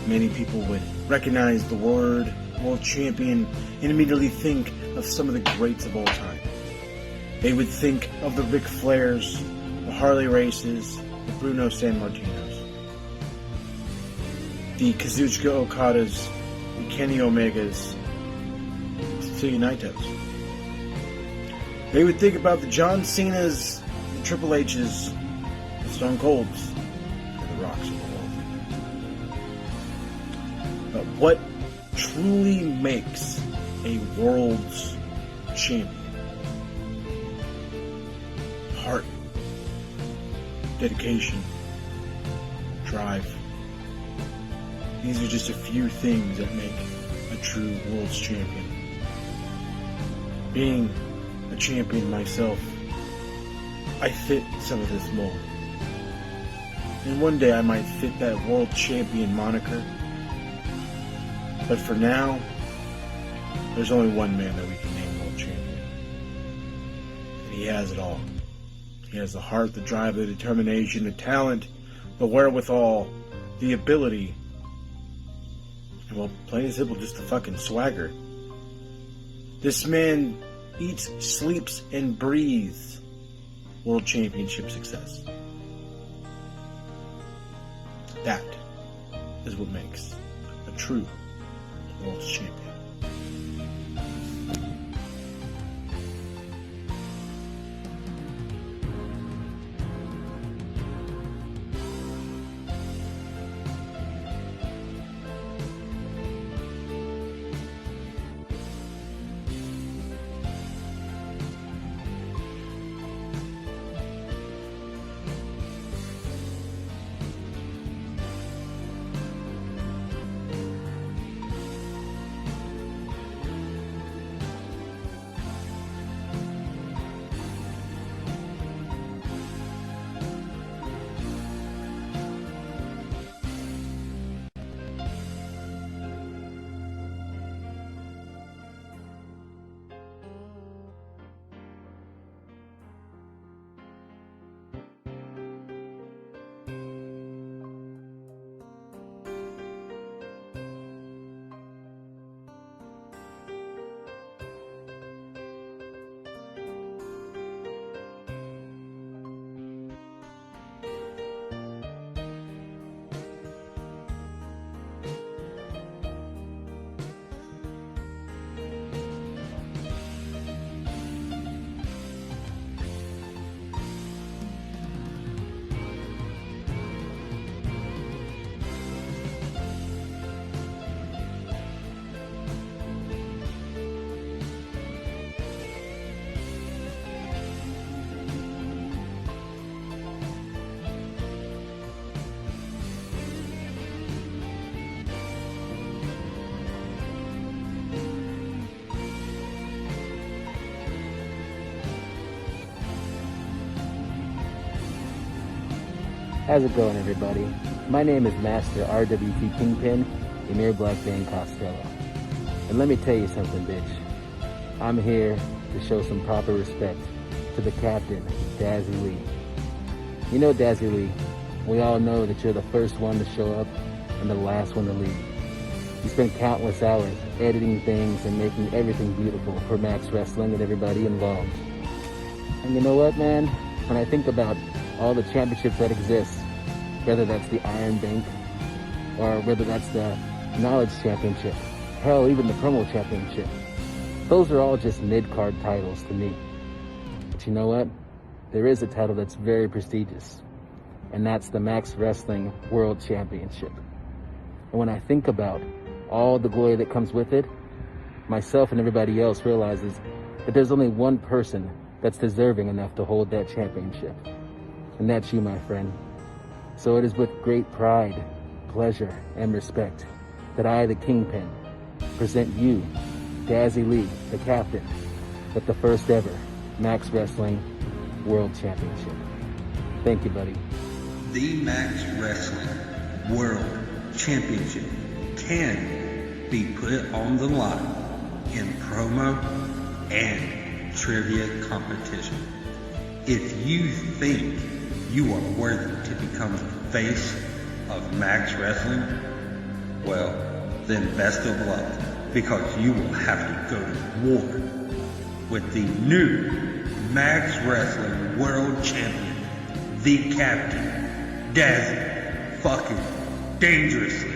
Many people would recognize the word world champion and immediately think of some of the greats of all time. They would think of the Ric Flairs, the Harley Races, the Bruno Sammartinos, the Kazuchika Okadas, the Kenny Omegas, Tetsuya Naitos. They would think about the John Cenas, the Triple H's, the Stone Colds, and the Rocks of the world. But what truly makes a world's champion? Heart, dedication, drive. These are just a few things that make a true world's champion. Being a champion myself, I fit some of this mold. And one day I might fit that world champion moniker. But for now, there's only one man that we can name world champion. And he has it all. He has the heart, the drive, the determination, the talent, the wherewithal, the ability, and well, plain and simple, just the fucking swagger. This man eats, sleeps, and breathes world championship success. That is what makes a true world champion. How's it going, everybody? My name is Master RWT Kingpin, Emir Blackbane Costello. And let me tell you something, bitch. I'm here to show some proper respect to the captain, Dazzy Lee. You know, Dazzy Lee, we all know that you're the first one to show up and the last one to leave. You spend countless hours editing things and making everything beautiful for Max Wrestling and everybody involved. And you know what, man? When I think about all the championships that exist, whether that's the Iron Bank or whether that's the Knowledge Championship, hell, even the Promo Championship, those are all just mid-card titles to me. But you know what? There is a title that's very prestigious, and that's the Max Wrestling World Championship. And when I think about all the glory that comes with it, myself and everybody else realizes that there's only one person that's deserving enough to hold that championship. And that's you, my friend. So it is with great pride, pleasure, and respect that I, the Kingpin, present you, Dazzy Lee, the captain, with the first ever Max Wrestling World Championship. Thank you, buddy. The Max Wrestling World Championship can be put on the line in promo and trivia competition. If you think you are worthy to become the face of Max Wrestling, well, then best of luck, because you will have to go to war with the new Max Wrestling World Champion, the Captain, Dazzy fucking Dangerously.